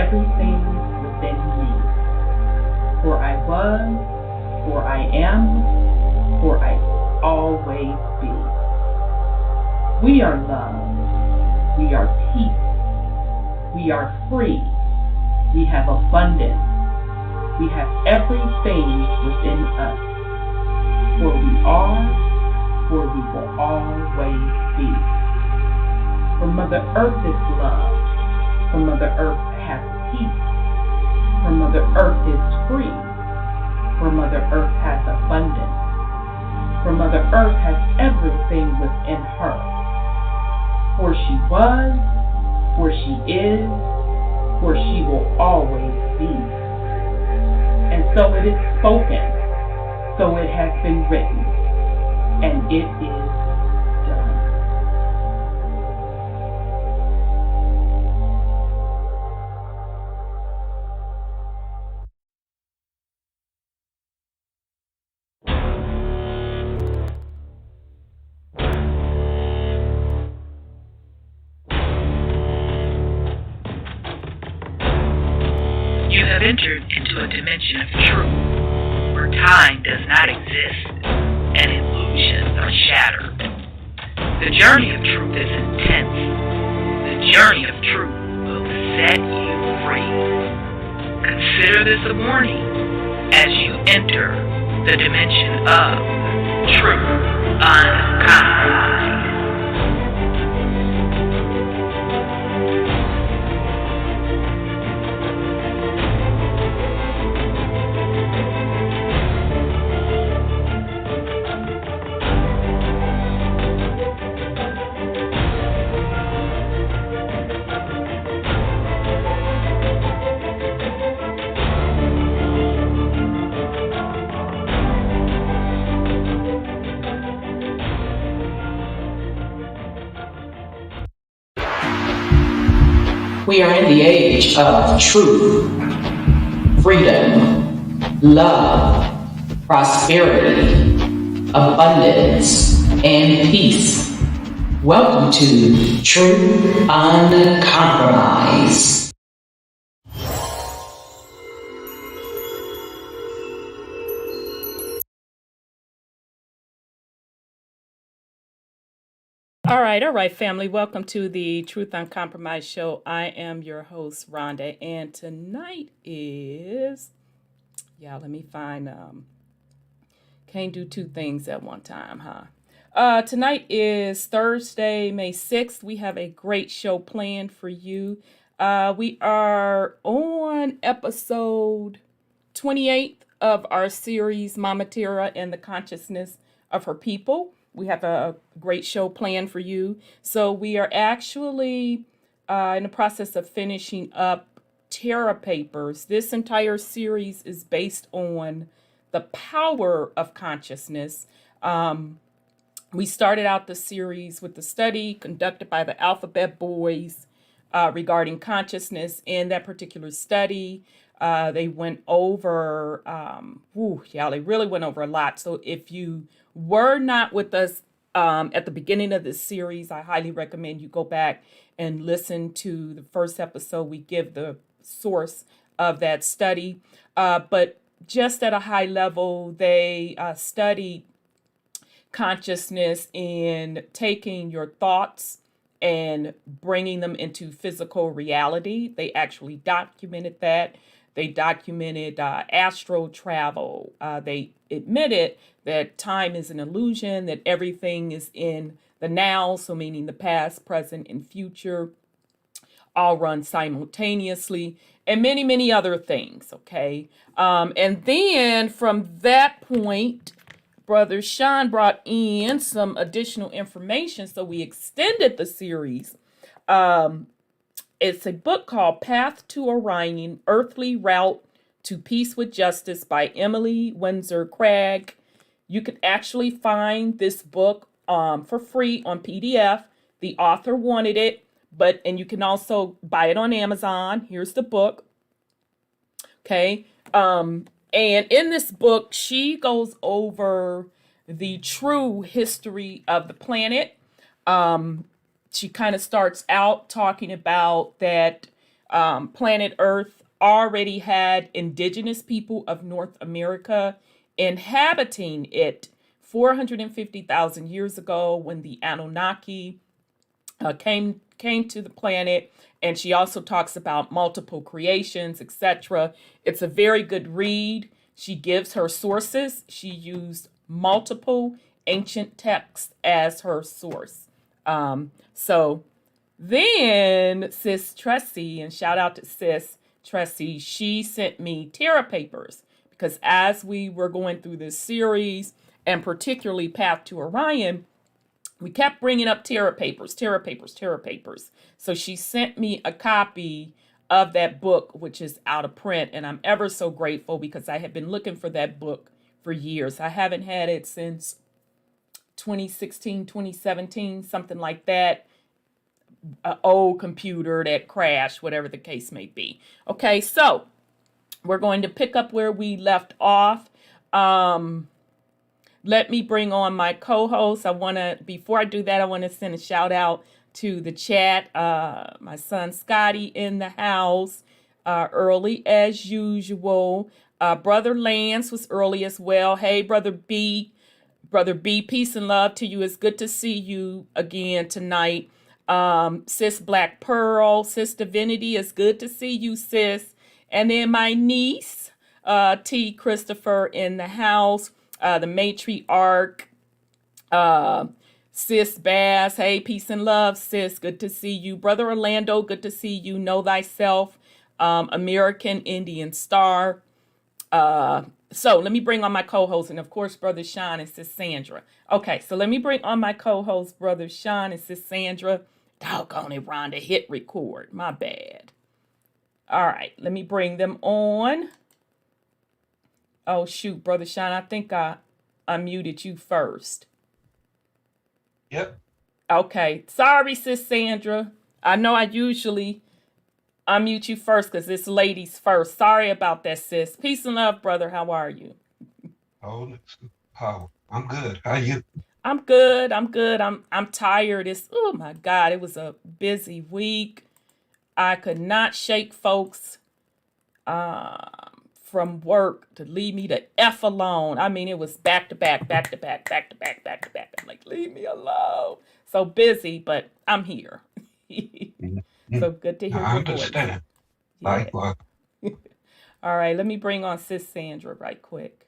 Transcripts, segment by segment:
everything within me. For I was, for I am, for I will always be. We are love. We are peace. We are free. We have abundance. We have everything within us. For we are, for we will always be. For Mother Earth is love. For Mother Earth has peace. For Mother Earth is free. For Mother Earth has abundance. For Mother Earth has everything within her. For she was, for she is, for she will always be. And so it is spoken, so it has been written, and it is done. You have entered into a dimension of truth, where time does not exist and illusions are shattered. The journey of truth is intense. The journey of truth will set you free. Consider this a warning as you enter the dimension of truth uncompromised. We are in the age of truth, freedom, love, prosperity, abundance, and peace. Welcome to Truth Uncompromised. All right, family. Welcome to the Truth Uncompromised show. I am your host, Rhonda, and tonight is, let me find, can't do two things at one time, huh? Tonight is Thursday, May 6th. We have a great show planned for you. We are on episode 28 of our series, Momma Terra and the Consciousness of Her People. We have a great show planned for you. So we are actually in the process of finishing up Terra Papers. This entire series is based on the power of consciousness. We started out the series with the study conducted by the Alphabet Boys regarding consciousness. In that particular study, they went over, they really went over a lot. So if you were not with us at the beginning of this series, I highly recommend you go back and listen to the first episode. We give the source of that study. But just at a high level, they studied consciousness in taking your thoughts and bringing them into physical reality. They actually documented that. They documented astral travel. They admitted that time is an illusion, that everything is in the now, so meaning the past, present, and future, all run simultaneously, and many, many other things, okay? And then from that point, Brother Sean brought in some additional information, so we extended the series. It's a book called Path to Orion, Earthly Route to Peace with Justice by Emily Windsor Craig. You can actually find this book for free on PDF. The author wanted it, and you can also buy it on Amazon. Here's the book. Okay. And in this book, she goes over the true history of the planet. She kind of starts out talking about that planet Earth already had indigenous people of North America inhabiting it 450,000 years ago when the Anunnaki came to the planet. And she also talks about multiple creations, etc. It's a very good read. She gives her sources. She used multiple ancient texts as her source. So then Sis Tressie, and shout out to Sis, Tressie, she sent me Terra Papers because as we were going through this series, and particularly Path to Orion, we kept bringing up Terra Papers, Terra Papers, Terra Papers. So she sent me a copy of that book, which is out of print. And I'm ever so grateful because I have been looking for that book for years. I haven't had it since 2016, 2017, something like that. An old computer that crashed, whatever the case may be. Okay, so we're going to pick up where we left off. Let me bring on my co-host. Before I do that, I want to send a shout out to the chat. My son Scotty in the house, early as usual. Brother Lance was early as well. Hey, Brother B, peace and love to you. It's good to see you again tonight. Sis Black Pearl, Sis Divinity, it's good to see you, sis. And then my niece, T. Christopher in the house. The matriarch, Sis Bass, hey, peace and love, sis, good to see you. Brother Orlando, good to see you. Know thyself, American Indian Star. So let me bring on my co-host, and of course, Brother Sean and Sis Sandra. Okay, so let me bring on my co-host, Brother Sean and Sis Sandra. Doggone it, Rhonda, hit record. My bad. All right, let me bring them on. Oh, shoot, Brother Sean, I think I unmuted you first. Yep. Okay. Sorry, Sis Sandra. I know I usually unmute you first because it's ladies first. Sorry about that, sis. Peace and love, brother. How are you? Oh, power. I'm good. How are you? I'm good. I'm tired. Oh, my God. It was a busy week. I could not shake folks from work to leave me the F alone. I mean, it was back to back, back to back, back to back, back to back. I'm like, leave me alone. So busy, but I'm here. So good to hear I your voice. understand. Yeah. Likewise. All right, let me bring on Sis Sandra right quick.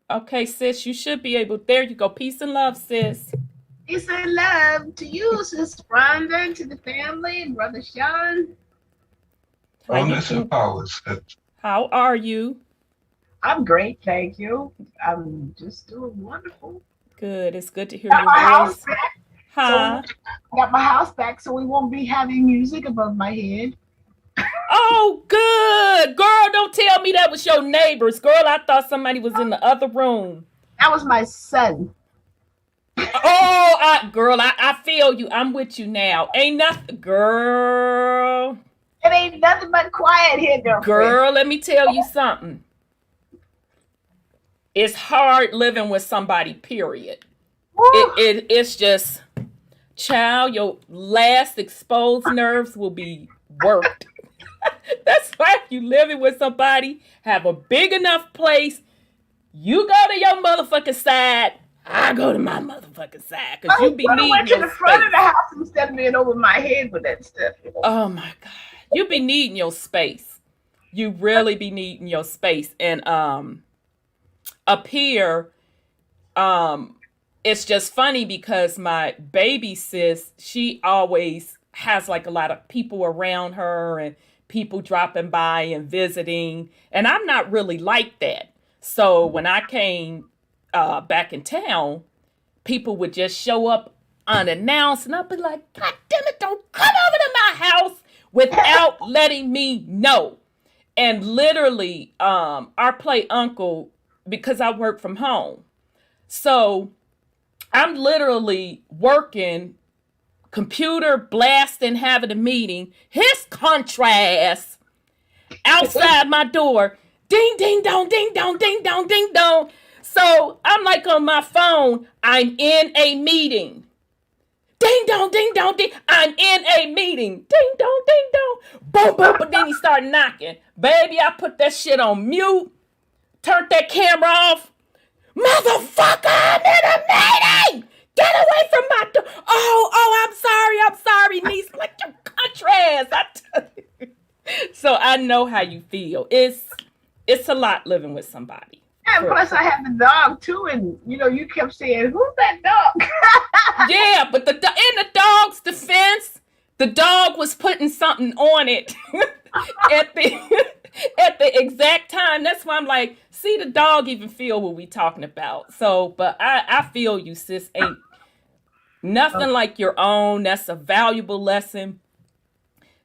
Okay, sis, you should be able. There you go. Peace and love, sis. Peace and love to you, Sister Rhonda, to the family, and Brother Sean. Bonus and powers. How are you? I'm great, thank you. I'm just doing wonderful. Good. It's good to hear Got my your house voice. back. Huh? Got my house back, so we won't be having music above my head. Oh, good. Girl, don't tell me that was your neighbors. Girl, I thought somebody was in the other room. That was my son. Oh, I feel you. I'm with you now. Ain't nothing, girl. It ain't nothing but quiet here, girlfriend. Girl, let me tell you something. It's hard living with somebody, period. It's just, child, your last exposed nerves will be worked. That's why you living with somebody, have a big enough place, you go to your motherfucking side, I go to my motherfucking side. Because you be needing went to your the front space. of the house instead of being over my head with that stuff. You know? Oh my God. You be needing your space. You really be needing your space. And up here, it's just funny because my baby sis, she always has like a lot of people around her and people dropping by and visiting. And I'm not really like that. So when I came back in town, people would just show up unannounced, and I'd be like, God damn it, don't come over to my house without letting me know. And literally, our play uncle, because I work from home, so I'm literally working, computer blasting, having a meeting, his contrast outside my door, ding, ding, dong, ding, dong, ding, dong, ding, dong. So I'm like on my phone, I'm in a meeting. Ding dong, ding dong, ding. I'm in a meeting. Ding dong, ding dong. Boom, boom. But then he started knocking. Baby, I put that shit on mute. Turned that camera off. Motherfucker, I'm in a meeting. Get away from my door. Oh, I'm sorry, niece. Like your contrast. So I know how you feel. It's a lot living with somebody. And plus, I have the dog too, and you kept saying, "Who's that dog?" Yeah, but in the dog's defense, The dog was putting something on it at the at the exact time. That's why I'm like, see, the dog even feel what we talking about. So, but I feel you, sis. Ain't nothing like your own. That's a valuable lesson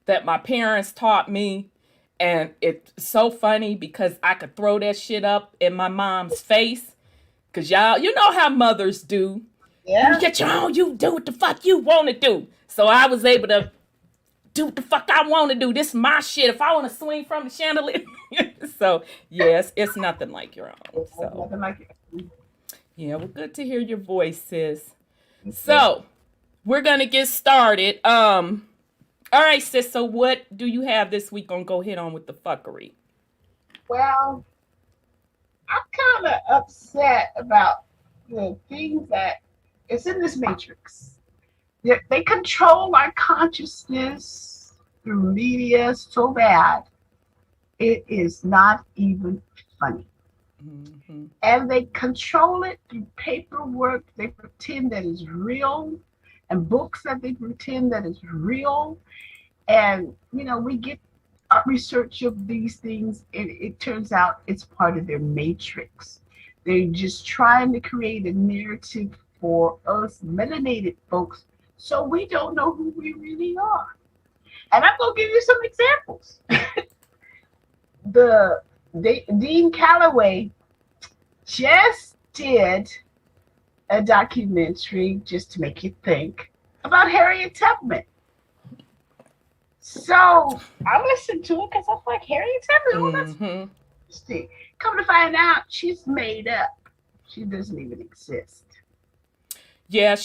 that my parents taught me. And it's so funny because I could throw that shit up in my mom's face. Cause y'all, you know how mothers do. Yeah. You get your own, you do what the fuck you want to do. So I was able to do what the fuck I want to do. This is my shit. If I want to swing from the chandelier. So yes, it's nothing like your own. So Nothing like it. yeah, well, good to hear your voice, sis. So we're gonna get started. All right, sis. So what do you have this week on Go Hit On with the Fuckery? Well, I'm kind of upset about the things that it's in this matrix. They control our consciousness through media so bad, it is not even funny. Mm-hmm. And they control it through paperwork they pretend that is real, and books that they pretend that is real. And, you know, we get our research of these things, and it turns out it's part of their matrix. They're just trying to create a narrative for us melanated folks so we don't know who we really are. And I'm going to give you some examples. Dean Calloway just did a documentary, just to make you think, about Harriet Tubman. So I listened to it because I was like, Harriet Tubman, well, that's interesting. Come to find out, she's made up. She doesn't even exist. Yeah,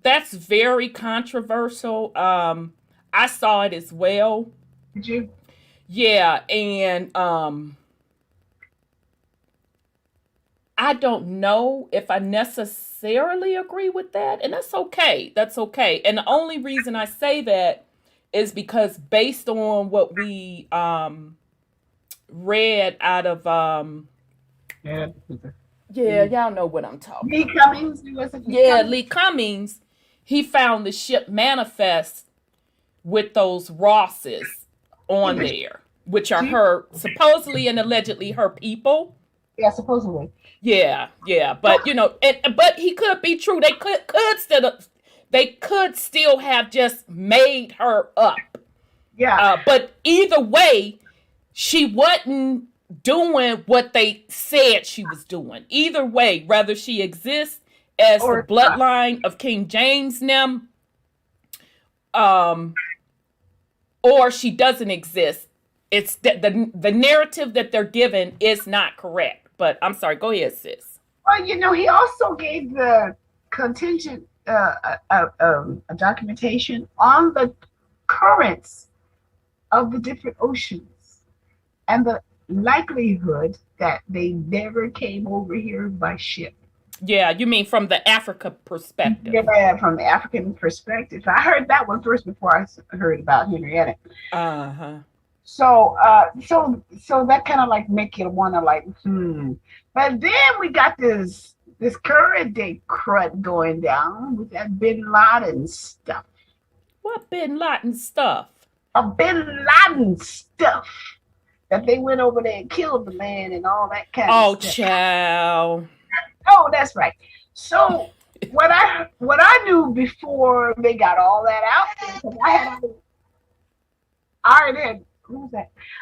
that's very controversial. I saw it as well. Did you? Yeah, and I don't know if I necessarily agree with that, and that's okay. That's okay. And the only reason I say that is because based on what we read out of y'all know what I'm talking Lee about. Cummings. Lee Cummings, he found the ship manifest with those Rosses on there, which are her, supposedly and allegedly her people. Yeah, supposedly. Yeah, but you know, but he could be true. They could still have just made her up. Yeah. But either way, she wasn't doing what they said she was doing. Either way, whether she exists as the bloodline of King James them, or she doesn't exist. It's the narrative that they're given is not correct. But I'm sorry, go ahead, sis. Well, you know, he also gave the contingent a documentation on the currents of the different oceans and the likelihood that they never came over here by ship. Yeah, you mean from the Africa perspective? Yeah, from the African perspective. I heard that one first before I heard about Henrietta. So that kind of like make you want to like, But then we got this current day crud going down with that Bin Laden stuff. What Bin Laden stuff? Bin Laden stuff. That they went over there and killed the man and all that kind of stuff. Oh, child. Oh, that's right. So what I knew before they got all that out there, I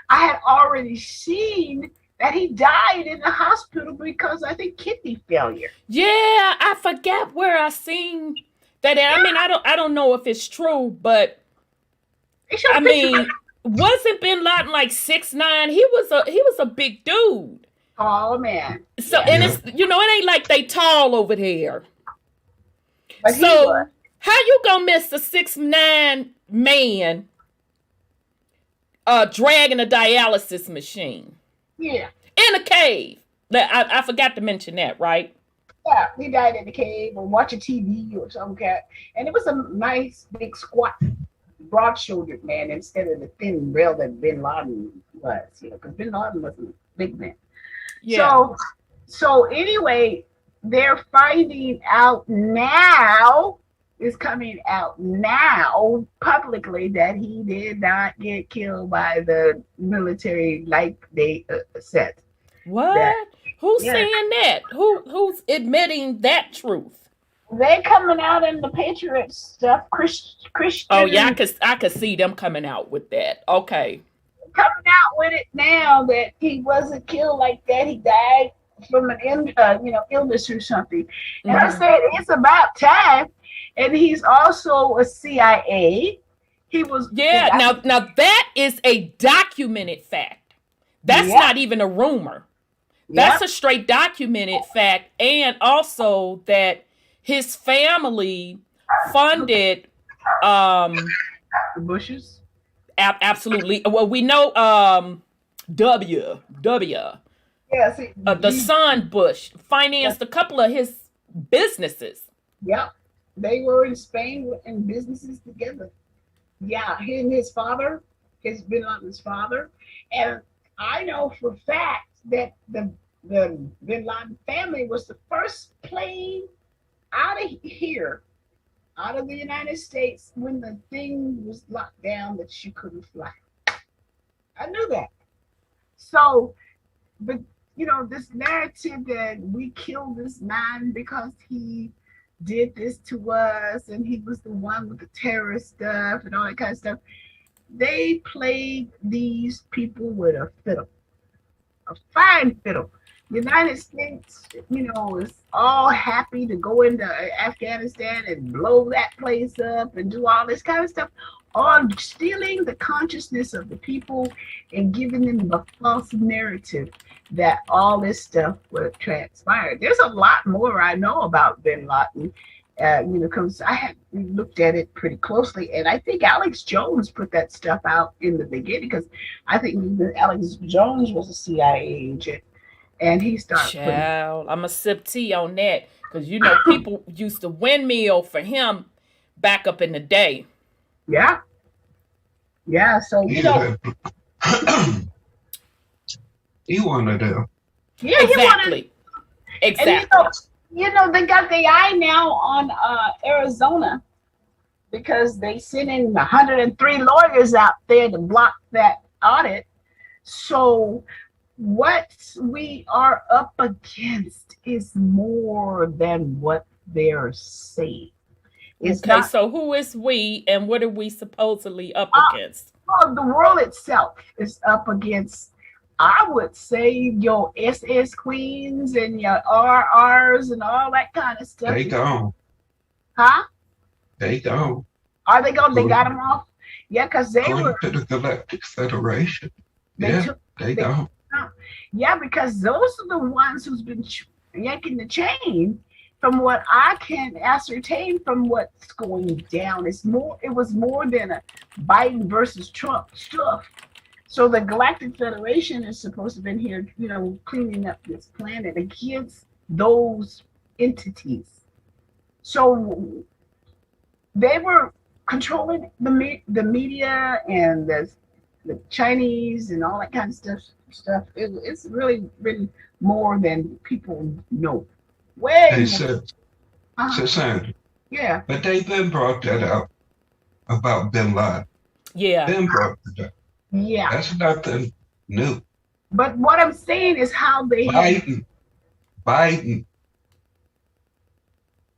had already seen that he died in the hospital because I think kidney failure. Yeah, I forget where I seen that. I mean, I don't know if it's true, but I mean, wasn't Bin Laden like 6'9"? He was a big dude. Oh man. So and it's it ain't like they tall over there. But so how you gonna miss a 6'9" man dragging a dialysis machine? Yeah. In a cave. I forgot to mention that, right? Yeah, he died in the cave or watching TV or some cat. And it was a nice, big, squat, broad-shouldered man instead of the thin rail that Bin Laden was, because Bin Laden was a big man. Yeah. So anyway, they're finding out now is coming out now publicly that he did not get killed by the military like they said. What? That, Who's yeah, saying that? Who's admitting that truth? they coming out in the Patriot stuff, Christian Oh yeah, I could see them coming out with that. Okay. coming out with it now that he wasn't killed like that. He died from an illness or something. And I Mhm. said it's about time. And he's also a CIA. He was Yeah, now that is a documented fact. That's Yep. not even a rumor. That's Yep. a straight documented fact. And also that his family funded the Bushes. absolutely, well, we know W Yeah, see, the son Bush financed a couple of his businesses. yep. They were in Spain in businesses together. Yeah, he and his father, his Bin Laden's father. And I know for a fact that the Bin Laden family was the first plane out of here, out of the United States, when the thing was locked down that you couldn't fly. I knew that. So, but this narrative that we killed this man because he did this to us and he was the one with the terrorist stuff and all that kind of stuff. They played these people with a fiddle, a fine fiddle. The United States, is all happy to go into Afghanistan and blow that place up and do all this kind of stuff, on stealing the consciousness of the people and giving them a false narrative that all this stuff would transpire. There's a lot more I know about Bin Laden, because I have looked at it pretty closely, and I think Alex Jones put that stuff out in the beginning, because I think that Alex Jones was a CIA agent, and he started Child, I'm a sip tea on that because people used to windmill for him back up in the day. Yeah. So He wanted to. yeah, Exactly. Exactly. And they got the eye now on Arizona because they sent in 103 lawyers out there to block that audit. So what we are up against is more than what they're saying. It's Okay, not, so who is we and what are we supposedly up against? well, the world itself is up against, I would say, your SS queens and your RRs and all that kind of stuff. They gone. Huh? They gone. Are they gone? They got them off? Yeah, because they Going were. to the Galactic Federation. They They gone. Yeah, because those are the ones who's been yanking the chain. From what I can ascertain from what's going down, it was more than a Biden versus Trump stuff. So the Galactic Federation is supposed to have been here, cleaning up this planet against those entities. So they were controlling the media and the Chinese and all that kind of stuff. It's really, really more than people know. Way They more. said, Uh-huh. Sandra. Yeah. But they been brought that up about Bin Laden. Yeah. Been brought it up. Yeah. That's nothing new. But what I'm saying is how they Biden.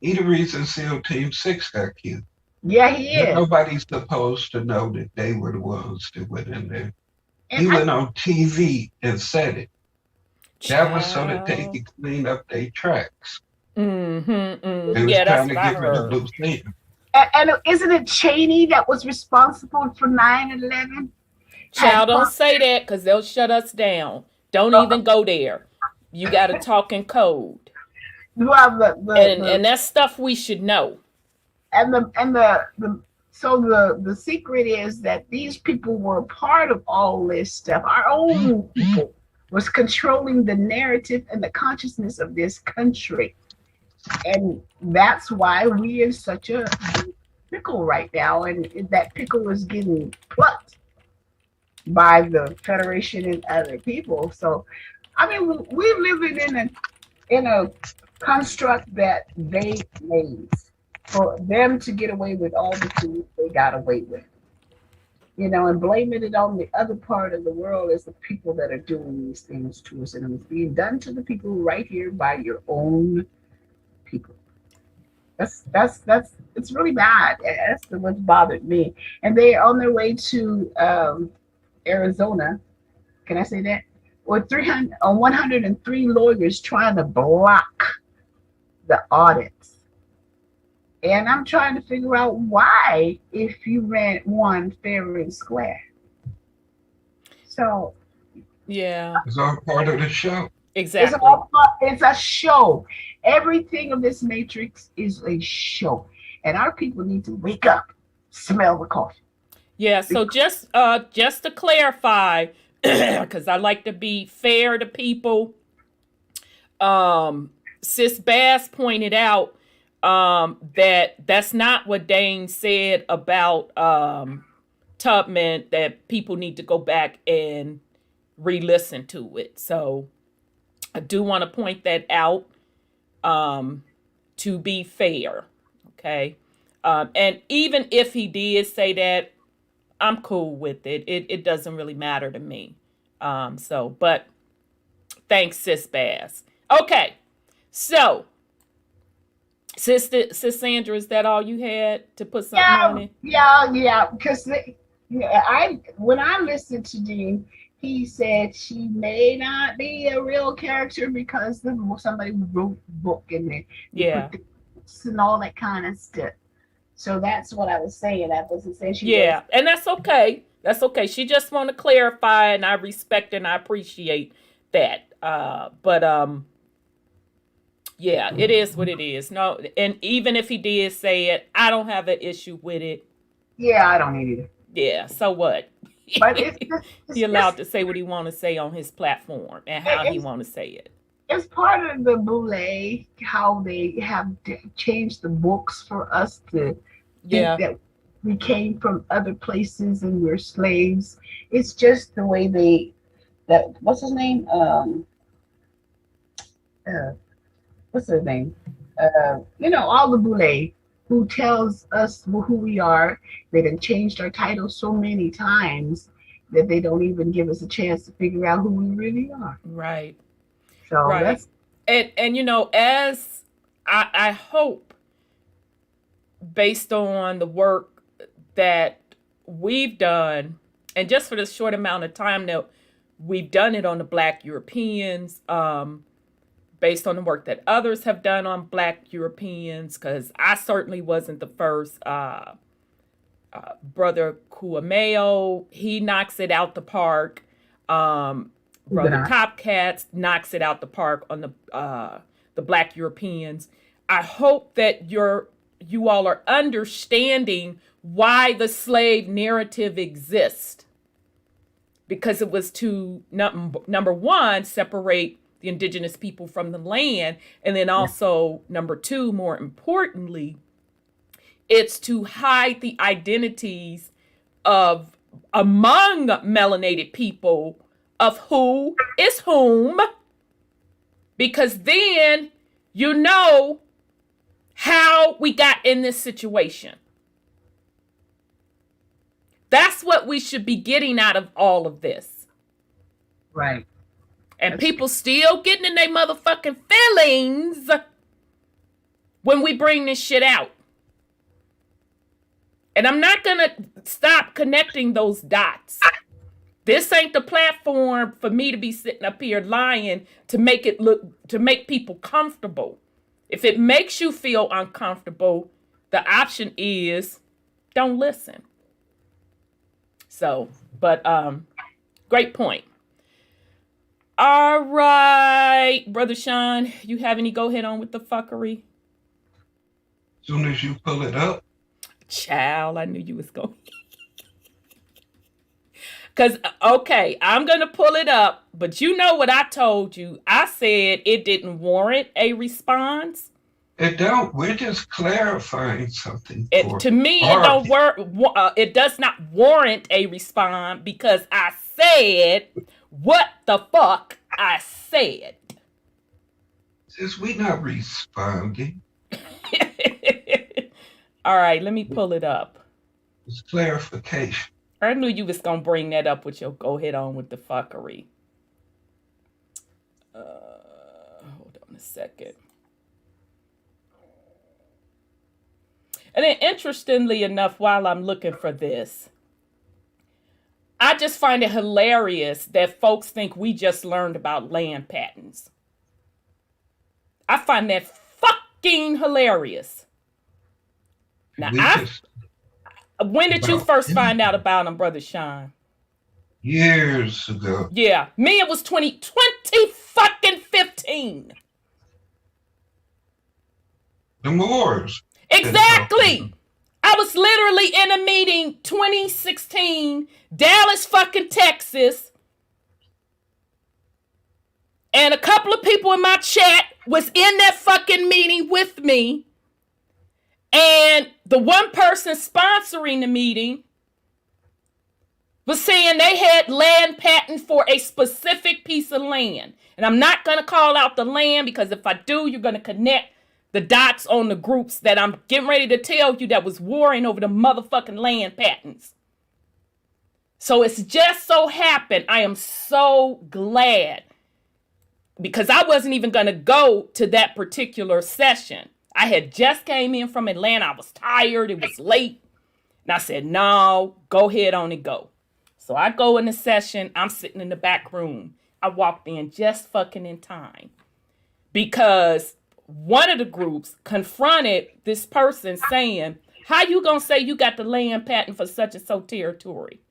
He the reason SEAL Team 6 got killed. Yeah, he is. Nobody's supposed to know that they were the ones that went in there. And He went on TV and said it. That was so that they Child. could clean up their tracks. Mm-hmm. They was Yeah, trying that's to what I get rid of heard. loose ends. And isn't it Cheney that was responsible for 9/11? Child, don't say that because they'll shut us down. Don't even go there. You got to talk in code. Well, And that's stuff we should know. the secret is that these people were part of all this stuff. Our own people was controlling the narrative and the consciousness of this country. And that's why we're in such a pickle right now. And that pickle is getting plucked by the Federation and other people. So, I mean, we're living in a construct that they made. for them to get away with all the things they got away with. And blaming it on the other part of the world is the people that are doing these things to us, and it's being done to the people right here by your own people. That's it's really bad. That's what's bothered me. And they're on their way to Arizona. Can I say that? With 103 lawyers trying to block the audits. And I'm trying to figure out why, if you won fair and square. So, Yeah, It's all part of the show. exactly. it's a show. Everything of this matrix is a show. And our people need to wake up, smell the coffee. Yeah, so just to clarify, because I like to be fair to people, Sis Bass pointed out that's not what Dane said about Tubman, that people need to go back and re-listen to it. So I do want to point that out, to be fair. Okay. And even if he did say that, I'm cool with it. It doesn't really matter to me. But thanks, Sis Bass. Okay. So, Sis Sandra, is that all you had to put something on it? Yeah. Because when I listened to Dean, he said she may not be a real character because somebody wrote the book and they put the books and all that kind of stuff. So that's what I was saying. I wasn't saying she. Yeah, and that's okay. That's okay. She just want to clarify, and I respect and I appreciate that. Yeah, it is what it is. No, and even if he did say it, I don't have an issue with it. Yeah, I don't need it. Yeah, so what? But He allowed to say what he want to say on his platform and how he want to say it. It's part of the boule, how they have changed the books for us to think that we came from other places and we're slaves. It's just the way what's his name? What's his name? All the boule who tells us who we are. They done changed our titles so many times that they don't even give us a chance to figure out who we really are. Right. So that's and as I hope, based on the work that we've done, and just for the short amount of time that we've done it on the Black Europeans, based on the work that others have done on Black Europeans, because I certainly wasn't the first. Brother Kuameo, he knocks it out the park. Brother Top Cats knocks it out the park on the Black Europeans. I hope that you all are understanding why the slave narrative exists, because it was to number one, separate the indigenous people from the land, and then also number two, more importantly, it's to hide the identities of among melanated people of who is whom, because then you know how we got in this situation. That's what we should be getting out of all of this. Right. And people still getting in their motherfucking feelings when we bring this shit out. And I'm not going to stop connecting those dots. This ain't the platform for me to be sitting up here lying to make people comfortable. If it makes you feel uncomfortable, the option is don't listen. So, but great point. All right, Brother Sean, you have any go ahead on with the fuckery? As soon as you pull it up. Child, I knew you was going. Because, okay, I'm going to pull it up, but you know what I told you. I said it didn't warrant a response. It don't. We're just clarifying something. To me, it does not warrant a response because I said what the fuck I said. Since we not responding. All right, let me pull it up. It's clarification. I knew you was gonna bring that up with your go ahead on with the fuckery. Hold on a second. And then interestingly enough, while I'm looking for this, I just find it hilarious that folks think we just learned about land patents. I find that fucking hilarious. Now, when did you first find out about them, Brother Sean? Years ago. Yeah, me, it was 20 fucking 15. The Moors. Exactly. I was literally in a meeting 2016, Dallas fucking Texas. And a couple of people in my chat was in that fucking meeting with me. And the one person sponsoring the meeting was saying they had land patent for a specific piece of land. And I'm not going to call out the land because if I do, you're going to connect the dots on the groups that I'm getting ready to tell you that was warring over the motherfucking land patents. So it's just so happened. I am so glad because I wasn't even going to go to that particular session. I had just came in from Atlanta. I was tired. It was late. And I said, no, go ahead on and go. So I go in the session. I'm sitting in the back room. I walked in just fucking in time because one of the groups confronted this person saying, how you gonna say you got the land patent for such and so territory?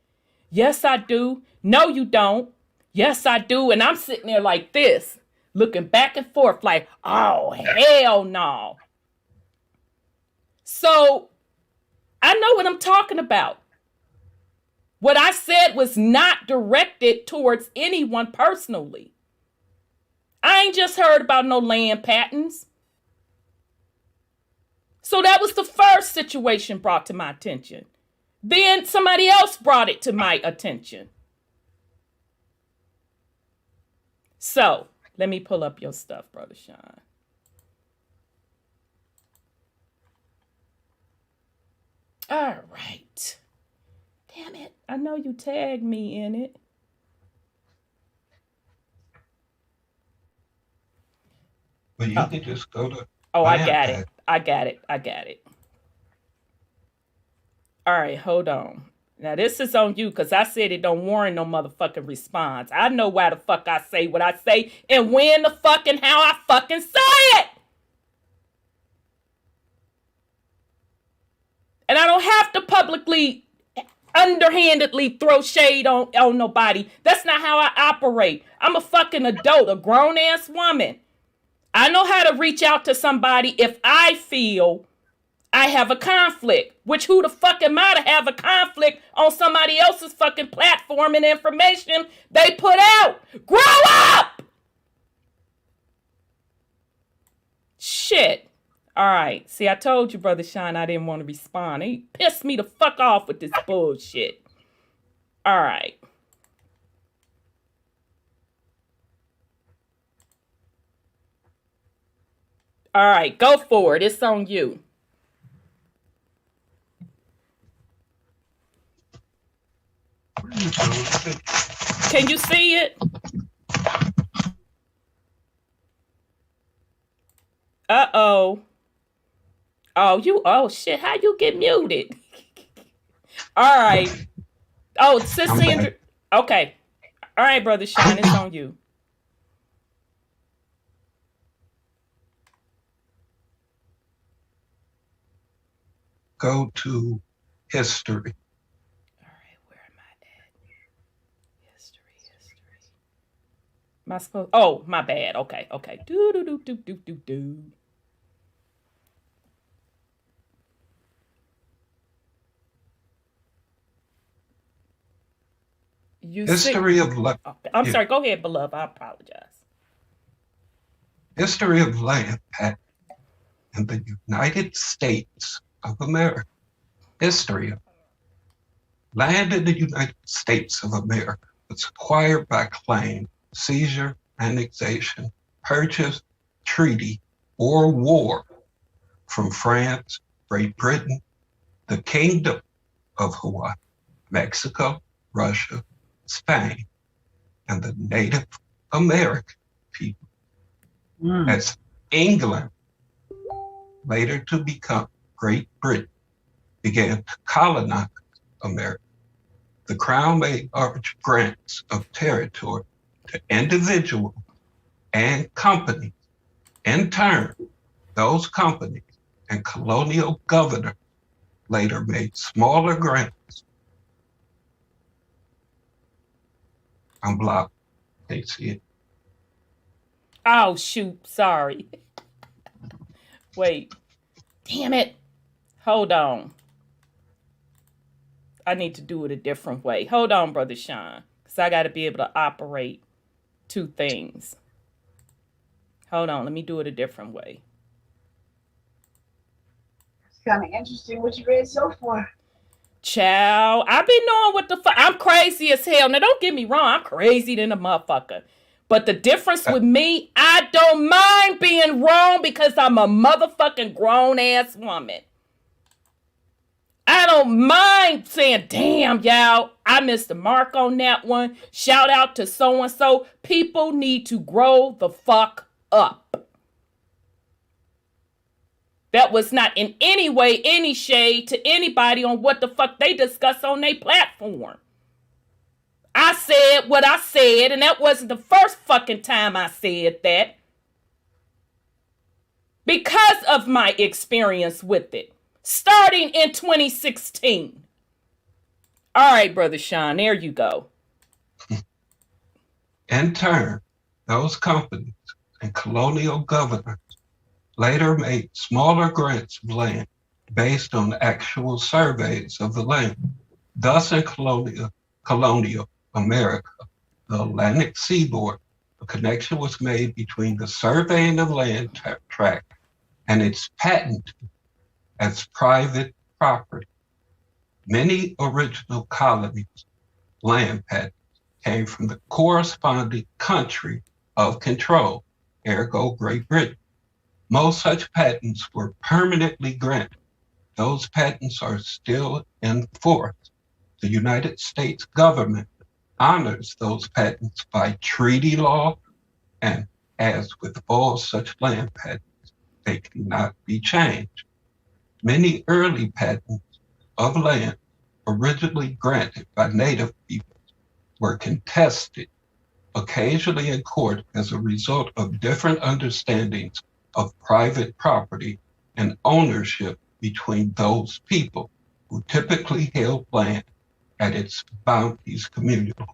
Yes, I do. No, you don't. Yes, I do. And I'm sitting there like this, looking back and forth like, oh, hell no. So I know what I'm talking about. What I said was not directed towards anyone personally. I ain't just heard about no land patents. So that was the first situation brought to my attention. Then somebody else brought it to my attention. So let me pull up your stuff, Brother Sean. All right. Damn it. I know you tagged me in it. But you can just go to. Oh, I got it. I got it. All right, hold on. Now, this is on you because I said it don't warrant no motherfucking response. I know why the fuck I say what I say and when the fuck and how I fucking say it. And I don't have to publicly, underhandedly throw shade on nobody. That's not how I operate. I'm a fucking adult, a grown-ass woman. I know how to reach out to somebody if I feel I have a conflict. Which who the fuck am I to have a conflict on somebody else's fucking platform and information they put out? Grow up! Shit. All right. See, I told you, Brother Shine, I didn't want to respond. He pissed me the fuck off with this bullshit. All right. All right, go for it. It's on you. Can you see it? Uh-oh. Oh, shit. How you get muted? All right. Oh, Sister Andrew. Okay. All right, Brother Sean, it's on you. Go to history. All right, where am I at? History. Am I supposed? Oh, my bad. Okay. Do. History of land. Okay. I'm sorry. Go ahead, beloved. I apologize. History of land patent in the United States of America. History of land in the United States of America was acquired by claim, seizure, annexation, purchase, treaty, or war from France, Great Britain, the Kingdom of Hawaii, Mexico, Russia, Spain, and the Native American people. As England, later to become Great Britain, began to colonize America, the Crown made large grants of territory to individuals and companies. In turn, those companies and colonial governors later made smaller grants. I'm blocked. Can't see it. Oh, shoot. Sorry. Wait. Damn it. Hold on. I need to do it a different way. Hold on, Brother Sean. Because I got to be able to operate two things. Hold on. Let me do it a different way. It's kind of interesting what you read so far. Child, I've been knowing what the fuck. I'm crazy as hell. Now, don't get me wrong. I'm crazy than a motherfucker. But the difference with me, I don't mind being wrong because I'm a motherfucking grown-ass woman. I don't mind saying, damn, y'all, I missed the mark on that one. Shout out to so-and-so. People need to grow the fuck up. That was not in any way, any shade to anybody on what the fuck they discuss on their platform. I said what I said, and that wasn't the first fucking time I said that. Because of my experience with it. Starting in 2016. All right, Brother Sean, there you go. In turn, those companies and colonial governors later made smaller grants of land based on actual surveys of the land. Thus, in colonial America, the Atlantic seaboard, a connection was made between the surveying of land tract and its patent as private property. Many original colonies' land patents came from the corresponding country of control, ergo Great Britain. Most such patents were permanently granted. Those patents are still in force. The United States government honors those patents by treaty law, and as with all such land patents, they cannot be changed. Many early patents of land originally granted by Native peoples were contested, occasionally in court as a result of different understandings of private property and ownership between those people who typically held land at its bounties communal,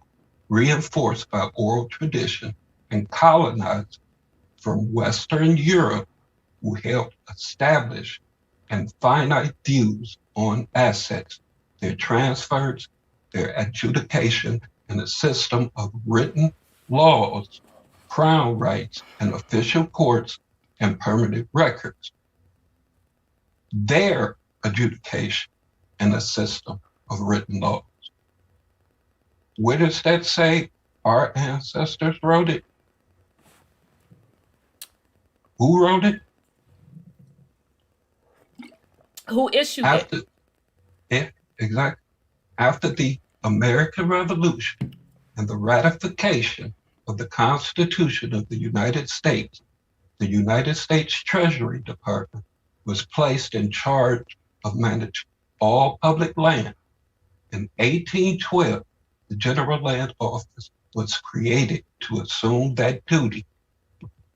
reinforced by oral tradition, and colonized from Western Europe who held established and finite views on assets, their transfers, their adjudication, and a system of written laws, crown rights, and official courts and permanent records. Their adjudication and a system of written laws. Where does that say our ancestors wrote it? Who wrote it? Who issued it? Yeah, exactly. After the American Revolution and the ratification of the Constitution of the United States, the United States Treasury Department was placed in charge of managing all public land. In 1812, the General Land Office was created to assume that duty.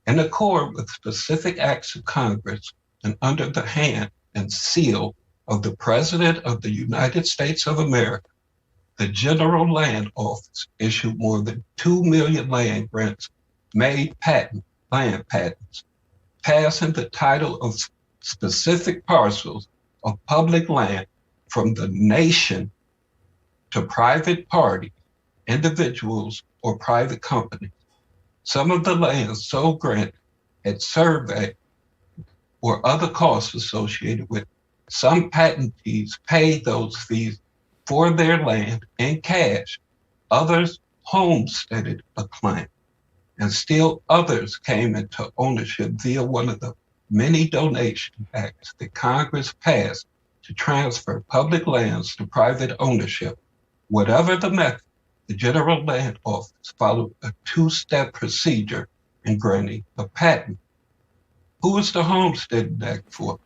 In accord with specific acts of Congress and under the hand and seal of the President of the United States of America, the General Land Office issued more than 2 million land grants, made land patents, passing the title of specific parcels of public land from the nation to private parties, individuals, or private companies. Some of the land so granted had survey or other costs associated with it. Some patentees paid those fees for their land in cash. Others homesteaded a claim, and still others came into ownership via one of the many donation acts that Congress passed to transfer public lands to private ownership. Whatever the method, the General Land Office followed a two-step procedure in granting a patent. Who was the Homestead Act for?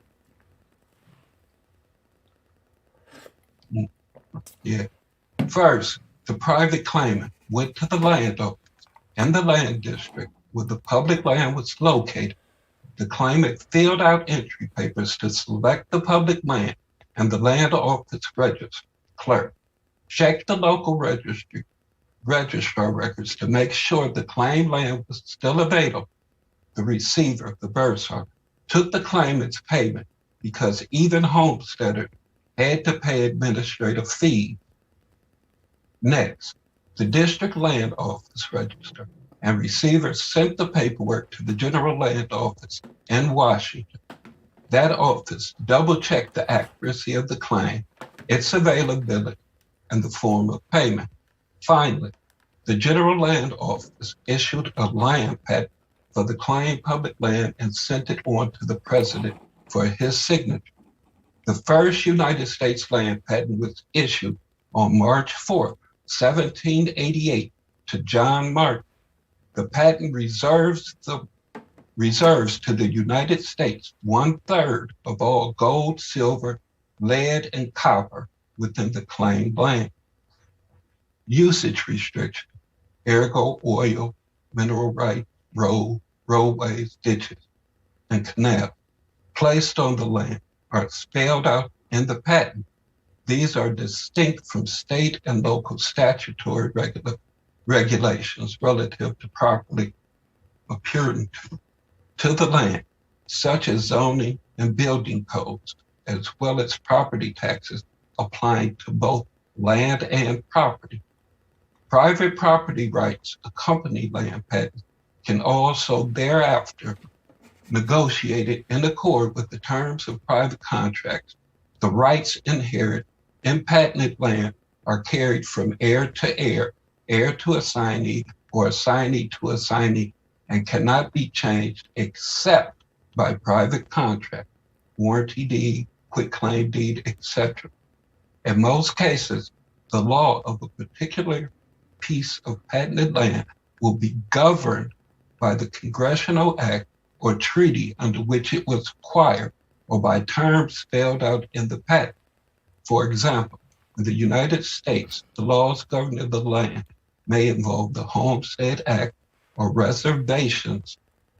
Yeah. First, the private claimant went to the land office in the land district where the public land was located. The claimant filled out entry papers to select the public land, and the land office clerk checked the local registrar records to make sure the claimed land was still available. The receiver, the bursar, took the claimant's payment because even homesteaders had to pay administrative fees. Next, the district land office register and receiver sent the paperwork to the General Land Office in Washington. That office double-checked the accuracy of the claim, its availability, and the form of payment. Finally, the General Land Office issued a land patent for the claimed public land and sent it on to the president for his signature. The first United States land patent was issued on March 4, 1788, to John Martin. The patent reserves to the United States 1/3 of all gold, silver, lead, and copper within the claimed land. Usage restriction, ergo oil, mineral rights, roadways, ditches, and canals placed on the land are spelled out in the patent. These are distinct from state and local statutory regulations relative to property apurement to the land, such as zoning and building codes, as well as property taxes applying to both land and property. Private property rights accompany land patents can also thereafter negotiated in accord with the terms of private contracts. The rights inherent in patented land are carried from heir to heir to assignee, or assignee to assignee, and cannot be changed except by private contract, warranty deed, quitclaim deed, etc. In most cases, the law of a particular piece of patented land will be governed by the congressional act or treaty under which it was acquired, or by terms spelled out in the patent. For example, in the United States, the laws governing the land may involve the Homestead Act or reservations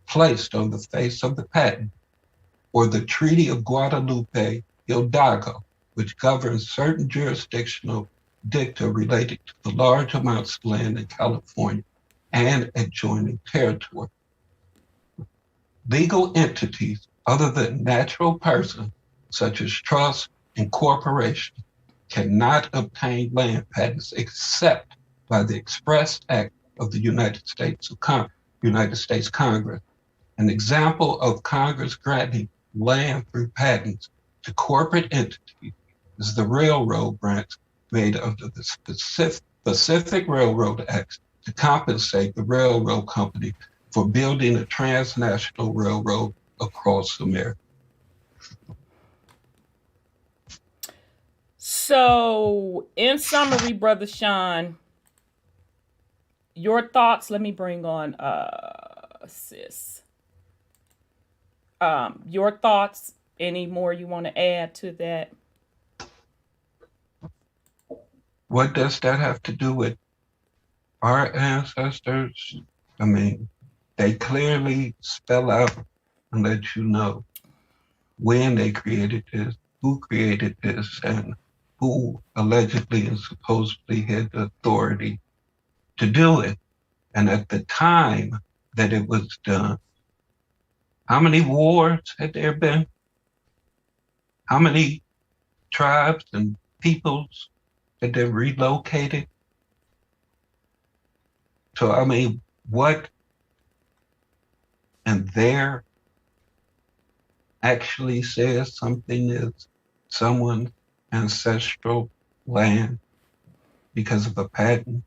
placed on the face of the patent, or the Treaty of Guadalupe Hidalgo, which governs certain jurisdictional dicta related to the large amounts of land in California and adjoining territory. Legal entities other than natural persons, such as trusts and corporations, cannot obtain land patents except by the express act of the United States Congress. An example of Congress granting land through patents to corporate entities is the railroad grants made under the Pacific Railroad Act to compensate the railroad company for building a transnational railroad across America. So, in summary, Brother Sean, your thoughts. Let me bring on sis. Your thoughts. Any more you want to add to that? What does that have to do with our ancestors? I mean, they clearly spell out and let you know when they created this, who created this, and who allegedly and supposedly had the authority to do it. And at the time that it was done, how many wars had there been? How many tribes and peoples had they relocated? So, I mean, what and there actually says something is someone's ancestral land because of a patent?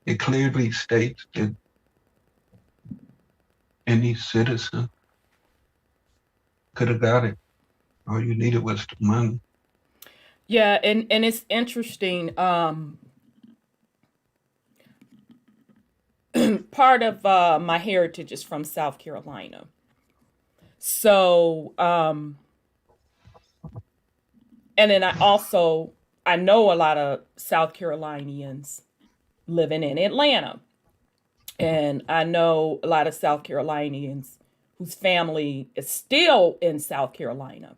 It clearly states that any citizen could have got it. All you needed was the money. Yeah, and it's interesting. Part of my heritage is from South Carolina. So, and then I know a lot of South Carolinians living in Atlanta. And I know a lot of South Carolinians whose family is still in South Carolina.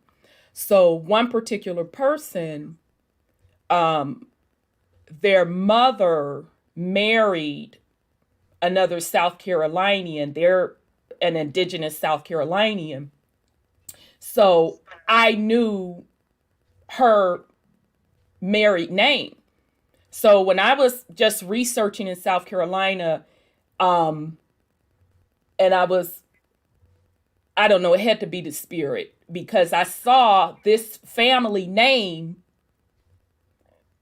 So one particular person, their mother married another South Carolinian. They're an indigenous South Carolinian. So I knew her married name. So when I was just researching in South Carolina, and I don't know, it had to be the spirit, because I saw this family name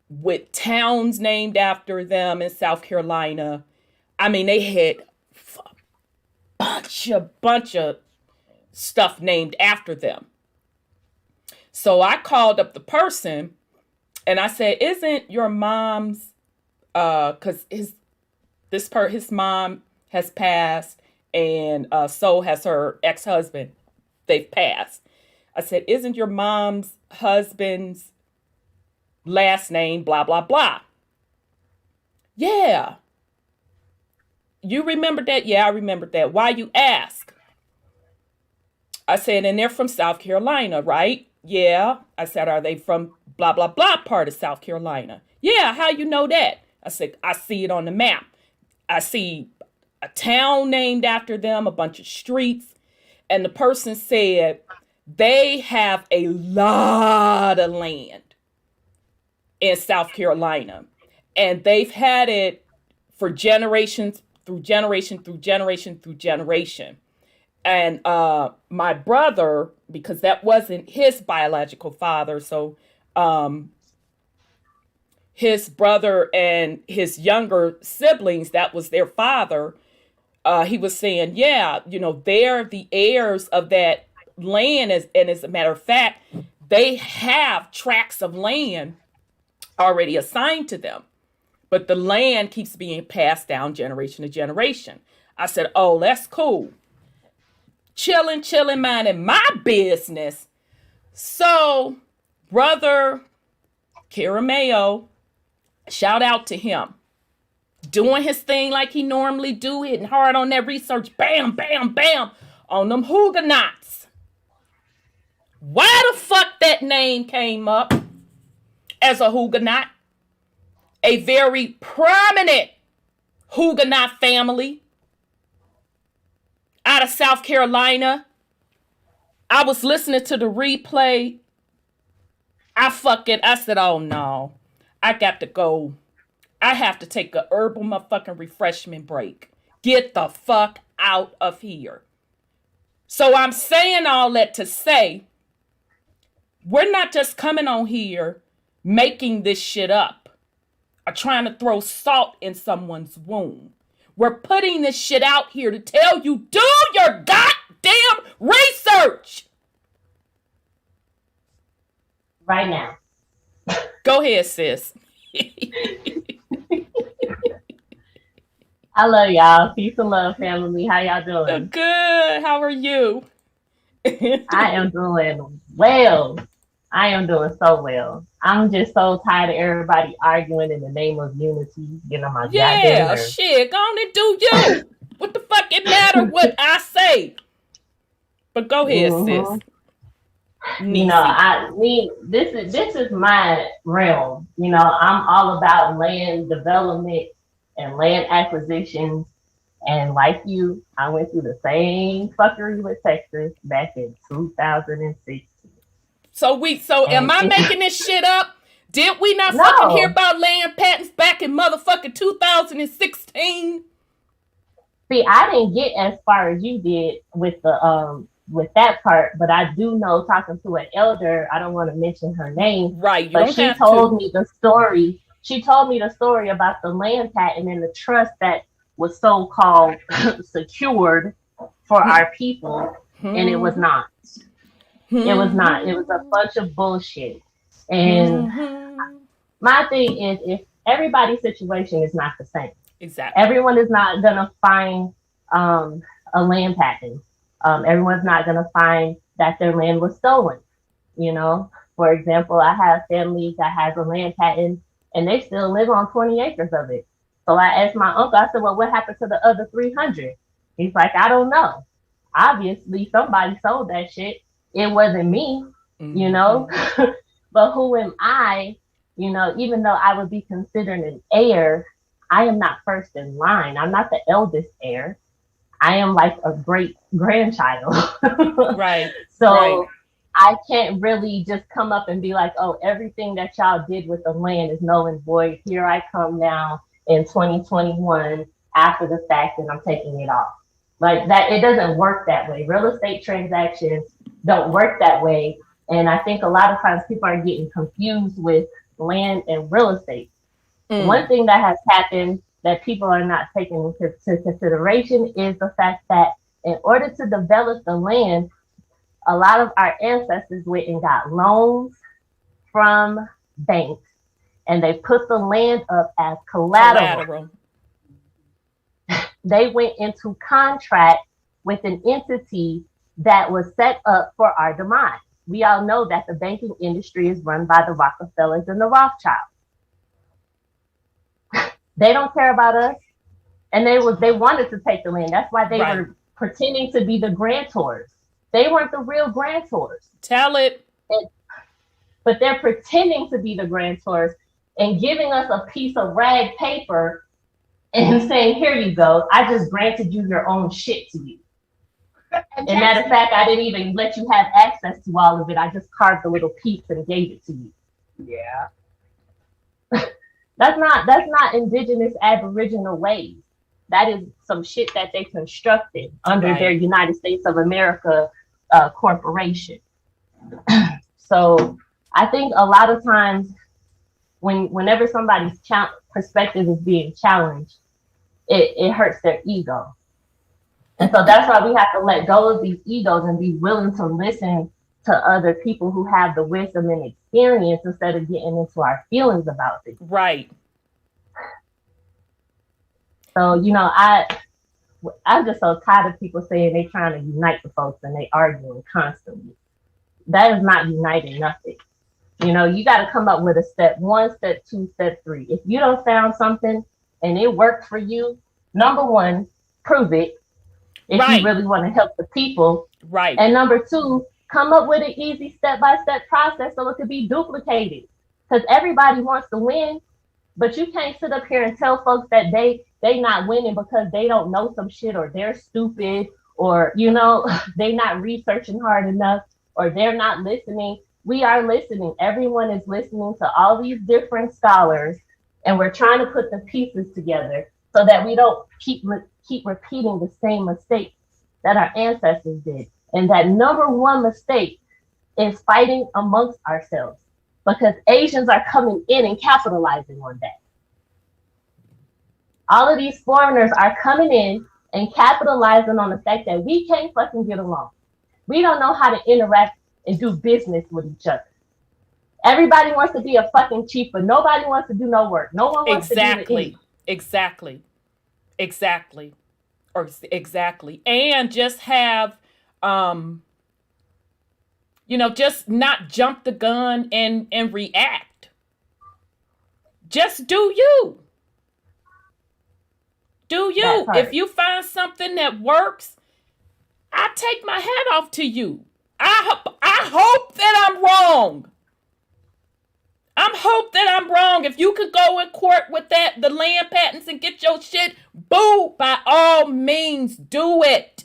with towns named after them in South Carolina. I mean, they had a bunch of stuff named after them. So I called up the person and I said, isn't your mom's, because his mom has passed, and so has her ex-husband. They've passed. I said, isn't your mom's husband's last name blah, blah, blah? Yeah. You remember that? Yeah, I remember that. Why you ask? I said, and they're from South Carolina, right? Yeah. I said, are they from blah, blah, blah part of South Carolina? Yeah, how you know that? I said, I see it on the map. I see a town named after them, a bunch of streets. And the person said they have a lot of land in South Carolina. And they've had it for generations, through generation, through generation, through generation. And my brother, because that wasn't his biological father, so his brother and his younger siblings, that was their father. He was saying, yeah, they're the heirs of that land. And as a matter of fact, they have tracts of land already assigned to them. But the land keeps being passed down generation to generation. I said, oh, that's cool. Chilling, minding my business. So, brother Carameo, shout out to him. Doing his thing like he normally do, hitting hard on that research. Bam, bam, bam. On them Huguenots. Why the fuck that name came up as a Huguenot? A very prominent Huguenot family out of South Carolina. I was listening to the replay. I said, oh no, I got to go. I have to take a herbal motherfucking refreshment break. Get the fuck out of here. So I'm saying all that to say, we're not just coming on here making this shit up or trying to throw salt in someone's wound. We're putting this shit out here to tell you, do your goddamn research. Right now. Go ahead, sis. I love y'all. Peace and love, family. How y'all doing? Good. How are you? I am doing well. I am doing so well. I'm just so tired of everybody arguing in the name of unity. Getting on my goddamn nerves. Shit. Go on and do you. What the fuck it matter what I say? But go ahead, sis. This is my realm. I'm all about land development and land acquisitions. And like you, I went through the same fuckery with Texas back in 2006. So am I making this shit up? Did we not fucking hear about land patents back in motherfucking 2016? See, I didn't get as far as you did with the with that part, but I do know, talking to an elder, I don't want to mention her name, right? But she told me the story. She told me the story about the land patent and the trust that was so-called secured for our people, and it was not. It was not. It was a bunch of bullshit. And my thing is, if everybody's situation is not the same, Exactly. everyone is not gonna find a land patent. Everyone's not gonna find that their land was stolen. You know, for example, I have family that has a land patent and they still live on 20 acres of it. So I asked my uncle, I said, well, what happened to the other 300? He's like, I don't know. Obviously, somebody sold that shit. It wasn't me, you know, but who am I? You know, even though I would be considered an heir, I am not first in line. I'm not the eldest heir. I am like a great grandchild. Right. So right. I can't really just come up and be like, oh, everything that y'all did with the land is null and void. Here I come now in 2021 after the fact and I'm taking it off. Like that, it doesn't work that way. Real estate transactions don't work that way. And I think a lot of times people are getting confused with land and real estate. One thing that has happened that people are not taking into consideration is the fact that in order to develop the land, a lot of our ancestors went and got loans from banks and they put the land up as collateral. They went into contract with an entity that was set up for our demise. We all know that the banking industry is run by the Rockefellers and the Rothschilds. They don't care about us. And they wanted to take the land. That's why they were pretending to be the grantors. They weren't the real grantors. Tell it. But they're pretending to be the grantors and giving us a piece of rag paper and saying, here you go. I just granted you your own shit to you. And matter of fact, I didn't even let you have access to all of it. I just carved a little piece and gave it to you. Yeah. That's not indigenous Aboriginal ways. That is some shit that they constructed under their United States of America corporation. So I think a lot of times whenever somebody's perspective is being challenged, it hurts their ego. And so that's why we have to let go of these egos and be willing to listen to other people who have the wisdom and experience instead of getting into our feelings about it. Right. So, you know, I'm just so tired of people saying they're trying to unite the folks and they arguing constantly. That is not uniting nothing. You know, you got to come up with a step 1, step 2, step 3. If you don't found something and it worked for you, number 1, prove it. If you really want to help the people. Right. And number 2, come up with an easy step-by-step process so it could be duplicated. Because everybody wants to win, but you can't sit up here and tell folks that they not winning because they don't know some shit or they're stupid or, you know, they not researching hard enough or they're not listening. We are listening. Everyone is listening to all these different scholars and we're trying to put the pieces together so that we don't keep repeating the same mistakes that our ancestors did. And that number 1 mistake is fighting amongst ourselves because Asians are coming in and capitalizing on that. All of these foreigners are coming in and capitalizing on the fact that we can't fucking get along. We don't know how to interact and do business with each other. Everybody wants to be a fucking chief, but nobody wants to do no work. No one wants to do anything. Exactly. And just have, you know, just not jump the gun and react. Just do you. Do you. If you find something that works, I take my hat off to you. I hope that I'm wrong. If you could go in court with the land patents and get your shit, boo, by all means, do it.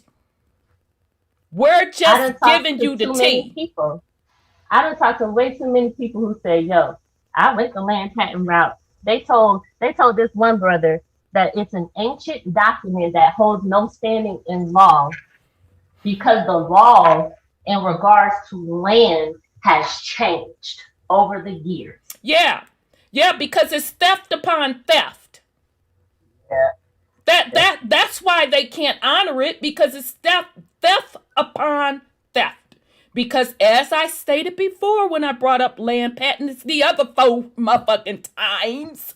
We're just giving you the tea. I done talked to way too many people who say, yo, I went the land patent route. They told this one brother that it's an ancient document that holds no standing in law because the law in regards to land has changed over the years. Yeah, because it's theft upon theft. Yeah. That's why they can't honor it, because it's theft upon theft. Because as I stated before when I brought up land patents the other 4 motherfucking times,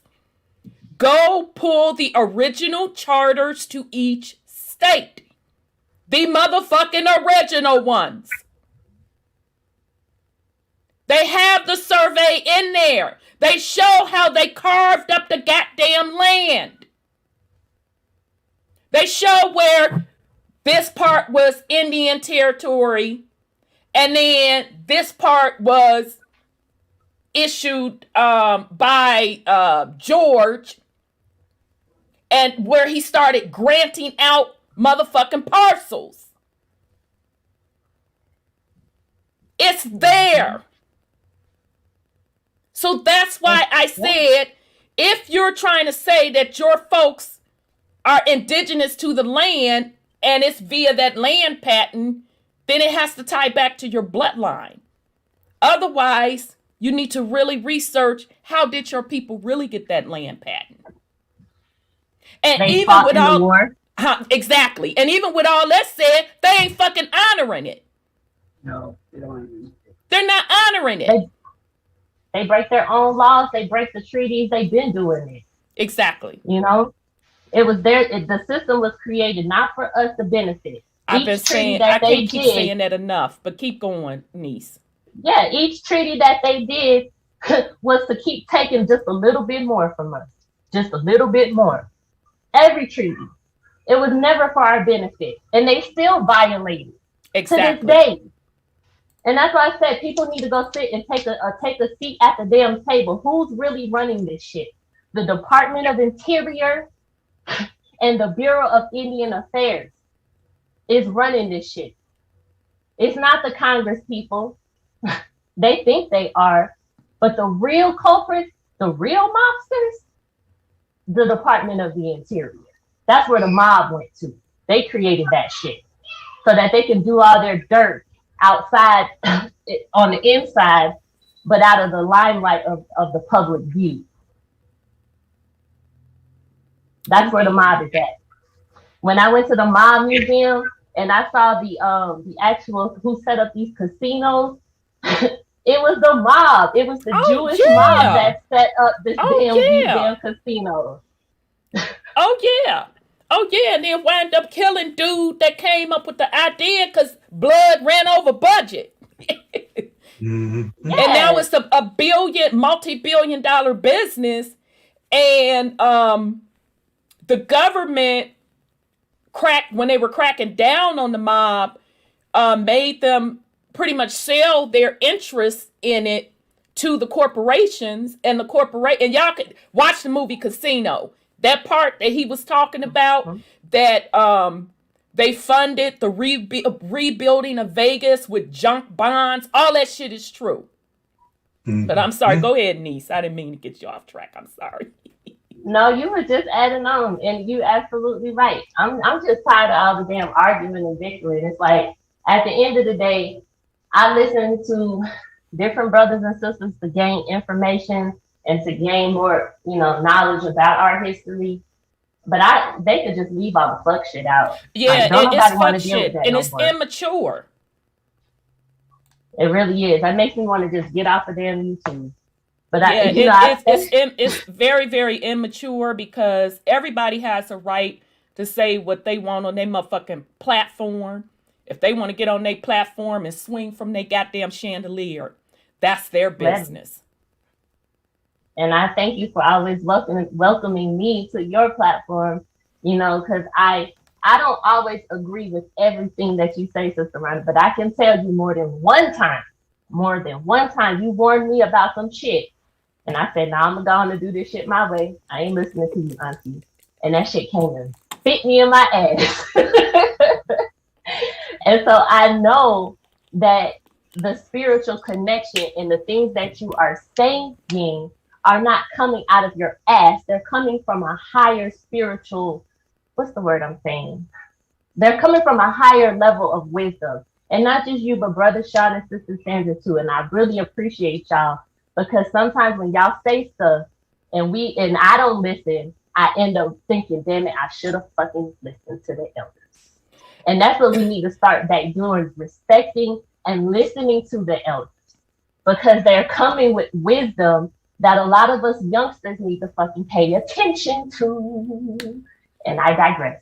go pull the original charters to each state. The motherfucking original ones. They have the survey in there. They show how they carved up the goddamn land. They show where this part was Indian territory, and then this part was issued by George, and where he started granting out motherfucking parcels. It's there. So that's why I said, if you're trying to say that your folks are indigenous to the land and it's via that land patent, then it has to tie back to your bloodline. Otherwise, you need to really research, how did your people really get that land patent? And they even fought with in the all war. exactly, and even with all that said, they ain't fucking honoring it. No, they don't even. They're not honoring it. They break their own laws. They break the treaties. They've been doing it. Exactly. You know, it was there. The system was created not for us to benefit. I've been saying, I can't keep saying that enough, but keep going, niece. Yeah, each treaty that they did was to keep taking just a little bit more from us. Just a little bit more. Every treaty. It was never for our benefit. And they still violate it. Exactly. To this day. And that's why I said people need to go sit and take a seat at the damn table. Who's really running this shit? The Department of Interior and the Bureau of Indian Affairs is running this shit. It's not the Congress people. They think they are. But the real culprits, the real mobsters, the Department of the Interior. That's where the mob went to. They created that shit so that they can do all their dirt outside on the inside, but out of the limelight of the public view. That's where the mob is at. When I went to the mob museum and I saw the actual who set up these casinos, it was the mob. It was the Jewish mob that set up these damn casinos. Oh yeah, and then wind up killing dude that came up with the idea because blood ran over budget. Mm-hmm. Yeah. And now it's a multi-billion-dollar business, and the government when they were cracking down on the mob, made them pretty much sell their interest in it to the corporations, and and y'all could watch the movie Casino. That part that he was talking about, that they funded the rebuilding of Vegas with junk bonds, all that shit is true. Mm-hmm. But I'm sorry, go ahead, niece. I didn't mean to get you off track. I'm sorry. No, you were just adding on, and you absolutely right. I'm just tired of all the damn arguing and bickering. It's like, at the end of the day, I listen to different brothers and sisters to gain information and to gain more, knowledge about our history. But they could just leave all the fuck shit out. Yeah, it's fuck shit, and it's immature. It really is. That makes me want to just get off of damn YouTube. But it's very, very immature, because everybody has a right to say what they want on their motherfucking platform. If they want to get on their platform and swing from their goddamn chandelier, that's their business. And I thank you for always welcoming me to your platform, because I don't always agree with everything that you say, Sister Rhonda, but I can tell you more than one time, you warned me about some shit. And I said, I'm going to do this shit my way. I ain't listening to you, auntie. And that shit came and bit me in my ass. And so I know that the spiritual connection and the things that you are saying are not coming out of your ass. They're coming from a higher spiritual, what's the word I'm saying? They're coming from a higher level of wisdom. And not just you, but Brother Sean and Sister Sandra too. And I really appreciate y'all, because sometimes when y'all say stuff and I don't listen, I end up thinking, damn it, I should have fucking listened to the elders. And that's what we need to start back doing, respecting and listening to the elders, because they're coming with wisdom that a lot of us youngsters need to fucking pay attention to. And I digress.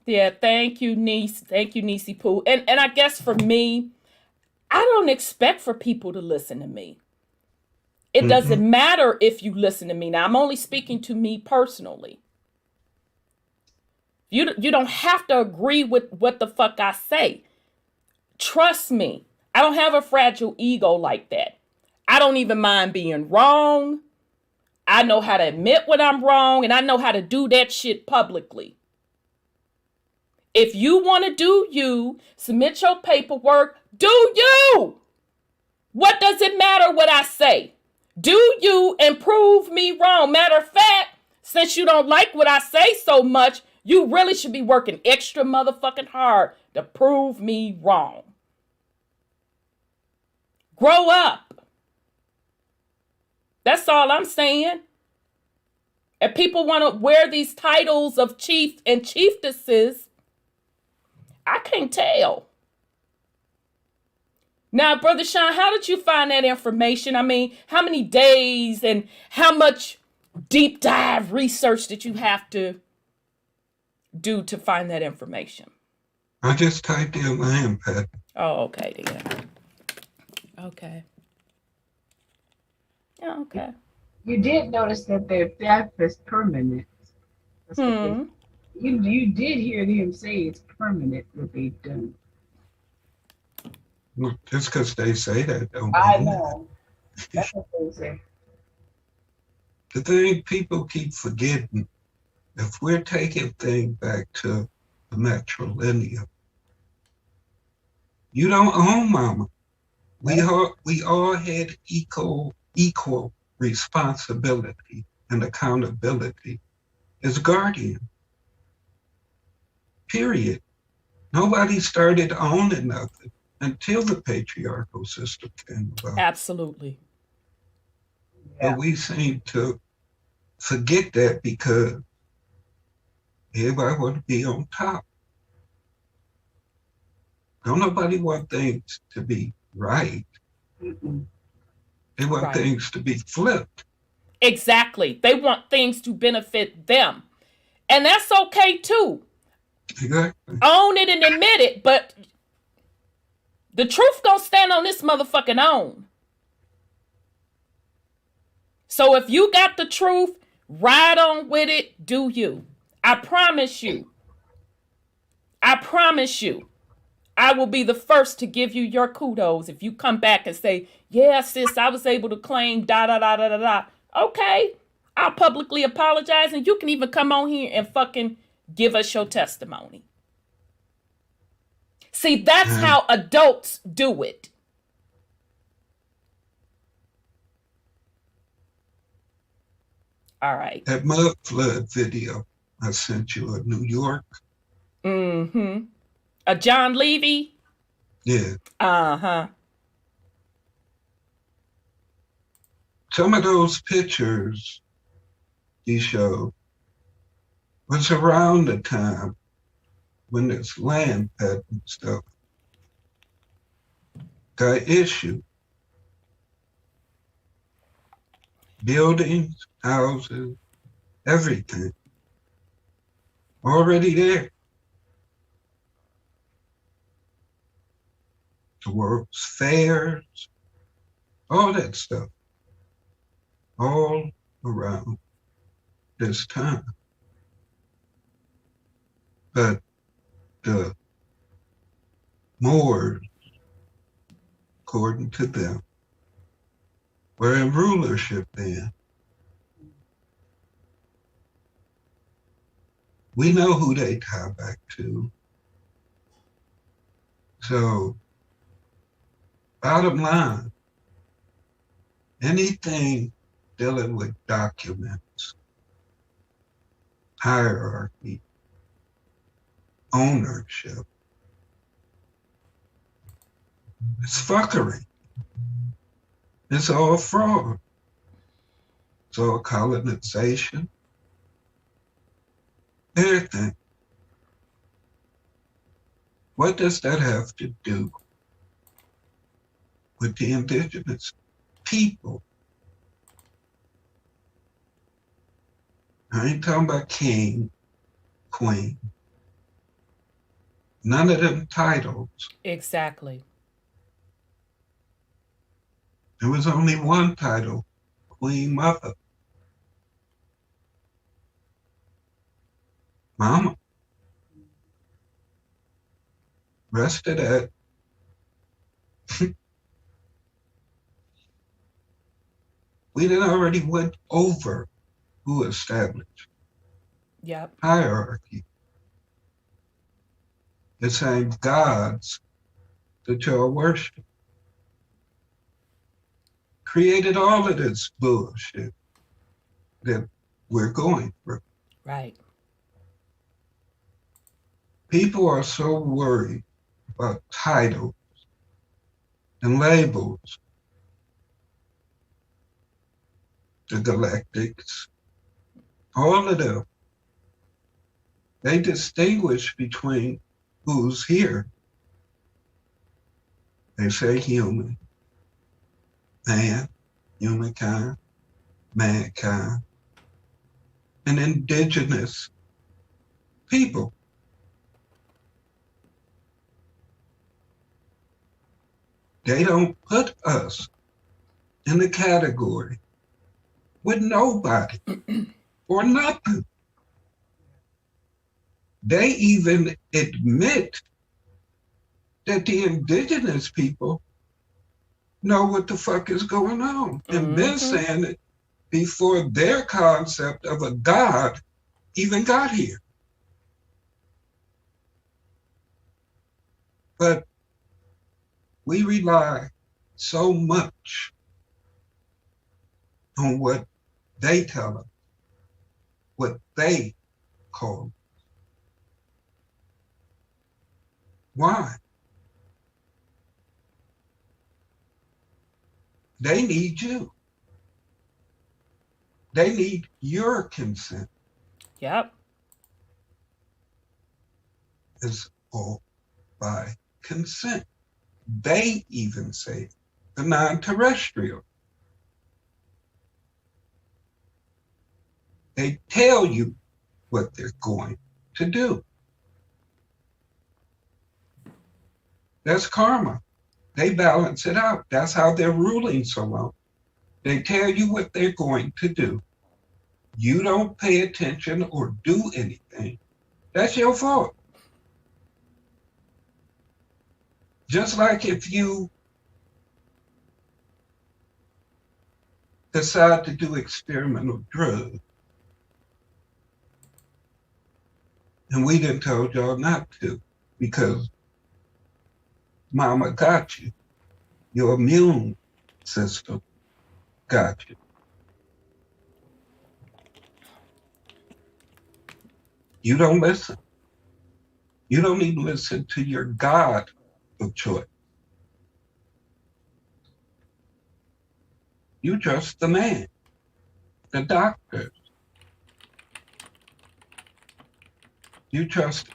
Yeah, thank you, niece. Thank you, Niecy Pooh. And I guess for me, I don't expect for people to listen to me. It doesn't matter if you listen to me. Now, I'm only speaking to me personally. You don't have to agree with what the fuck I say. Trust me. I don't have a fragile ego like that. I don't even mind being wrong. I know how to admit when I'm wrong, and I know how to do that shit publicly. If you want to do you, submit your paperwork, do you. What does it matter what I say? Do you and prove me wrong. Matter of fact, since you don't like what I say so much, you really should be working extra motherfucking hard to prove me wrong. Grow up. That's all I'm saying. And people want to wear these titles of chief and chieftesses. I can't tell. Now, Brother Sean, how did you find that information? I mean, how many days and how much deep dive research did you have to do to find that information? I just typed in land patent. Oh, okay, then. Okay. Yeah, okay. You did notice that their theft is permanent. That's what you did hear them say it's permanent what they've done. Well, just because they say that, don't I mean know. That's what they say. The thing people keep forgetting, if we're taking things back to the matrilineal, you don't own mama. We all had equal responsibility and accountability as guardian. Period. Nobody started owning nothing until the patriarchal system came about. Absolutely. But we seem to forget that because everybody want to be on top. Don't nobody want things to be right. They want things to be flipped. Exactly. They want things to benefit them. And that's okay too. Exactly. Own it and admit it, but the truth gonna stand on this motherfucking own. So if you got the truth, ride on with it, do you. I promise you. I promise you. I will be the first to give you your kudos if you come back and say, yeah, sis, I was able to claim da da da da da da. Okay, I'll publicly apologize and you can even come on here and fucking give us your testimony. See, that's how adults do it. All right. That mud flood video I sent you of New York. Mm-hmm. John Levy? Yeah. Uh-huh. Some of those pictures he showed was around the time when this land patent stuff got issued. Buildings, houses, everything. Already there. The world's fairs, all that stuff. All around this time. But the Moors, according to them, were in rulership then. We know who they tie back to. So, bottom line, anything dealing with documents, hierarchy, ownership, it's fuckery. It's all fraud. It's all colonization. Everything. What does that have to do with the indigenous people. I ain't talking about king, queen. None of them titles. Exactly. There was only one title, Queen Mother. Mama. Rest of that. We done already went over who established Yep. hierarchy. The same gods that y'all worship created all of this bullshit that we're going through. Right. People are so worried about titles and labels. The Galactics, all of them, they distinguish between who's here. They say human, man, humankind, mankind, and indigenous people. They don't put us in the category with nobody or nothing. They even admit that the indigenous people know what the fuck is going on. And been saying it before their concept of a God even got here. But we rely so much on what they tell us, what they call us. Why? They need you. They need your consent. Yep. It's all by consent. They even say the non-terrestrial. They tell you what they're going to do. That's karma. They balance it out. That's how they're ruling so long. They tell you what they're going to do. You don't pay attention or do anything. That's your fault. Just like if you decide to do experimental drugs, and we didn't tell y'all not to because Mama got you. Your immune system got you. You don't listen. You don't even listen to your God of choice. You trust the man, the doctors. You trust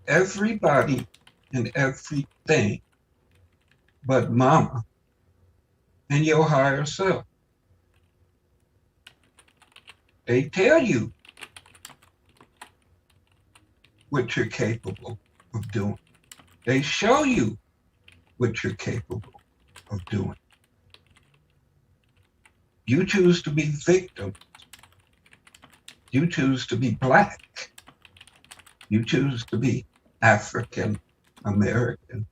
everybody and everything but Mama and your higher self. They tell you what you're capable of doing. They show you what you're capable of doing. You choose to be victim. You choose to be Black. You choose to be African American.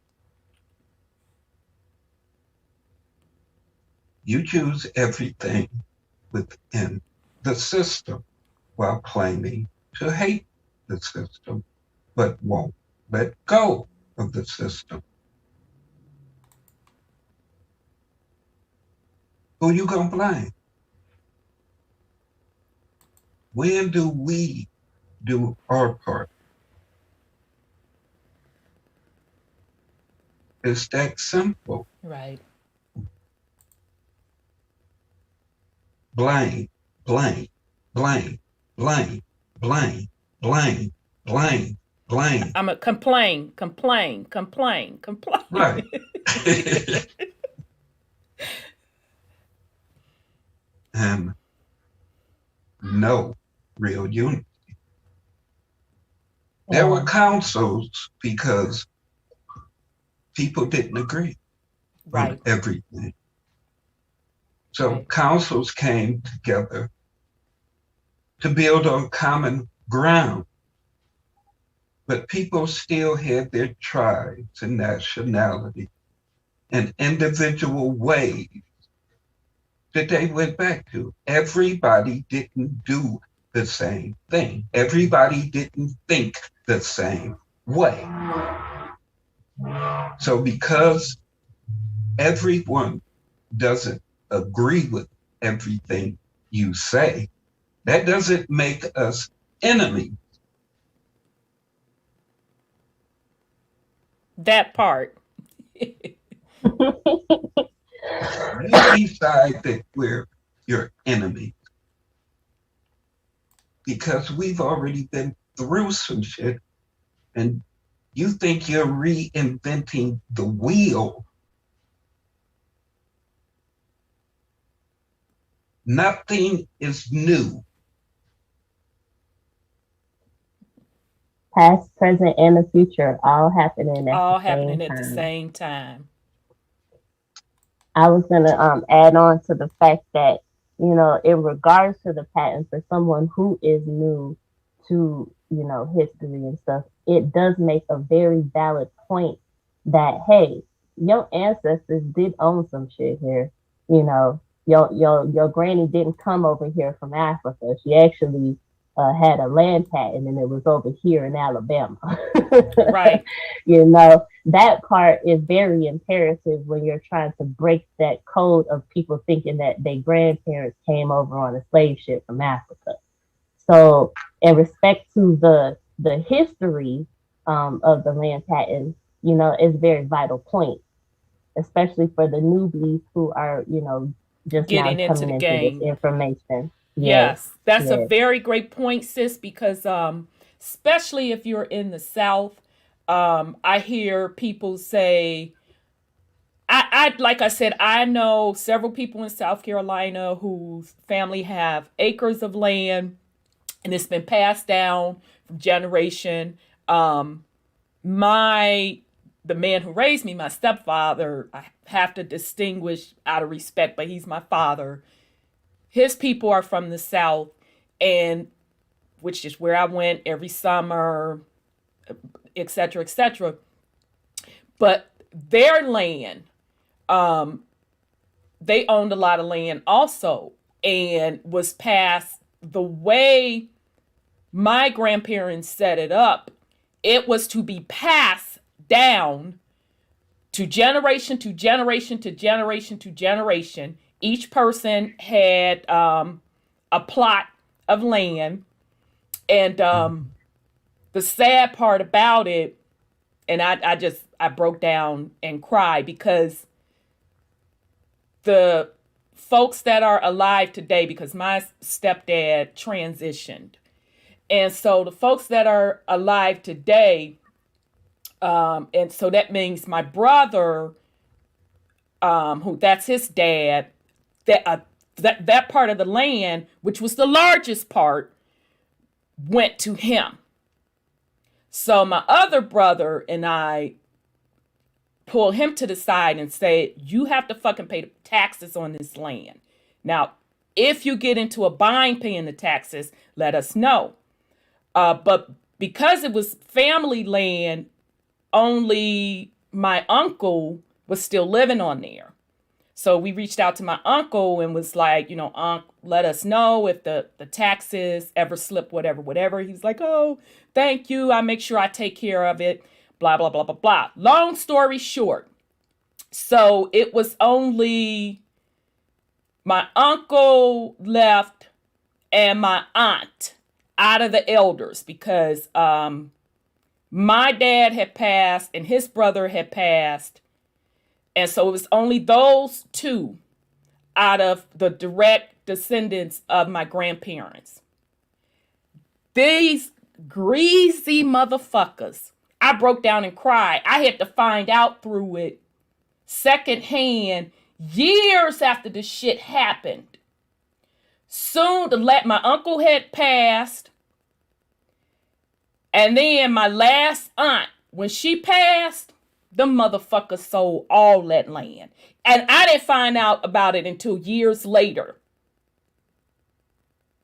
You choose everything within the system while claiming to hate the system, but won't let go of the system. Who you gonna blame? When do we do our part? It's that simple. Right. Blame, blame, blame, blame, blame, blame, blame, blame. I'm a complain. Right. and no real unity. There were councils because people didn't agree Right. on everything. So Right. councils came together to build on common ground. But people still had their tribes and nationality and individual ways that they went back to. Everybody didn't do the same thing. Everybody didn't think the same way. So because everyone doesn't agree with everything you say, that doesn't make us enemies. That part. You decide that we're your enemy because we've already been through some shit, and you think you're reinventing the wheel. Nothing is new. Past, present, and the future all happening All at the happening same at the time. same time. I was gonna add on to the fact that, you know, in regards to the patent, for someone who is new to, you know, history and stuff, it does make a very valid point that, hey, your ancestors did own some shit here. You know, your granny didn't come over here from Africa. She actually had a land patent, and it was over here in Alabama. Right. You know, that part is very imperative when you're trying to break that code of people thinking that their grandparents came over on a slave ship from Africa. So, in respect to the history of the land patent, you know, it's a very vital point, especially for the newbies who are, you know, just now Getting into coming the into this game. information. Yes, that's a yes. very great point, sis, because especially if you're in the South, I hear people say, I like I said, I know several people in South Carolina whose family have acres of land, and it's been passed down from generation. The man who raised me, my stepfather, I have to distinguish out of respect, but he's my father. His people are from the South, and which is where I went every summer, et cetera, et cetera. But their land, they owned a lot of land also, and was passed the way my grandparents set it up. It was to be passed down to generation to generation to generation to generation. Each person had a plot of land. And the sad part about it, and I broke down and cried, because the folks that are alive today, because my stepdad transitioned. And so the folks that are alive today, and so that means my brother, who that's his dad, that part of the land, which was the largest part, went to him. So my other brother and I pull him to the side and say, you have to fucking pay the taxes on this land. Now, if you get into a bind paying the taxes, let us know. But because it was family land, only my uncle was still living on there. So we reached out to my uncle and was like, you know, Unc, let us know if the taxes ever slip, whatever. He's like, oh, thank you. I make sure I take care of it. Blah, blah, blah, blah, blah. Long story short. So it was only my uncle left and my aunt out of the elders, because my dad had passed and his brother had passed. And so it was only those two out of the direct descendants of my grandparents. These greasy motherfuckers. I broke down and cried. I had to find out through it secondhand, years after this shit happened. Soon, my uncle had passed. And then my last aunt, when she passed, the motherfucker sold all that land. And I didn't find out about it until years later.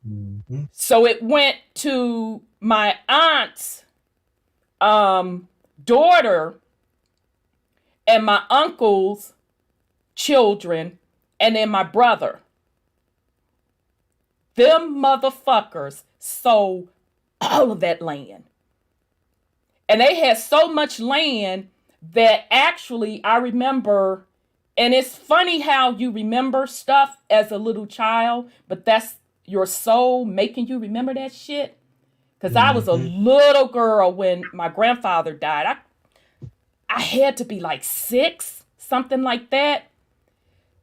Mm-hmm. So it went to my aunt's daughter and my uncle's children, and then my brother. Them motherfuckers sold all of that land. And they had so much land that actually I remember, and it's funny how you remember stuff as a little child, but that's your soul making you remember that shit. Because I was a little girl when my grandfather died. I had to be like 6, something like that.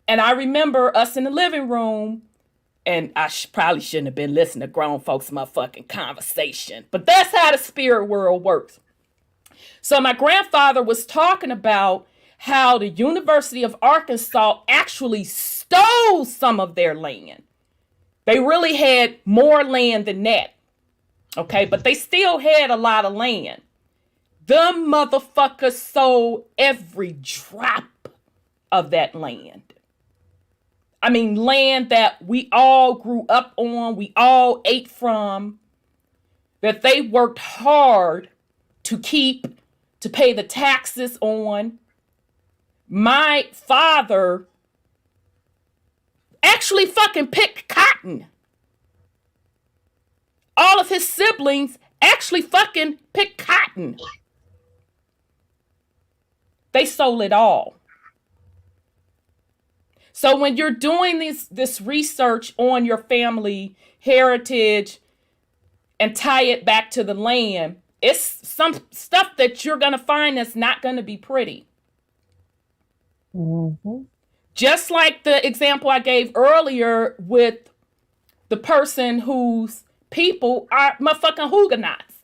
And I remember us in the living room, and I probably shouldn't have been listening to grown folks' motherfucking conversation. But that's how the spirit world works. So my grandfather was talking about how the University of Arkansas actually stole some of their land. They really had more land than that. Okay, but they still had a lot of land. Them motherfuckers sold every drop of that land. I mean, land that we all grew up on, we all ate from, that they worked hard to keep, to pay the taxes on. My father actually fucking picked cotton. All of his siblings actually fucking picked cotton. They sold it all. So when you're doing this research on your family heritage and tie it back to the land, it's some stuff that you're going to find that's not going to be pretty. Mm-hmm. Just like the example I gave earlier with the person whose people are motherfucking Huguenots.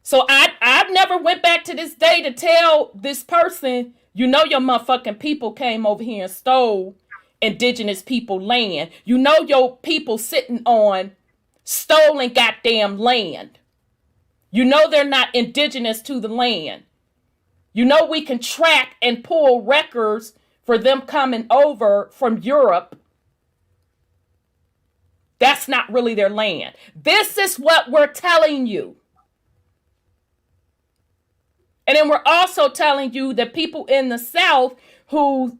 So I've never went back to this day to tell this person, you know, your motherfucking people came over here and stole indigenous people land. You know, your people sitting on stolen goddamn land. You know, they're not indigenous to the land. You know, we can track and pull records for them coming over from Europe. That's not really their land. This is what we're telling you. And then we're also telling you that people in the South who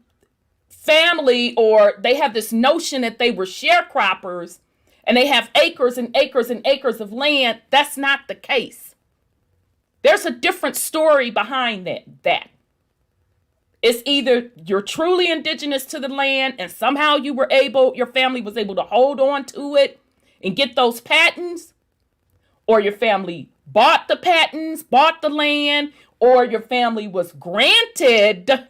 family, or they have this notion that they were sharecroppers and they have acres and acres and acres of land. That's not the case. There's a different story behind that. It's either you're truly indigenous to the land and somehow your family was able to hold on to it and get those patents, or your family bought the patents, bought the land, or your family was granted,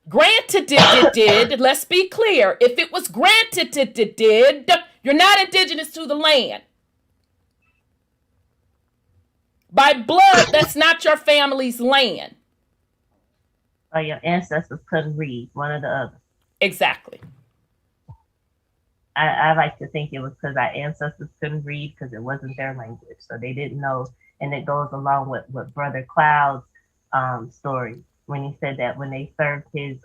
let's be clear. If it was granted, you're not indigenous to the land. By blood, that's not your family's land. Or your ancestors couldn't read, one or the other. Exactly. I like to think it was because our ancestors couldn't read because it wasn't their language. So they didn't know. And it goes along with Brother Cloud's story when he said that when they served his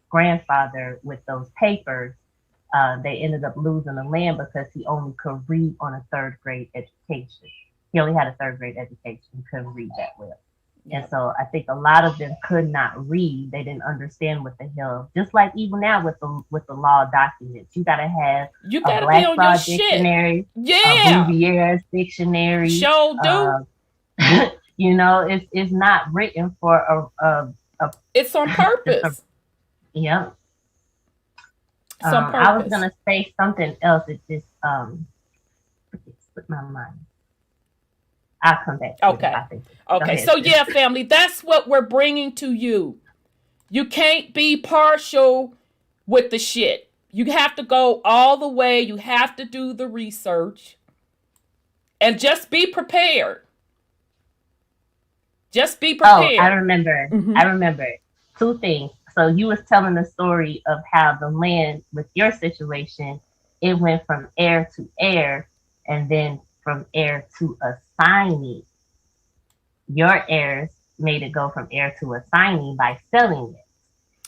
grandfather with those papers, they ended up losing the land because he only could read on a 3rd grade education. He only had a 3rd grade education. He couldn't read that well. And so I think a lot of them could not read. They didn't understand what the hell. Just like even now with the law documents, you gotta have a Black Law dictionary, a Bouvier's dictionary. Sure do. You know, it's not written for a it's on purpose. Yeah. It's on purpose. I was gonna say something else. It just slipped my mind. I'll come back. Okay. So yeah, family, that's what we're bringing to you. You can't be partial with the shit. You have to go all the way. You have to do the research. And just be prepared. Just be prepared. Oh, I remember. 2 things. So you was telling the story of how the land with your situation, it went from heir to heir, and then from heir to assignee. Your heirs made it go from heir to assignee by selling it.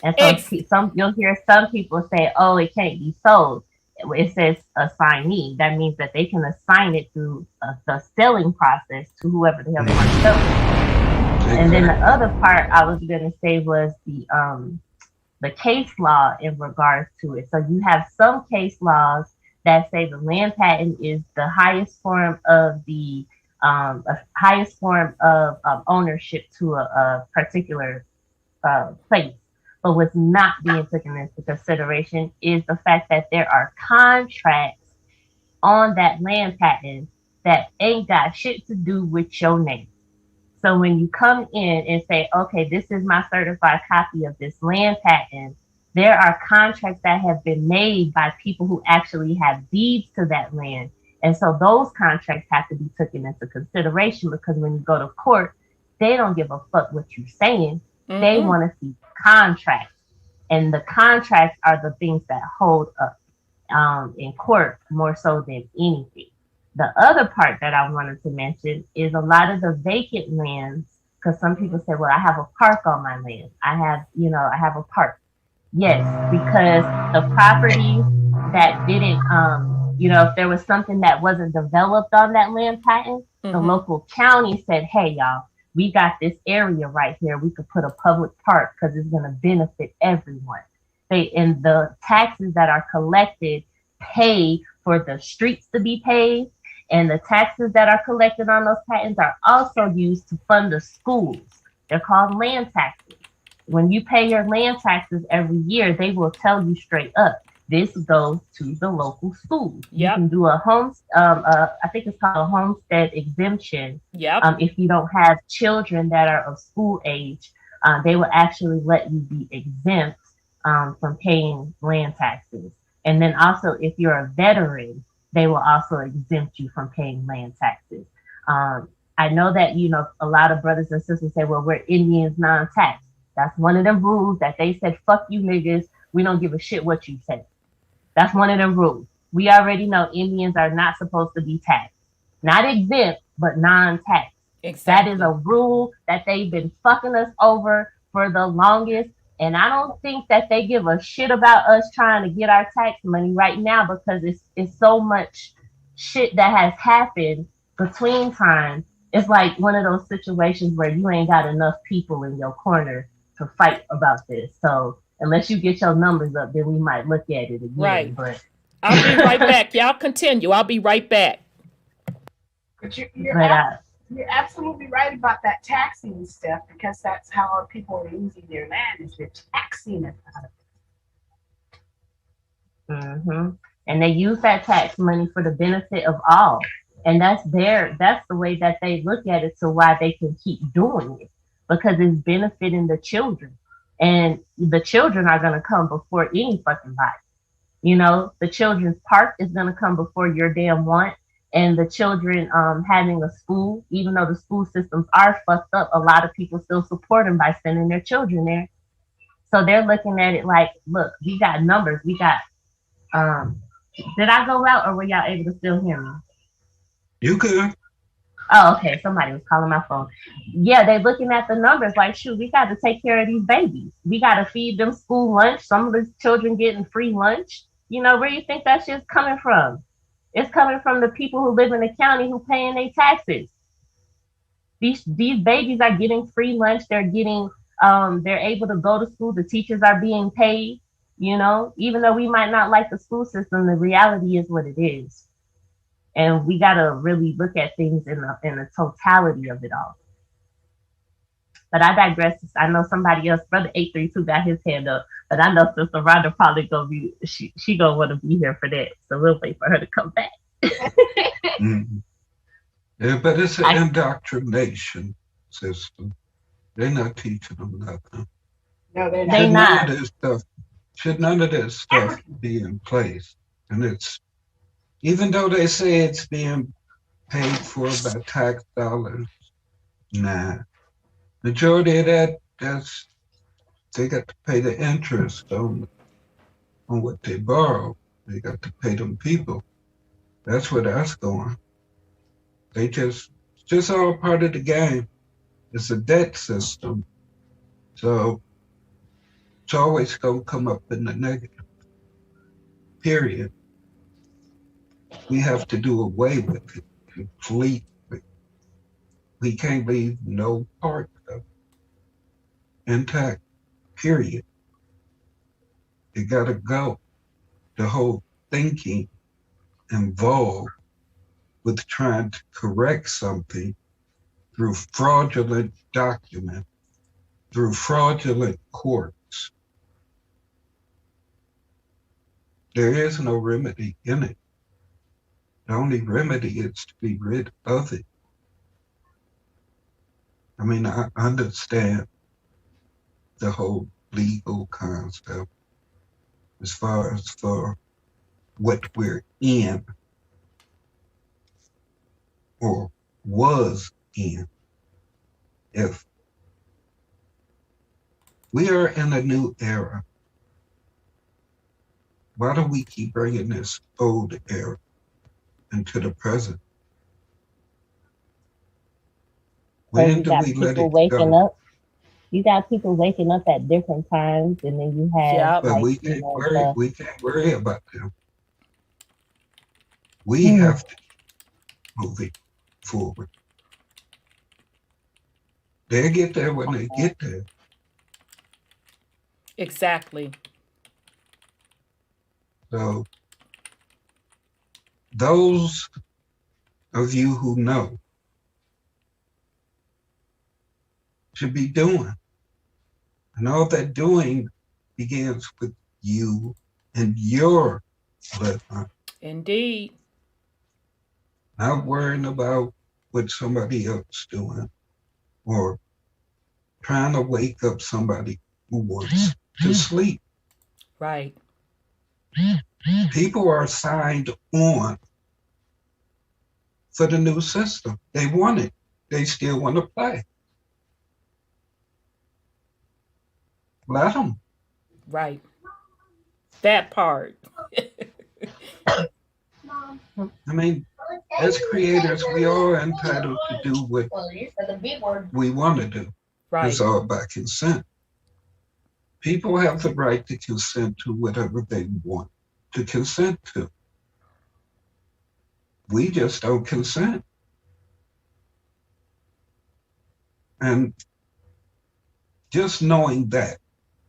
And so some you'll hear some people say, "Oh, it can't be sold." It says assignee. That means that they can assign it through the selling process to whoever the hell they want to sell it. And then the other part I was going to say was the case law in regards to it. So you have some case laws that say the land patent is the highest form of the highest form of ownership to a particular place. But what's not being taken into consideration is the fact that there are contracts on that land patent that ain't got shit to do with your name. So when you come in and say, okay, this is my certified copy of this land patent, there are contracts that have been made by people who actually have deeds to that land. And so those contracts have to be taken into consideration, because when you go to court, they don't give a fuck what you're saying. Mm-hmm. They want to see contracts. And the contracts are the things that hold up in court more so than anything. The other part that I wanted to mention is a lot of the vacant lands, because some people say, well, I have a park on my land. I have a park. Yes, because the properties that didn't, if there was something that wasn't developed on that land patent, the local county said, hey, y'all, we got this area right here. We could put a public park because it's going to benefit everyone. And the taxes that are collected pay for the streets to be paved. And the taxes that are collected on those patents are also used to fund the schools. They're called land taxes. When you pay your land taxes every year, they will tell you straight up, this goes to the local schools. Yep. You can do a I think it's called a homestead exemption. Yep. If you don't have children that are of school age, they will actually let you be exempt from paying land taxes. And then also, if you're a veteran, they will also exempt you from paying land taxes. I know that, a lot of brothers and sisters say, well, we're Indians non-tax. That's one of them rules that they said, fuck you niggas. We don't give a shit what you say. That's one of them rules. We already know Indians are not supposed to be taxed. Not exempt, but non-tax. Exactly. That is a rule that they've been fucking us over for the longest. And I don't think that they give a shit about us trying to get our tax money right now, because it's so much shit that has happened between time. It's like one of those situations where you ain't got enough people in your corner to fight about this. So unless you get your numbers up, then we might look at it again. Right. But I'll be right back. Y'all continue. I'll be right back. But you're absolutely right about that taxing stuff, because that's how our people are losing their land, is they're taxing it out of it. Mm-hmm. And they use that tax money for the benefit of all. And that's the way that they look at it, to why they can keep doing it, because it's benefiting the children. And the children are going to come before any fucking body. The children's park is going to come before your damn want. And the children having a school, even though the school systems are fucked up, a lot of people still support them by sending their children there. So they're looking at it like, look, we got numbers. We got, did I go out, or were y'all able to still hear me? You could. Oh, okay. Somebody was calling my phone. Yeah, they're looking at the numbers like, shoot, we got to take care of these babies. We got to feed them school lunch. Some of the children getting free lunch. Where do you think that shit's coming from? It's coming from the people who live in the county who paying their taxes. These babies are getting free lunch. They're getting, they're able to go to school. The teachers are being paid. Even though we might not like the school system, the reality is what it is. And we got to really look at things in the totality of it all. But I digress. I know somebody else, Brother 832 got his hand up, but I know Sister Rhonda probably gonna be, she gonna want to be here for that. So we'll wait for her to come back. Mm-hmm. Yeah, but it's an indoctrination system. They're not teaching them nothing. No, they're not. Should none of this stuff be in place? And it's, even though they say it's being paid for by tax dollars, nah. Majority of that's they got to pay the interest on what they borrow. They got to pay them people. That's where that's going. They just all part of the game. It's a debt system. So it's always going to come up in the negative, period. We have to do away with it completely. We can't leave no part of it intact, period. It got to go. The whole thinking involved with trying to correct something through fraudulent document, through fraudulent courts. There is no remedy in it. The only remedy is to be rid of it. I mean, I understand the whole legal concept as far as for what we're in or was in. If we are in a new era, why do we keep bringing this old era into the present? When do we let it waking go? up. You got people waking up at different times, and then you have But like, we can't worry. We can't worry about them. We have to move it forward. They'll get there when they get there. Exactly. So those of you who know should be doing. And all that doing begins with you and your bloodline. Indeed. Not worrying about what somebody else doing or trying to wake up somebody who wants to sleep. Right. People are signed on for the new system. They want it. They still want to play. Let them. Right. That part. I mean, as creators, we all are entitled to do what we want to do. Right. It's all about consent. People have the right to consent to whatever they want to consent to. We just don't consent. And just knowing that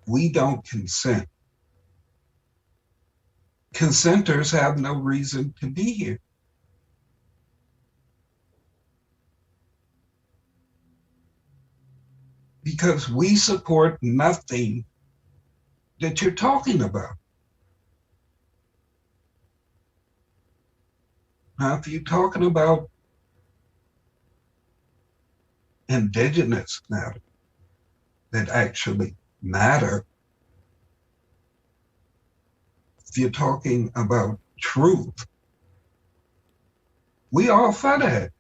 we don't consent, consenters have no reason to be here. Because we support nothing that you're talking about. Now, if you're talking about indigenous matter that actually matter, if you're talking about truth, we all for that.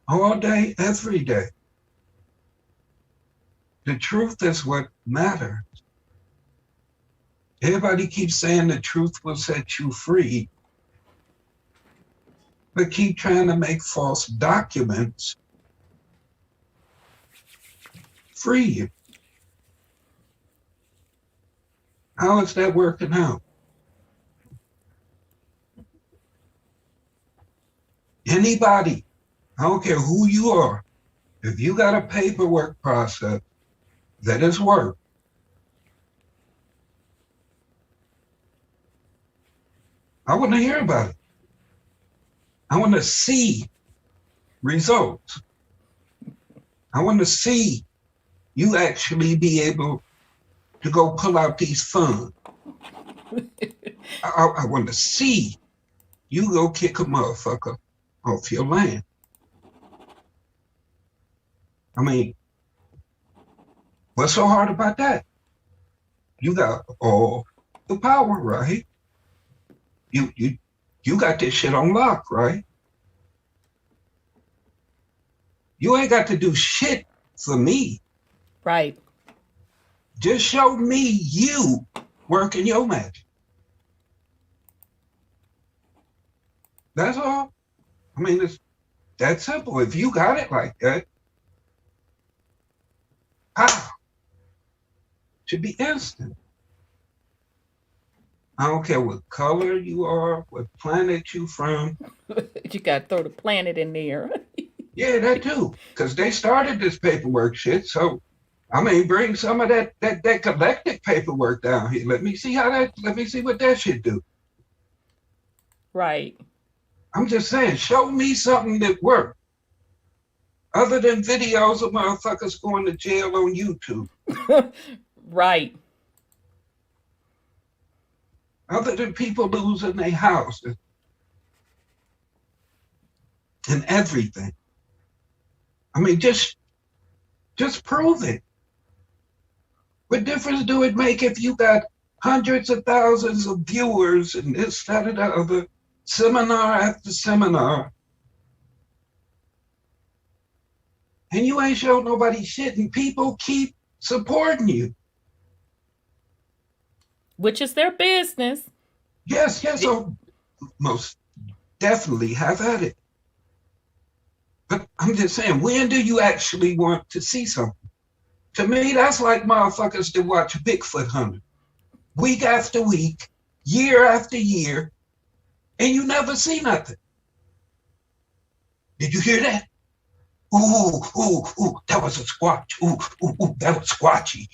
All day, every day. The truth is what matters. Everybody keeps saying the truth will set you free, but keep trying to make false documents free you. How is that working out? Anybody, I don't care who you are, if you got a paperwork process that is work, I want to hear about it. I want to see results. I want to see you actually be able to go pull out these funds. I want to see you go kick a motherfucker off your land. I mean, what's so hard about that? You got all the power, right? You got this shit on lock, right? You ain't got to do shit for me. Right. Just show me you working your magic. That's all. I mean, it's that simple. If you got it like that, should be instant. I don't care what color you are, what planet you from. You got to throw the planet in there. Yeah, that too. Because they started this paperwork shit. So, I mean, bring some of that galactic paperwork down here. Let me see what that shit do. Right. I'm just saying, show me something that worked. Other than videos of motherfuckers going to jail on YouTube. Right. Other than people losing their houses and everything. I mean, just prove it. What difference do it make if you got hundreds of thousands of viewers and this, that, and the other, seminar after seminar, and you ain't showed nobody shit, and people keep supporting you? Which is their business. Yes, so most definitely have at it. But I'm just saying, when do you actually want to see something? To me, that's like motherfuckers that watch Bigfoot hunting week after week, year after year, and you never see nothing. Did you hear that? Ooh, that was a squatch. Ooh, that was squatchy.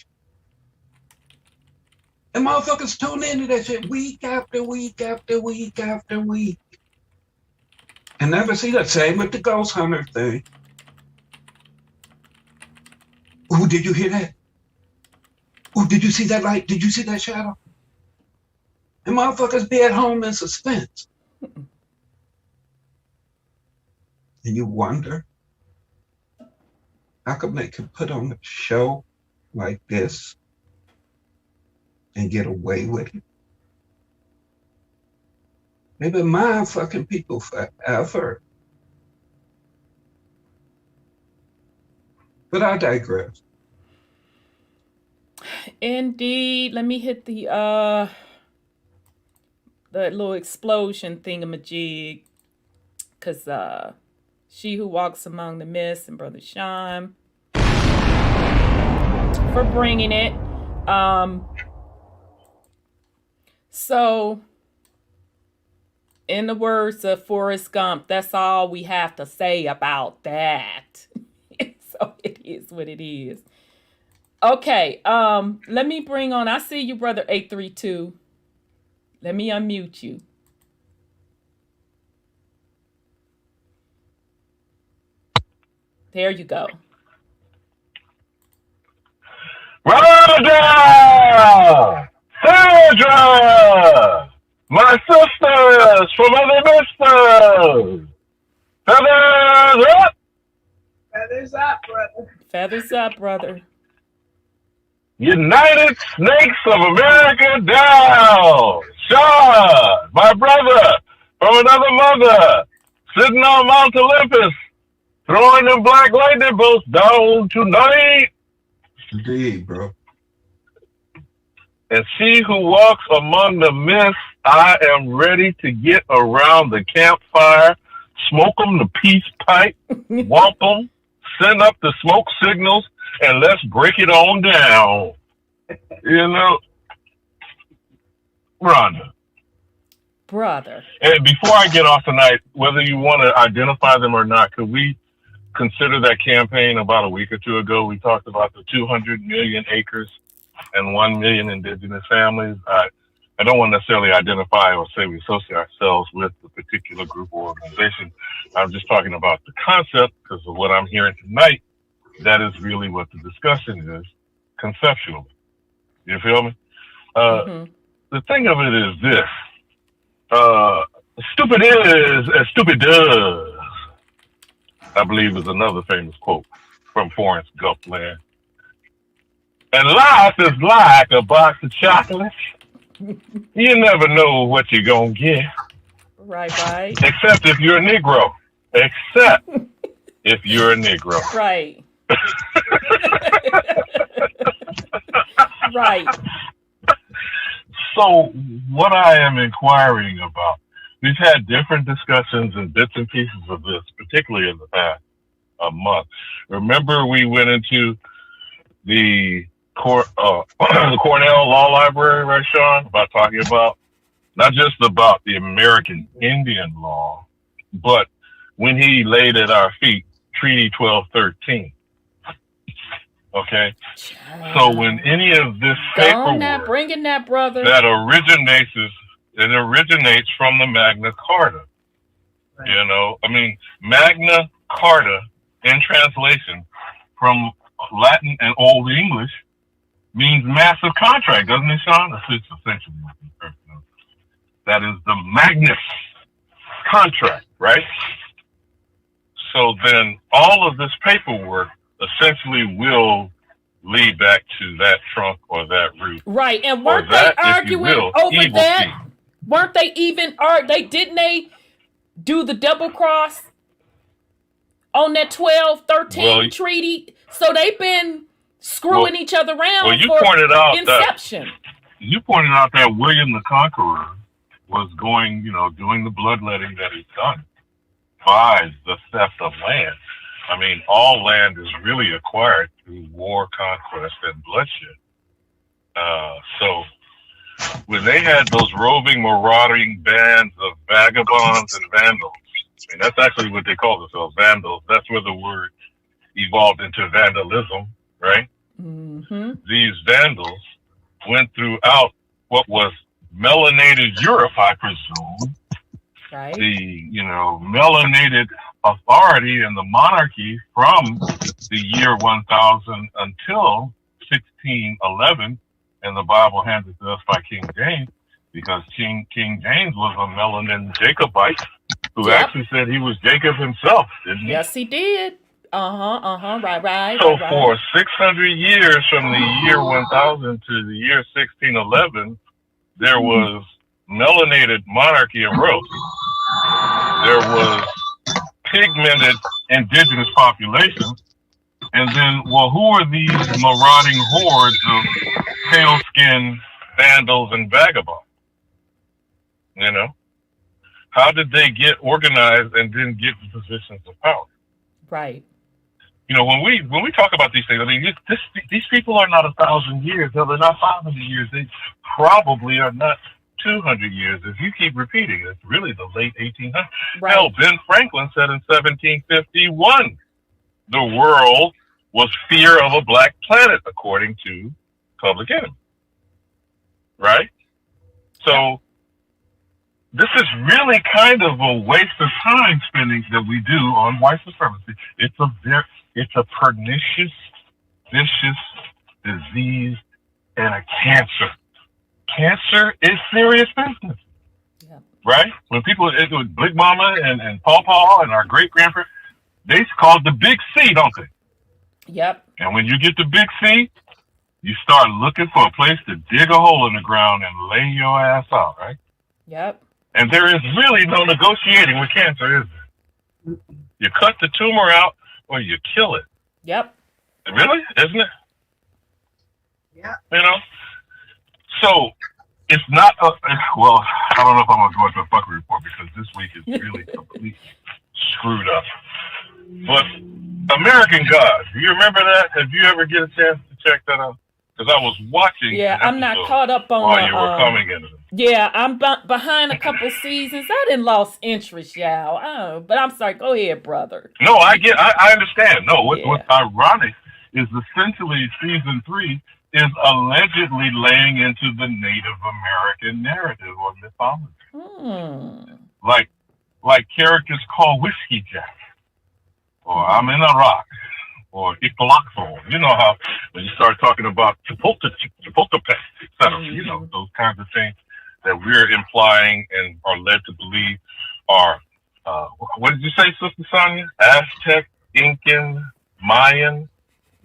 And motherfuckers tune into that shit week after week after week after week. And never see that. Same with the ghost hunter thing. Ooh, did you hear that? Ooh, did you see that light? Did you see that shadow? And motherfuckers be at home in suspense. And you wonder, how come they can put on a show like this and get away with it? They've been mind fucking people forever. But I digress. Indeed. Let me hit the little explosion thingamajig. Because she who walks among the mist and Brother Sean for bringing it. So, in the words of Forrest Gump, that's all we have to say about that. So it is what it is. Okay, let me bring on, I see you, Brother 832. Let me unmute you. There you go. Rhoda! Sandra! My sisters from other misters! Feathers up! Feathers up, brother. Feathers up, brother. United Snakes of America down! Sean, my brother from another mother, sitting on Mount Olympus, throwing them black lightning bolts down tonight. Indeed, bro. And she who walks among the mist, I am ready to get around the campfire, smoke them the peace pipe, womp them, send up the smoke signals, and let's break it on down. You know, Rhonda. Brother. And before I get off tonight, whether you want to identify them or not, could we consider that campaign about a week or two ago? We talked about the 200 million acres and 1 million indigenous families. I don't want to necessarily identify or say we associate ourselves with the particular group or organization. I'm just talking about the concept because of what I'm hearing tonight. That is really what the discussion is conceptually. You feel me? The thing of it is this. Stupid is as stupid does, I believe is another famous quote from Forrest Gump land. And life is like a box of chocolates. You never know what you're going to get. Right. Except if you're a Negro. Except if you're a Negro. Right. Right. So what I am inquiring about, we've had different discussions and bits and pieces of this, particularly in the past month. Remember, we went into the the Cornell Law Library, right, Sean, about talking about not just about the American Indian law, but when he laid at our feet Treaty 1213. Okay, so when any of this paperwork bringing that, brother, that originates from the Magna Carta. Right. You know, I mean, Magna Carta in translation from Latin and Old English means massive contract, doesn't it, Sean? It's essentially that is the Magnus contract, right? So then all of this paperwork essentially will lead back to that trunk or that root. Right. And weren't they arguing over that? Seed. Weren't they even didn't they do the double cross on that 1213 treaty? So they've been screwing each other around inception. You pointed out that William the Conqueror was going, doing the bloodletting that he's done by the theft of land. I mean, all land is really acquired through war, conquest, and bloodshed. So when they had those roving, marauding bands of vagabonds and vandals, I mean, that's actually what they call themselves, vandals. That's where the word evolved into vandalism, right? Mm-hmm. These vandals went throughout what was melanated Europe, I presume. Right. The, melanated authority and the monarchy from the year 1000 until 1611, and the Bible hands it to us by King James, because King James was a melanin Jacobite who actually said he was Jacob himself, didn't he? Yes, he did. Right. So for 600 years, from the year 1000 to the year 1611, there was melanated monarchy and royalty. There was pigmented indigenous populations. And then, who are these marauding hordes of pale-skinned vandals and vagabonds? How did they get organized and then get to positions of power? Right. When we talk about these things, I mean, these people are not 1,000 years. No, they're not 500 years. They probably are not 200 years. If you keep repeating, it's really the late 1800s. Right. Hell, Ben Franklin said in 1751, the world was fear of a black planet, according to Public Enemy. Right? So this is really kind of a waste of time spending that we do on white supremacy. It's a pernicious, vicious disease and a cancer. Cancer is serious business. Yeah. Right? When people, Big Mama and Paw and our great-grandparents, they call it the Big C, don't they? Yep. And when you get the Big C, you start looking for a place to dig a hole in the ground and lay your ass out, right? Yep. And there is really no negotiating with cancer, is there? You cut the tumor out or you kill it. Yep. Really? Isn't it? Yeah. So it's not, I don't know if I'm going to go into a fuckery report because this week is really completely screwed up. But American Gods, do you remember that? Have you ever get a chance to check that out? Because I was watching. Yeah, I'm not caught up on while you were coming in. Yeah, I'm behind a couple seasons. I didn't lost interest, y'all. Oh, but I'm sorry. Go ahead, brother. No, I understand. No, what's ironic is essentially season 3 is allegedly laying into the Native American narrative or mythology. Like characters called Whiskey Jack, or I'm in Iraq, or Iqalaxo. You know how when you start talking about Chapultepec, etc., those kinds of things that we're implying and are led to believe are, what did you say, Sister Sonia? Aztec, Incan, Mayan.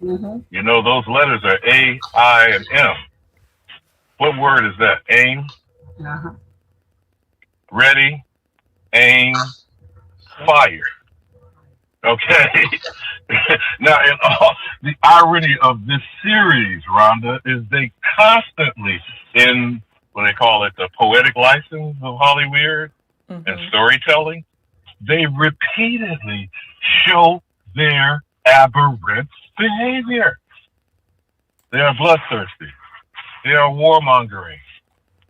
Mm-hmm. Those letters are A, I, and M. What word is that? Aim? Uh-huh. Ready, aim, fire. Okay. Now, in all the irony of this series, Rhonda, is they constantly, in what they call it, the poetic license of Hollywood and storytelling, they repeatedly show their aberrant behavior. They are bloodthirsty. They are warmongering.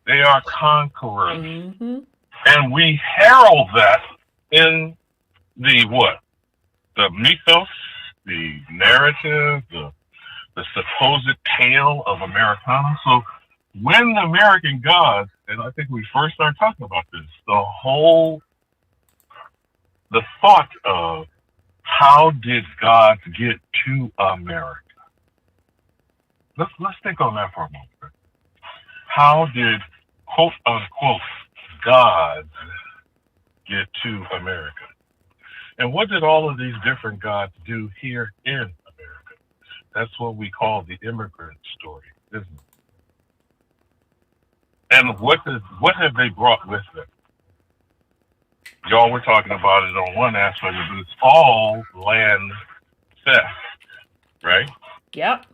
They are conquerors. And we herald that in the what? The mythos, the narrative, the supposed tale of Americana. So when the American gods, and I think we first started talking about this, the thought of how did God get to America? Let's think on that for a moment. How did quote unquote gods get to America? And what did all of these different gods do here in America? That's what we call the immigrant story, isn't it? And what have they brought with them? Y'all were talking about it on one aspect, but it's all land theft, right? Yep.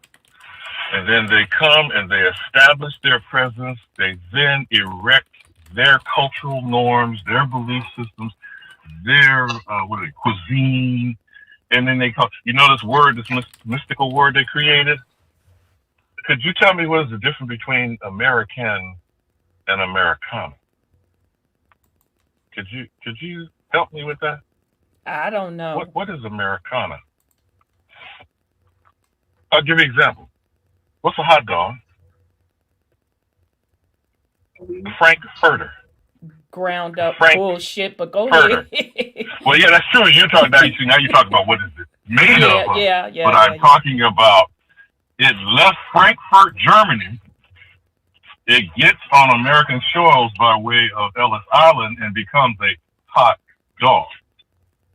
And then they come and they establish their presence. They then erect their cultural norms, their belief systems, their cuisine, and then they call this word, this mystical word they created. Could you tell me what is the difference between American and Americana? Could you help me with that? I don't know. What is Americana? I'll give you an example. What's a hot dog? Frankfurter. Ground up bullshit, but go ahead. Well, yeah, that's true. You're talking now. You're talking about what is it made of? Yeah. But I'm talking about it left Frankfurt, Germany. It gets on American shores by way of Ellis Island and becomes a hot dog.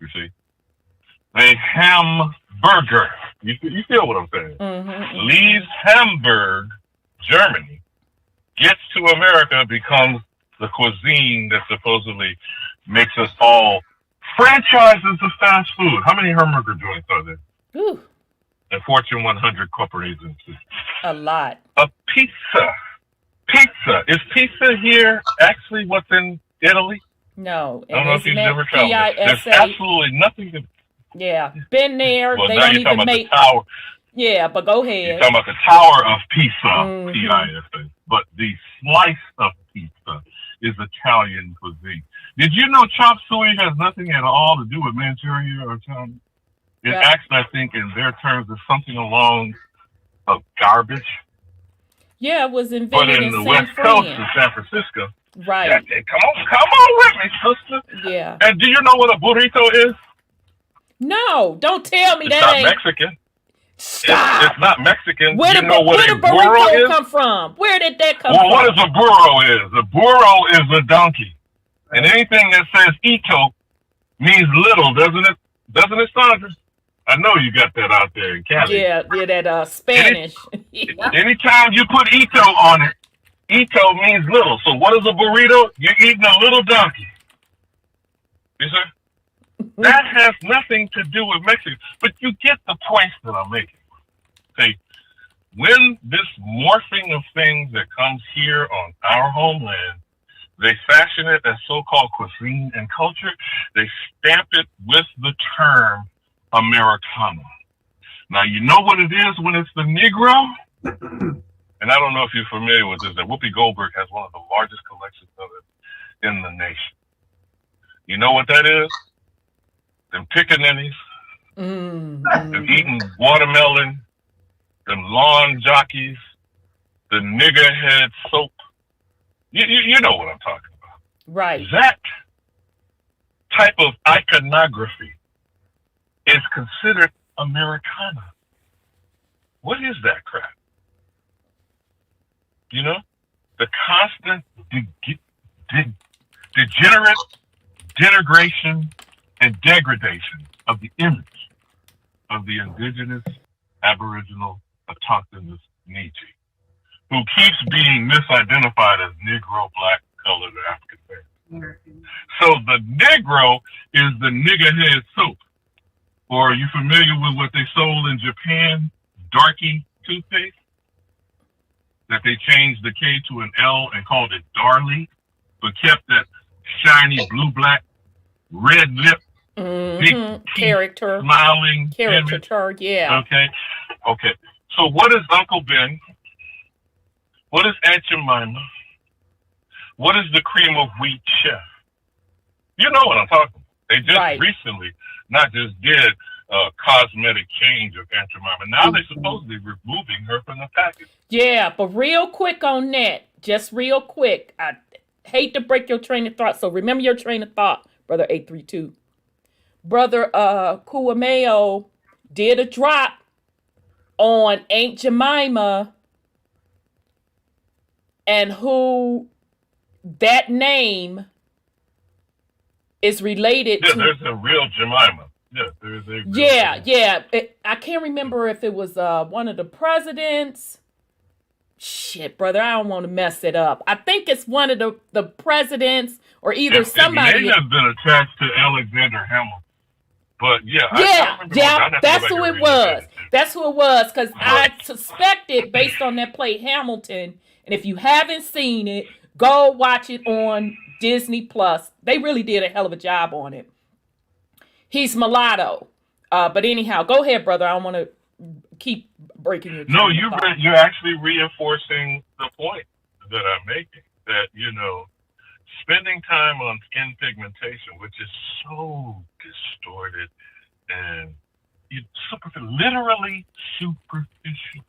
You see, a hamburger. You feel what I'm saying? Leaves Hamburg, Germany, gets to America, becomes the cuisine that supposedly makes us all franchises of fast food. How many hamburger joints are there? Ooh. And Fortune 100 corporations. A lot. A pizza. Pizza. Is pizza here actually what's in Italy? No. I don't know if you've never traveled. There's absolutely nothing to... Yeah. Been there. Well, they now don't you're talking even about make... the tower. Yeah, but go ahead. You're talking about the Tower of Pisa, P-I-S-A. But the slice of pizza is Italian cuisine. Did you know chop suey has nothing at all to do with Manchuria or Italian? It actually, I think, in their terms, is something along of garbage. Yeah, it was invented but in the West Coast in San Francisco. Right. Yeah, come on with me, sister. Yeah. And do you know what a burrito is? No, don't tell me it's that not ain't Mexican. Stop. It's not Mexican. Where you know what where a did burrito come from? Where did that come from? Well, what is a burro is? A burro is a donkey. And anything that says ito means little, doesn't it? Doesn't it, Sandra? I know you got that out there in Cali. Yeah, that Spanish. Anytime you put ito on it, ito means little. So what is a burrito? You're eating a little donkey. You see? That has nothing to do with Mexico. But you get the points that I'm making. See, when this morphing of things that comes here on our homeland, they fashion it as so-called cuisine and culture, they stamp it with the term Americana. Now, you know what it is when it's the Negro? And I don't know if you're familiar with this, that Whoopi Goldberg has one of the largest collections of it in the nation. You know what that is? Them pickaninnies, them eating watermelon, them lawn jockeys, the nigger head soap. You know what I'm talking about. Right. That type of iconography is considered Americana. What is that crap? You know? The constant degenerate denigration and degradation of the image of the indigenous, aboriginal, autochthonous Nietzsche, who keeps being misidentified as Negro, Black, Colored, or African American. So the Negro is the nigger head soap. Or are you familiar with what they sold in Japan? Darky toothpaste? That they changed the K to an L and called it Darlie, but kept that shiny blue, black, red lip, big teeth, Character. smiling Caricature, image. yeah. Okay. So what is Uncle Ben? What is Aunt Jemima? What is the cream of wheat chef? You know what I'm talking about. They just recently not just did a cosmetic change of Aunt Jemima. Now they're supposedly removing her from the package. Yeah, but real quick on that, just real quick. I hate to break your train of thought, so remember your train of thought, Brother 832. Brother Kuameo did a drop on Aunt Jemima and who that name is related to. There's a real Jemima. Yeah, there's a real Jemima. I can't remember if it was one of the presidents. Shit, brother, I don't want to mess it up. I think it's one of the presidents or either somebody. It may have been attached to Alexander Hamilton. But that's who it was. That's who it was, because I suspected based on that play Hamilton. And if you haven't seen it, go watch it on Disney Plus. They really did a hell of a job on it. He's mulatto. But anyhow, go ahead, brother. I don't want to keep breaking your. No, you're actually reinforcing the point that I'm making. That spending time on skin pigmentation, which is so distorted and literally superficial.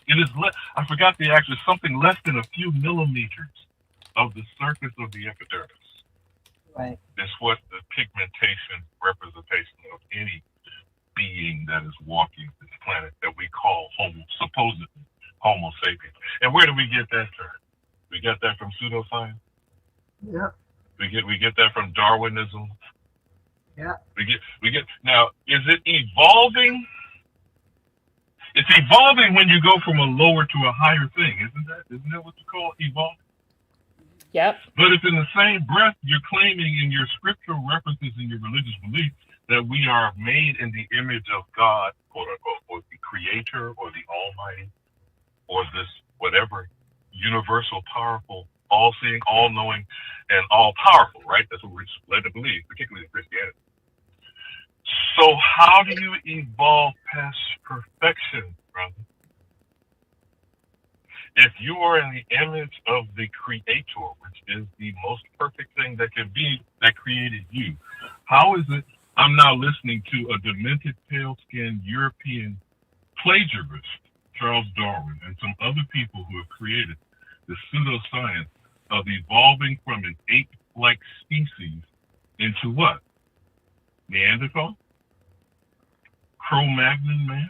It is. I forgot the actual something less than a few millimeters of the surface of the epidermis. Right. Is what the pigmentation representation of any being that is walking this planet that we call supposedly Homo sapiens. And where do we get that term? We got that from pseudoscience. Yeah. We get that from Darwinism. Yeah. We get now. Is it evolving? It's evolving when you go from a lower to a higher thing, isn't that what you call evolving? Yep. But if in the same breath you're claiming in your scriptural references in your religious beliefs that we are made in the image of God, quote unquote, or the Creator, or the Almighty, or this whatever universal, powerful, all-seeing, all-knowing, and all-powerful, right? That's what we're led to believe, particularly in Christianity. So how do you evolve past perfection, brother? If you are in the image of the Creator, which is the most perfect thing that can be, that created you, how is it I'm now listening to a demented, pale-skinned European plagiarist, Charles Darwin, and some other people who have created the pseudoscience of evolving from an ape-like species into what? Neanderthal? Cro-Magnon man?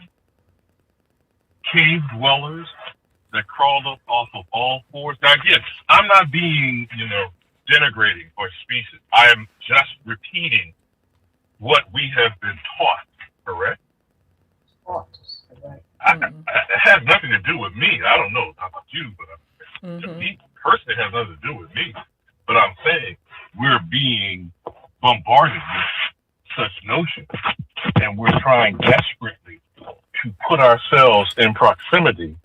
Cave dwellers that crawled up off of all fours? Now again, I'm not being, denigrating or specious. I am just repeating what we have been taught, correct? It has nothing to do with me. I don't know about you, but to me personally, it has nothing to do with me. But I'm saying we're being bombarded with such notions, and we're trying desperately to put ourselves in proximity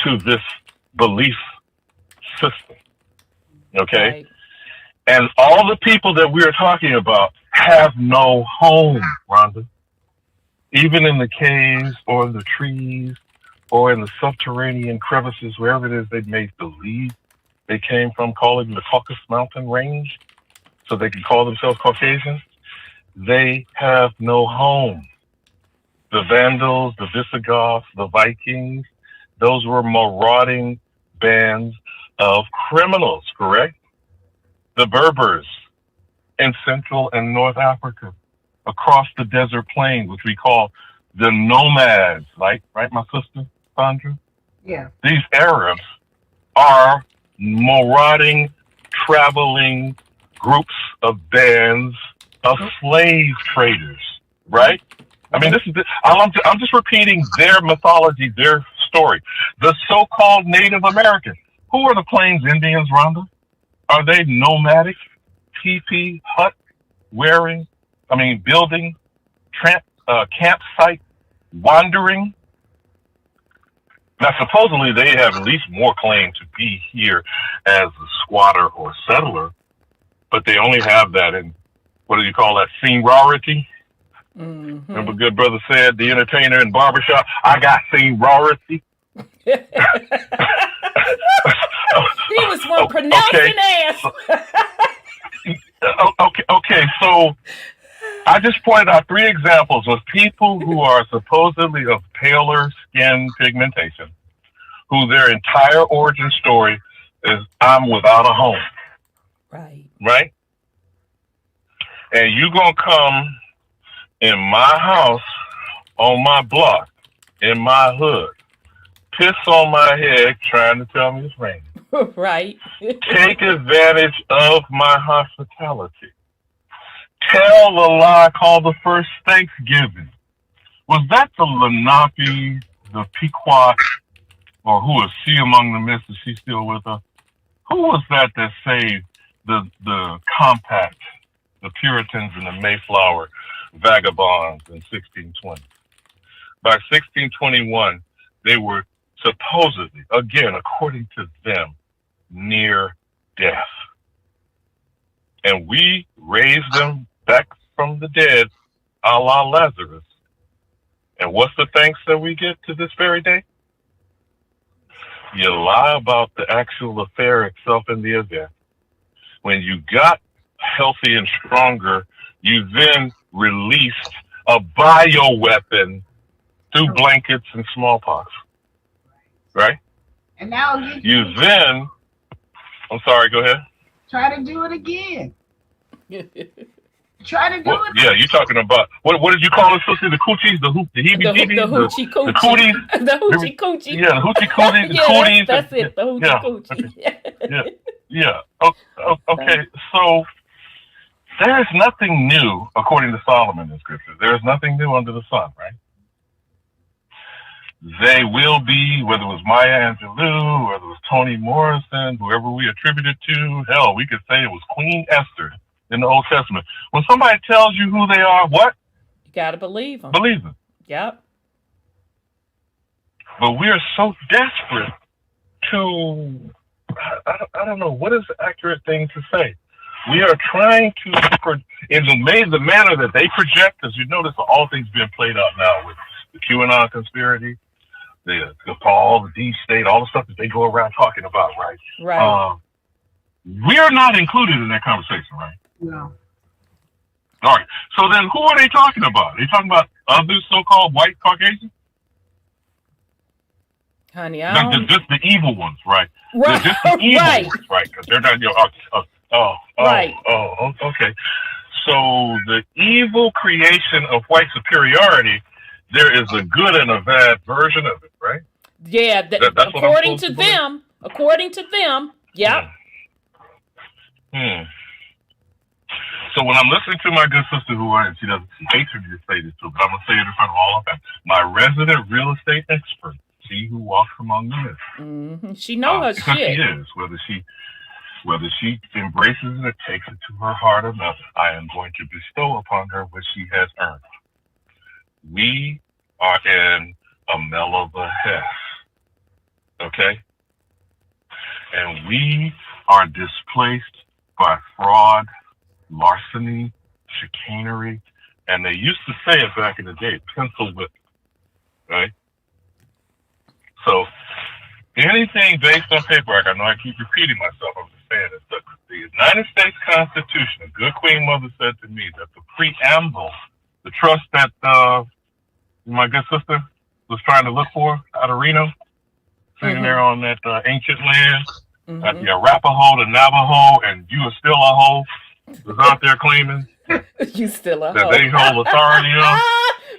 to this belief system. Okay? Right. And all the people that we're talking about have no home, Rhonda. Even in the caves or in the trees or in the subterranean crevices, wherever it is they may believe they came from, calling the Caucasus Mountain Range, so they can call themselves Caucasians, they have no home. The Vandals, the Visigoths, the Vikings, those were marauding bands of criminals, correct? The Berbers in Central and North Africa, across the desert plain, which we call the nomads, right, my sister, Sandra? Yeah. These Arabs are marauding, traveling groups of bands of slave traders, right? I mean, I'm just repeating their mythology, their story. The so-called Native Americans. Who are the Plains Indians, Rhonda? Are they nomadic, teepee, hut wearing, building, tramp campsite wandering. Now, supposedly they have at least more claim to be here as a squatter or settler, but they only have that in, what do you call that, seniority? Mm-hmm. Remember good brother said, the entertainer in barbershop, I got seniority. He was one pronouncing ass. Okay, so I just pointed out 3 examples of people who are supposedly of paler skin pigmentation, who their entire origin story is, I'm without a home. Right. Right? And you gonna come in my house, on my block, in my hood, piss on my head trying to tell me it's raining. Right. Take advantage of my hospitality. Tell the lie called the first Thanksgiving. Was that the Lenape, the Pequot, or who is she among the mist? Is she still with us? Who was that saved the compact, the Puritans and the Mayflower vagabonds in 1620? By 1621, they were supposedly, again, according to them, near death. And we raised them back from the dead, a la Lazarus. And what's the thanks that we get to this very day? You lie about the actual affair itself in the event. When you got healthy and stronger, you then released a bioweapon through blankets and smallpox. Right? And now you then, I'm sorry, go ahead. Try to do it again. Try to do it. Yeah, you're talking about, what did you call it, sister? The coochies, the heebie-jeebies? The hoochie coochie. The cooties? The hoochie coochie. Yeah, the hoochie cooties, the yeah, cooties. That's it, the hoochie coochie. Yeah. Okay, so there is nothing new, according to Solomon in Scripture. There is nothing new under the sun, right? They will be, whether it was Maya Angelou, whether it was Toni Morrison, whoever we attribute it to, hell, we could say it was Queen Esther in the Old Testament. When somebody tells you who they are, what? You got to believe them. Believe them. Yep. But we are so desperate to, I don't know, what is the accurate thing to say? We are trying to, in the manner that they project, as you notice, all things being played out now with the QAnon conspiracy, the Paul, the deep state, all the stuff that they go around talking about, right? Right. We're not included in that conversation, right? No. All right. So then who are they talking about? Are they talking about other so-called white Caucasians? Honey, just the evil ones, right? Right. Just the evil ones, right? Because they're not, right. Okay. So the evil creation of white superiority, there is a good and a bad version of it, right? Yeah, that's according to them. Yeah. So when I'm listening to my good sister, she hates for me to say this too, but I'm gonna say it in front of all of them. My resident real estate expert, she who walks among the myths. Mm-hmm. She knows her because shit. She is, whether she embraces it or takes it to her heart or not, I am going to bestow upon her what she has earned. We are in a Melba Hess, okay? And we are displaced by fraud, larceny, chicanery, and they used to say it back in the day, pencil whip, right? So anything based on paperwork, I know I keep repeating myself, I'm just saying it, but the United States Constitution, a good Queen Mother said to me that the preamble, the trust that my good sister was trying to look for out of Reno, sitting there on that ancient land, that the Arapaho, the Navajo, and you are still a hoe, was out there claiming you still a that hoe. they hold authority on.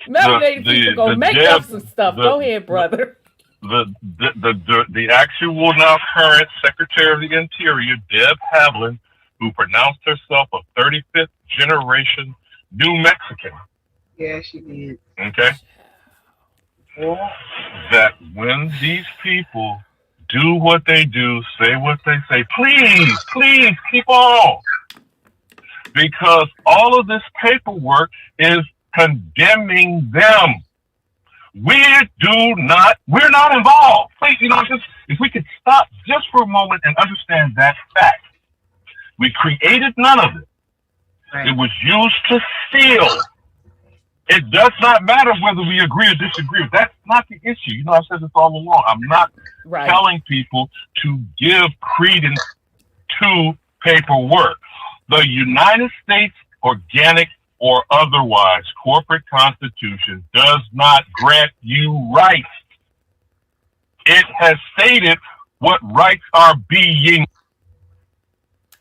Melanated people go make up some stuff. Go ahead, brother. The actual now current Secretary of the Interior, Deb Havlin, who pronounced herself a 35th generation New Mexican. Yeah, she did. Okay. That when these people do what they do, say what they say, please keep on. Because all of this paperwork is condemning them. We're not involved. Please, just if we could stop just for a moment and understand that fact. We created none of it. Right. It was used to steal. It does not matter whether we agree or disagree. That's not the issue. I've said this all along. I'm not telling people to give credence to paperwork. The United States Organic or otherwise corporate constitution does not grant you rights. It has stated what rights are being.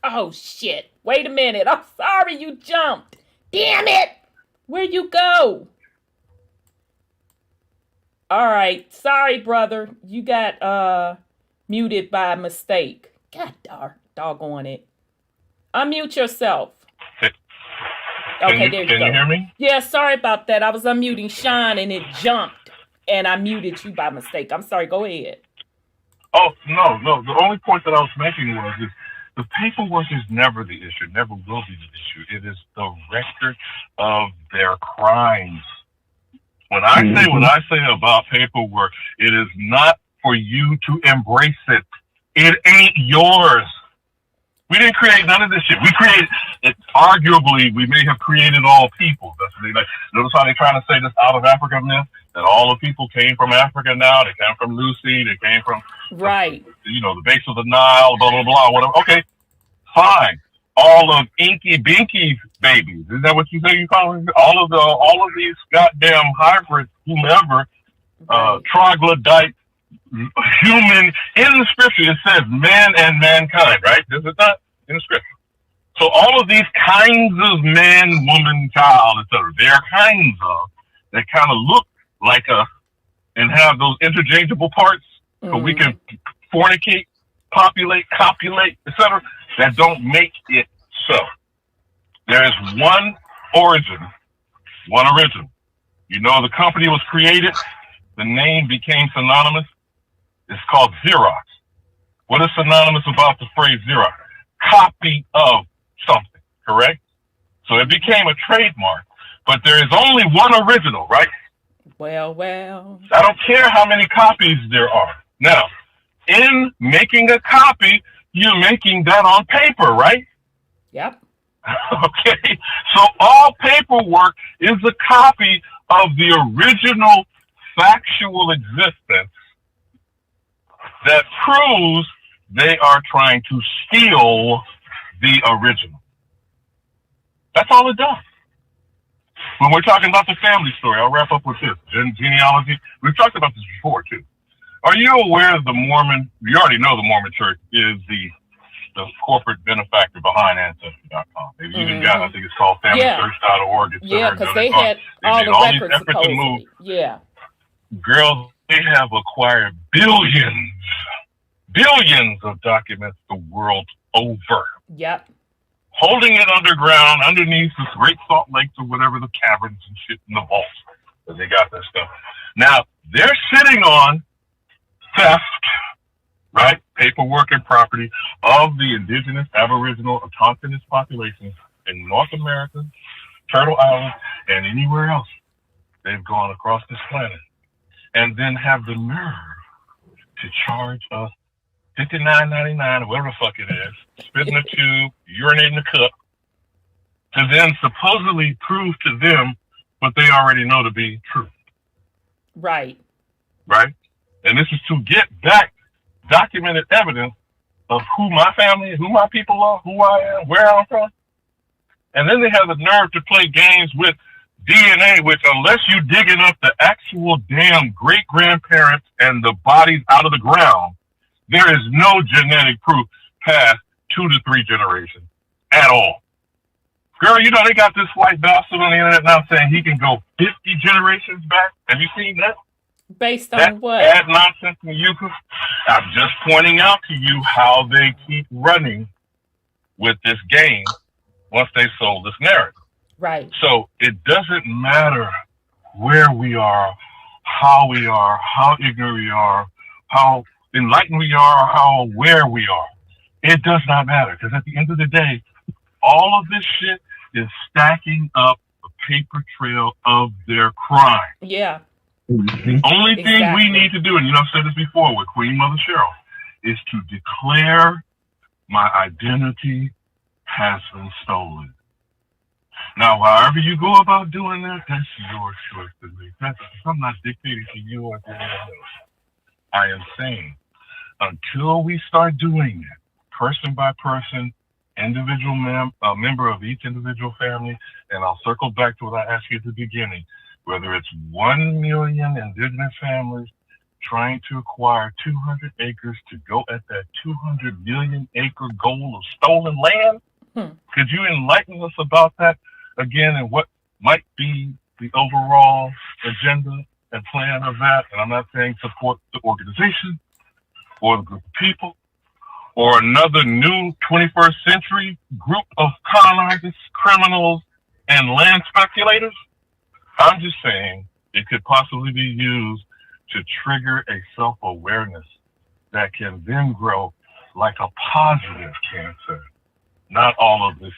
Oh, shit. Wait a minute. I'm sorry you jumped. Damn it. Where'd you go? All right. Sorry, brother. You got muted by mistake. God doggone it. Unmute yourself. Okay, there you go. Can you hear me? Yeah, sorry about that. I was unmuting Sean and it jumped and I muted you by mistake. I'm sorry. Go ahead. Oh, no. The only point that I was making was the paperwork is never the issue, never will be the issue. It is the record of their crimes. When I say what I say about paperwork, it is not for you to embrace it. It ain't yours. We didn't create none of this shit. We created it. Arguably, we may have created all people. That's what they like. Notice how they're trying to say this out of Africa myth, that all the people came from Africa now. They came from Lucy. They came from, the base of the Nile, blah, blah, blah, whatever. Okay, fine. All of Inky Binky's babies. Is that what you say you call them? All of these goddamn hybrids, whomever, troglodyte, human. In the scripture, it says man and mankind, right? This is not in the scripture. So all of these kinds of man, woman, child, etc., they're kinds of that kind of look like us and have those interchangeable parts, so we can fornicate, populate, copulate, etc., that don't make it so. There is one origin, one original. The company was created, the name became synonymous. It's called Xerox. What is synonymous about the phrase Xerox? Copy of something, correct? So it became a trademark, but there is only one original, right? Well. I don't care how many copies there are. Now, in making a copy, you're making that on paper, right? Yep. Okay. So all paperwork is a copy of the original factual existence that proves they are trying to steal the original. That's all it does. When we're talking about the family story, I'll wrap up with this. Genealogy. We've talked about this before, too. Are you aware of you already know the Mormon Church is the corporate benefactor behind Ancestry.com. They've even got, I think it's called FamilySearch.org. Yeah, because they had all the records supposedly. Yeah. Girls, they have acquired billions of documents the world over. Yep. Holding it underground, underneath the Great Salt Lakes or whatever, the caverns and shit in the vaults that they got that stuff. Now, they're sitting on theft, right? Paperwork and property of the indigenous, aboriginal, autochthonous populations in North America, Turtle Island, and anywhere else they've gone across this planet. And then have the nerve to charge us $59.99 or whatever the fuck it is, spit in a tube, urinate in a cup, to then supposedly prove to them what they already know to be true. Right. Right? And this is to get back documented evidence of who my family, who my people are, who I am, where I'm from. And then they have the nerve to play games with DNA, which unless you're digging up the actual damn great-grandparents and the bodies out of the ground, there is no genetic proof past 2 to 3 generations at all. Girl, they got this white bastard on the internet now saying he can go 50 generations back. Have you seen that? Based on what? Ad nonsense and euchre. I'm just pointing out to you how they keep running with this game once they sold this narrative. Right. So it doesn't matter where we are, how ignorant we are, how enlightened we are, or how aware we are. It does not matter, because at the end of the day, all of this shit is stacking up the paper trail of their crime. Yeah. The only thing Exactly. we need to do, and I've said this before with Queen Mother Cheryl, is to declare my identity has been stolen. Now, however you go about doing that, that's your choice to make. I'm not dictating to you or to anyone else. I am saying, until we start doing it, person by person, individual member of each individual family, and I'll circle back to what I asked you at the beginning, whether it's 1 million indigenous families trying to acquire 200 acres to go at that 200 million acre goal of stolen land. Could you enlighten us about that again and what might be the overall agenda and plan of that? And I'm not saying support the organization or the group of people or another new 21st century group of con artists, criminals, and land speculators. I'm just saying it could possibly be used to trigger a self-awareness that can then grow like a positive cancer, not all of this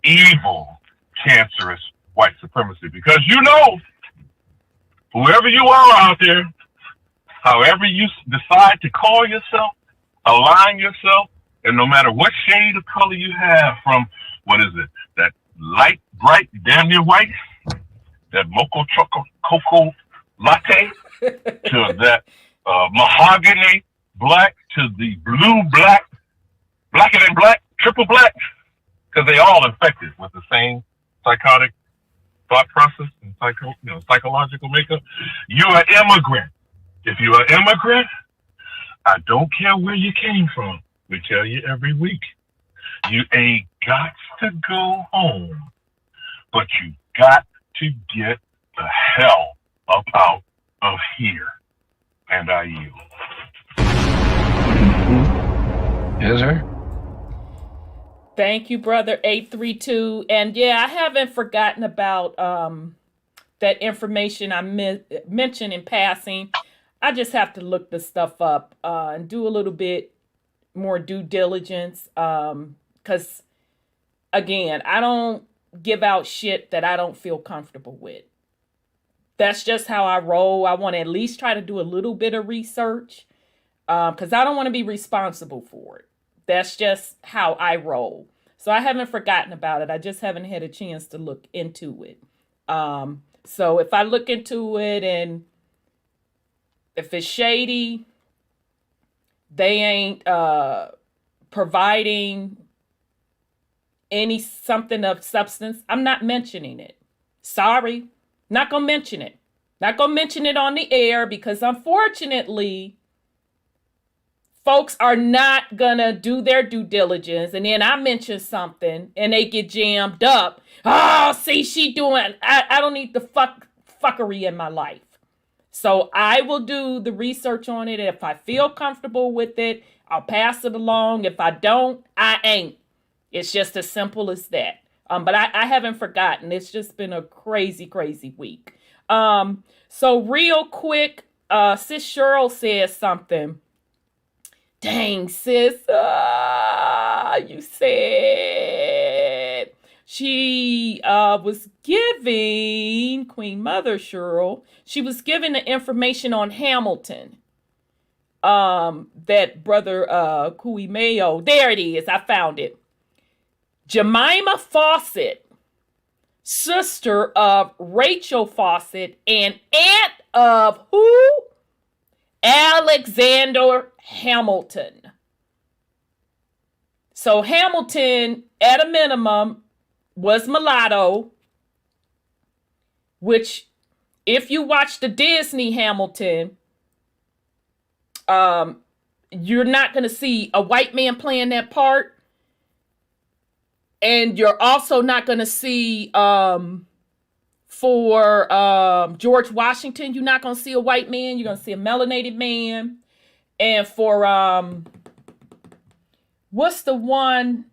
evil, cancerous white supremacy. Because you know, whoever you are out there, however you decide to call yourself, align yourself, and no matter what shade of color you have, from, what is it, that light, bright, damn near white, that mocha chocolate cocoa latte, to that mahogany black, to the blue black, blacker than black, triple black, because they all infected with the same psychotic thought process and psychological makeup. You're an immigrant. If you're an immigrant, I don't care where you came from. We tell you every week, you ain't got to go home, but you got to get the hell up out of here. And I yield. Yes, sir. Thank you, brother 832. And yeah, I haven't forgotten about that information I mentioned in passing. I just have to look the stuff up and do a little bit more due diligence. Because, again, I don't give out shit that I don't feel comfortable with. That's just how I roll. I want to at least try to do a little bit of research because I don't want to be responsible for it. That's just how I roll. So I haven't forgotten about it. I just haven't had a chance to look into it. So if I look into it and if it's shady, they ain't providing something of substance, I'm not mentioning it. Sorry, not gonna mention it. Not gonna mention it on the air because unfortunately, folks are not gonna do their due diligence, and then I mention something and they get jammed up. Oh, see, she doing. I don't need the fuckery in my life. So I will do the research on it. If I feel comfortable with it, I'll pass it along. If I don't, I ain't. It's just as simple as that. But I haven't forgotten. It's just been a crazy, crazy week. So real quick, Sis Cheryl says something. Dang, sis, you said she was giving Queen Mother Cheryl, she was giving the information on Hamilton. That brother Kuimeo, there it is, I found it. Jemima Fawcett, sister of Rachel Fawcett and aunt of who? Alexander Hamilton. So Hamilton, at a minimum, was mulatto, which, if you watch the Disney Hamilton, you're not going to see a white man playing that part. And you're also not going to see, for George Washington, you're not going to see a white man. You're going to see a melanated man. And for, what's the one?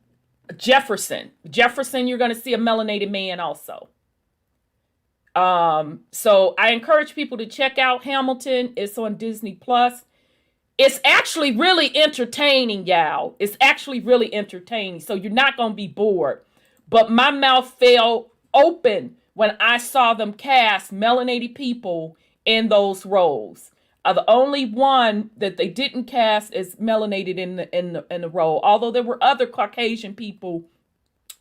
Jefferson, you're going to see a melanated man also. So I encourage people to check out Hamilton. It's on Disney Plus. It's actually really entertaining, y'all. It's actually really entertaining. So you're not going to be bored. But my mouth fell open when I saw them cast melanated people in those roles. The only one that they didn't cast is melanated in the role, although there were other Caucasian people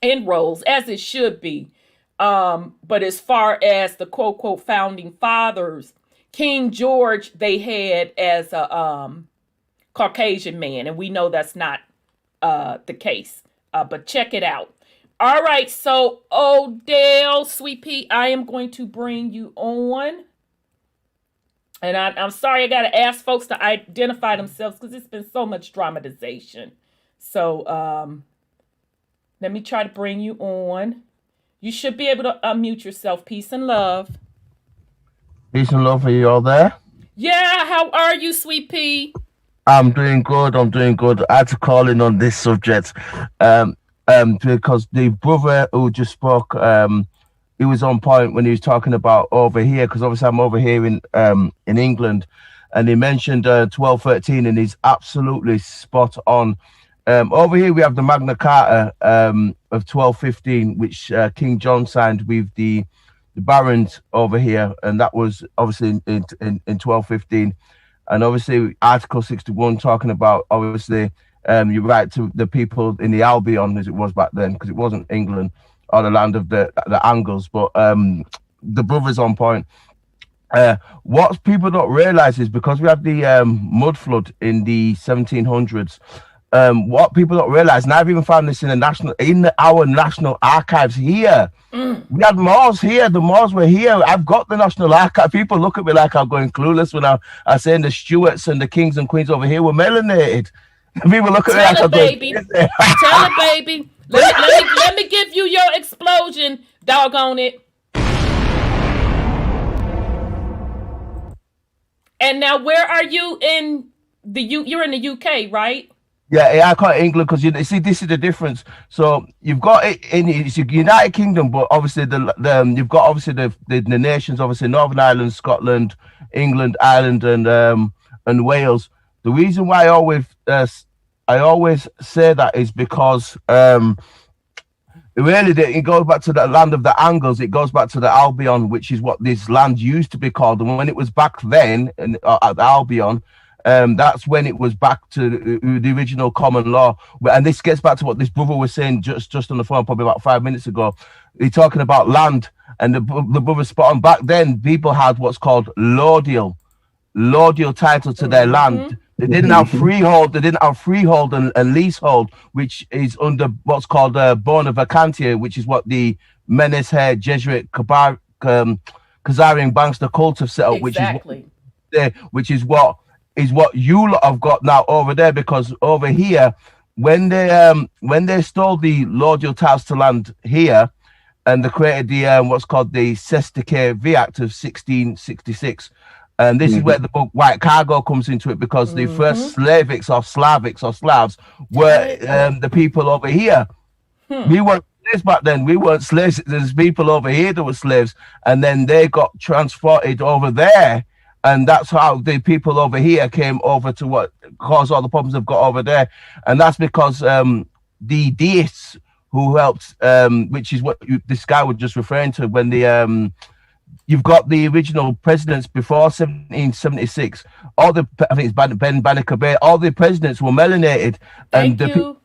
in roles, as it should be. But as far as the quote quote founding fathers, King George they had as a Caucasian man, and we know that's not the case. But check it out. All right, so Odell, Sweet Pea, I am going to bring you on. And I'm sorry I got to ask folks to identify themselves because it's been so much dramatization. So let me try to bring you on. You should be able to unmute yourself. Peace and love. Peace and love. Are you all there? Yeah, how are you, Sweet Pea? I'm doing good. I had to call in on this subject because the brother who just spoke, he was on point when he was talking about over here, because obviously I'm over here in England, and he mentioned 1213, and he's absolutely spot on. Over here we have the Magna Carta of 1215, which King John signed with the barons over here, and that was obviously in 1215. And obviously Article 61 talking about obviously your right to the people in the Albion, as it was back then, because it wasn't England or the land of the Angles, but the brother's on point. What people don't realize is because we had the mud flood in the 1700s, what people don't realize, and I've even found this in our national archives here. We had Moors here. The Moors were here. I've got the National Archive. People look at me like I'm going clueless when I'm saying the Stuarts and the kings and queens over here were melanated. People look at me like I'm going crazy. Tell it, baby. Let me give you your explosion, doggone it. And now, where are you in the You're in the UK, right? Yeah, I call it England because you see this is the difference. So you've got it in it's the United Kingdom, but obviously you've got obviously the nations, obviously Northern Ireland, Scotland, England, Ireland, and Wales. The reason why I always say that is because it goes back to the land of the Angles. It goes back to the Albion, which is what this land used to be called. And when it was back then at the Albion, that's when it was back to the original common law. And this gets back to what this brother was saying just on the phone probably about 5 minutes ago. He's talking about land, and the brother spot on. Back then, people had what's called laudial title to their land. They didn't have freehold. They didn't have freehold and leasehold, which is under what's called bona vacantia, which is what the Menes Hair Jesuit Khazarian banks, the cult have set up, exactly. which is what you lot have got now over there, because over here, when they stole the laudial titles to land here, and they created the what's called the Sesticare V Act of 1666. And this is where the book White Cargo comes into it, because the first Slavics or Slavs were the people over here. We weren't slaves back then. We weren't slaves. There's people over here that were slaves, and then they got transported over there. And that's how the people over here came over to what caused all the problems they've got over there. And that's because the deists who helped, which is what this guy was just referring to, when the you've got the original presidents before 1776. I think it's Ben Banneker Bay. All the presidents were melanated, and the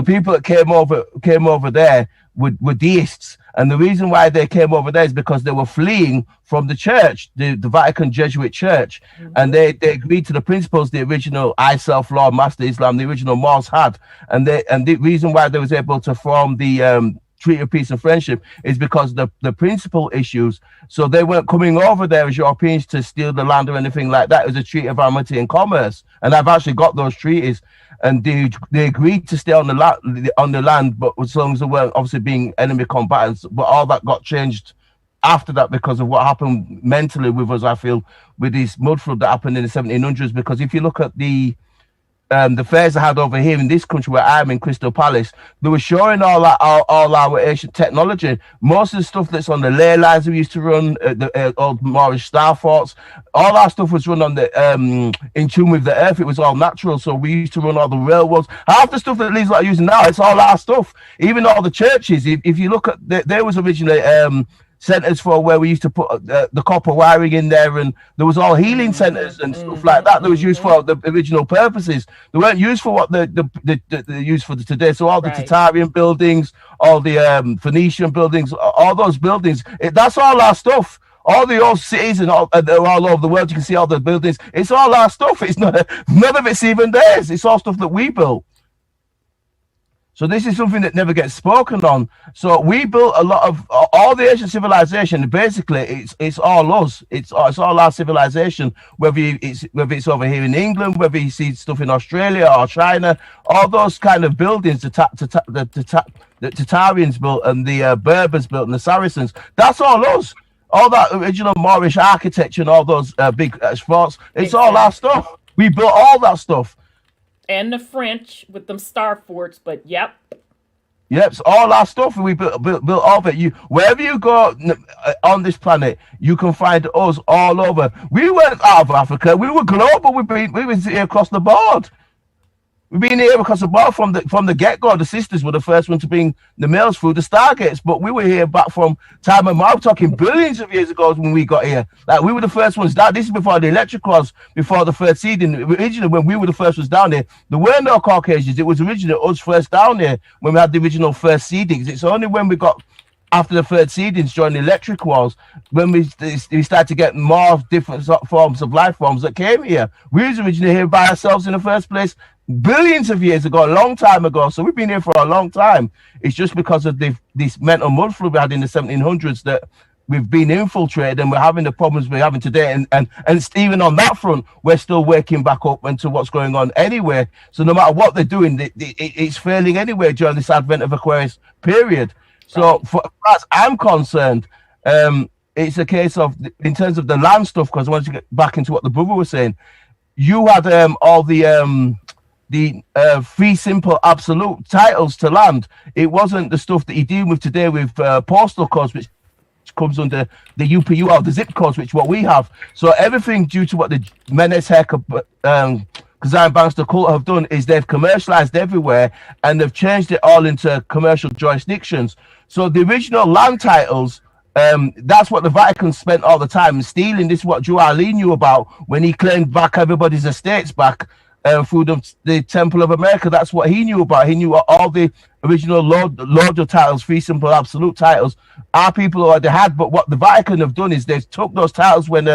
people that came over there were deists. And the reason why they came over there is because they were fleeing from the church, the Vatican Jesuit Church, and they agreed to the principles the original I Self-Law Master Islam, the original Moors had, and the reason why they was able to form the Treaty of Peace and Friendship is because the principal issues. So they weren't coming over there as Europeans to steal the land or anything like that. It was a treaty of amity and commerce, and I've actually got those treaties. And they agreed to stay on the land, but as long as they weren't obviously being enemy combatants. But all that got changed after that because of what happened mentally with us, I feel, with this mud flood that happened in the 1700s. Because if you look at the the fairs I had over here in this country where I'm in, Crystal Palace, they were showing all our ancient technology. Most of the stuff that's on the ley lines we used to run, the old Moorish star forts, all our stuff was run on the in tune with the earth. It was all natural, so we used to run all the railroads. Half the stuff that these are using now, it's all our stuff. Even all the churches, if you look at, there was originally centers for where we used to put the copper wiring in there, and there was all healing centers and stuff like that was used for the original purposes. They weren't used for what the used for today. So all the Tatarian buildings, all the Phoenician buildings, all those buildings, that's all our stuff. All the old cities and all over the world, you can see all the buildings. It's all our stuff. It's not, none of it's even theirs. It's all stuff that we built. So this is something that never gets spoken on. So we built a lot of all the ancient civilization. Basically, it's all us. It's all our civilization. Whether it's over here in England, whether you see stuff in Australia or China, all those kind of buildings, the Tatarians built and the Berbers built and the Saracens. That's all us. All that original Moorish architecture and all those big forts. It's all our stuff. We built all that stuff. And the French with them star forts, but yep, it's all our stuff. We built all of it. Wherever you go on this planet, you can find us all over. We weren't out of Africa. We were global. We were here across the board. We've been here across the board from the get-go. The sisters were the first one to bring the males through the stargates, but we were here back from time of I'm talking billions of years ago when we got here. Like, we were the first ones down. This is before the electric was, before the third seeding. Originally, when we were the first ones down here, there were no Caucasians. It was originally us first down here when we had the original first seedings. It's only when we got after the third seedings during the electric wars, when we started to get more different forms of life forms that came here. We was originally here by ourselves in the first place billions of years ago, a long time ago. So we've been here for a long time. It's just because of this mental mud flood we had in the 1700s that we've been infiltrated and we're having the problems we're having today. And even on that front, we're still waking back up into what's going on anyway. So no matter what they're doing, it's failing anyway during this Advent of Aquarius period. So for as I'm concerned, it's a case of, in terms of the land stuff, because I want to get back into what the brother was saying, you had all the fee simple absolute titles to land. It wasn't the stuff that you deal with today with postal codes, which comes under the UPU or the zip codes, which what we have. So everything due to what the Menes Kazan Banks, the cult have done is they've commercialized everywhere and they've changed it all into commercial jurisdictions. So the original land titles, that's what the Vatican spent all the time stealing. This is what Joe Ali knew about when he claimed back everybody's estates back through the Temple of America. That's what he knew about. He knew all the original lordal titles, fee simple absolute titles, our people already had. But what the Vatican have done is they've took those titles when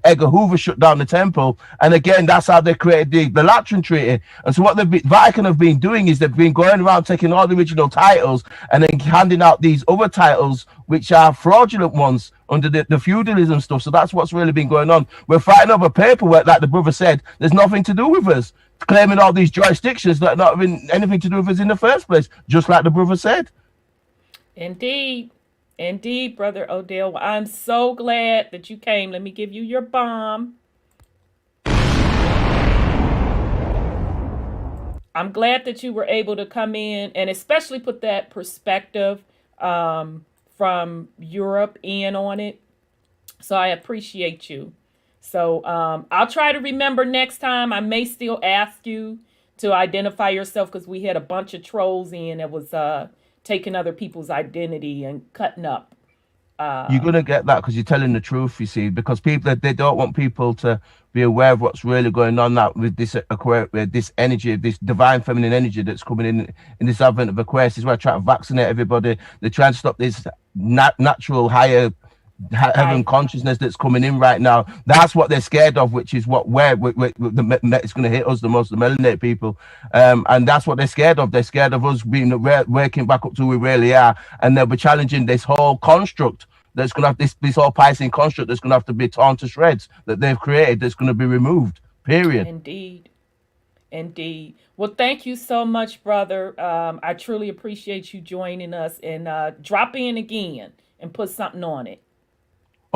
Edgar Hoover shut down the temple, and again that's how they created the Lateran Treaty. And so what the Vatican have been doing is they've been going around taking all the original titles and then handing out these other titles which are fraudulent ones under the feudalism stuff. So that's what's really been going on. We're fighting over paperwork, like the brother said. There's nothing to do with us, claiming all these jurisdictions that not having anything to do with us in the first place, just like the brother said. Indeed, Brother Odell. Well, I'm so glad that you came. Let me give you your bomb. I'm glad that you were able to come in and especially put that perspective from Europe in on it. So I appreciate you. So I'll try to remember next time. I may still ask you to identify yourself because we had a bunch of trolls in that was taking other people's identity and cutting up. You're going to get that because you're telling the truth, you see, because people, they don't want people to be aware of what's really going on now with this this energy, this divine feminine energy that's coming in this Advent of Aquarius. This is why I try to vaccinate everybody. They're trying to stop this natural higher heaven consciousness that's coming in right now. That's what they're scared of, which is what it's going to hit us the most, the melanated people, and that's what they're scared of. They're scared of us being working back up to who we really are, and they'll be challenging this whole construct that's going to have this whole Piscean construct that's going to have to be torn to shreds that they've created, that's going to be removed, period. Indeed. Well, thank you so much, brother. I truly appreciate you joining us, and drop in again and put something on it.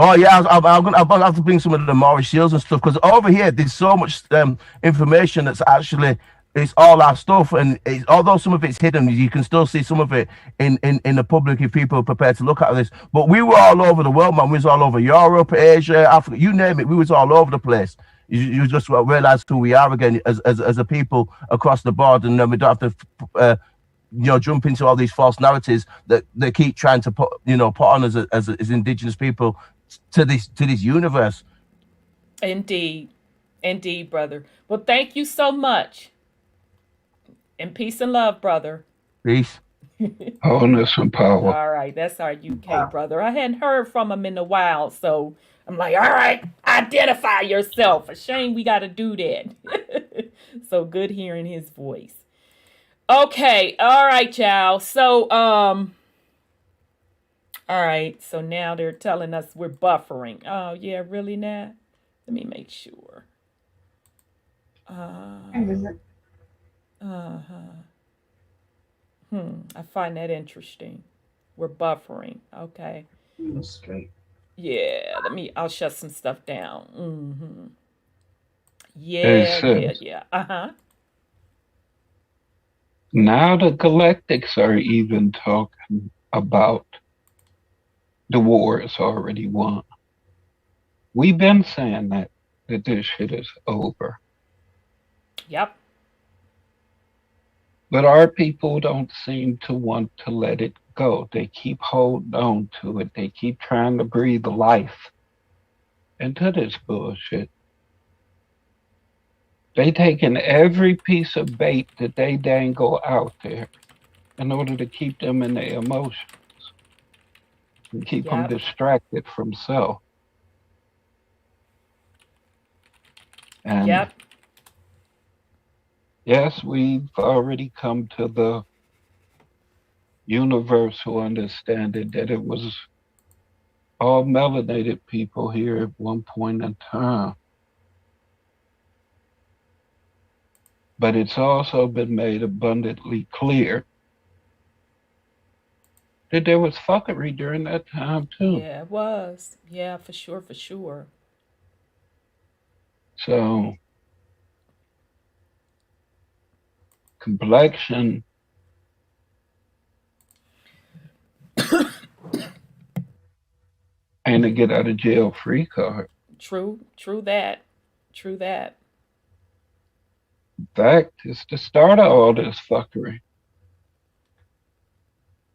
Oh yeah, I'm gonna have to bring some of the Moorish seals and stuff, because over here there's so much information that's actually it's all our stuff, and although some of it's hidden, you can still see some of it in the public if people are prepared to look at this. But we were all over the world, man. We was all over Europe, Asia, Africa, you name it. We was all over the place. You just realize who we are again as a people across the board, and then we don't have to jump into all these false narratives that they keep trying to put on as indigenous people to this universe. Indeed, brother. Well, thank you so much, and peace and love, brother. Peace. Wholeness and power. All right, that's our UK brother. I hadn't heard from him in a while, so I'm like, all right, identify yourself. A shame we got to do that. So good hearing his voice. Okay, all right, y'all. So, all right, so now they're telling us we're buffering. Oh, yeah, really now? Let me make sure. I find that interesting. We're buffering. Okay. Straight. Yeah, I'll shut some stuff down. Yeah. Now the Galactics are even talking about the war is already won. We've been saying that this shit is over. Yep. But our people don't seem to want to let it go. They keep holding on to it. They keep trying to breathe life into this bullshit. They taking every piece of bait that they dangle out there in order to keep them in their emotions and keep them distracted from self. And yes, we've already come to the universal understanding that it was all melanated people here at one point in time. But it's also been made abundantly clear that there was fuckery during that time too. Yeah, it was. Yeah, for sure. So, complexion ain't a get out of jail free card. True that. In fact, it's the start of all this fuckery.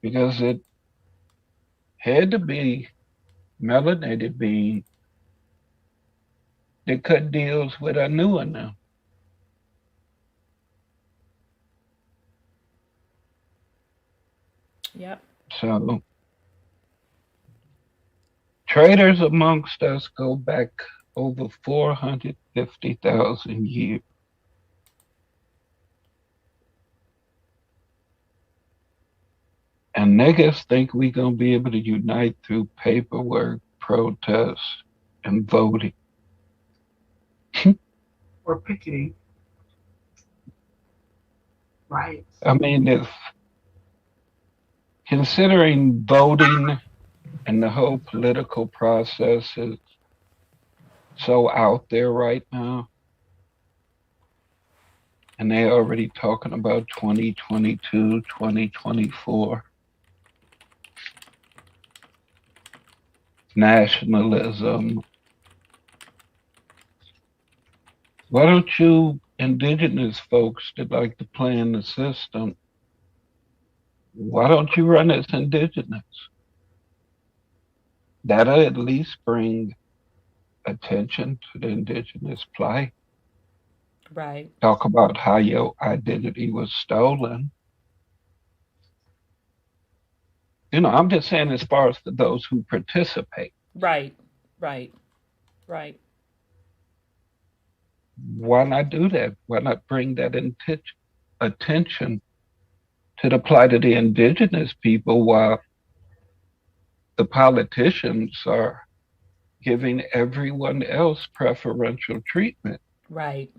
Because it had to be melanated being that cut deals with a new one now. Yep. So traders amongst us go back over 450,000 years. And niggas think we gonna be able to unite through paperwork, protests, and voting. Or picketing. Right. I mean, if considering voting and the whole political process is so out there right now, and they're already talking about 2022, 2024. Nationalism. Why don't you indigenous folks that like to play in the system, why don't you run as indigenous? That'll at least bring attention to the indigenous plight. Right. Talk about how your identity was stolen. You know, I'm just saying as far as for those who participate. Right. Why not do that? Why not bring that attention to the plight of the indigenous people while the politicians are giving everyone else preferential treatment? Right.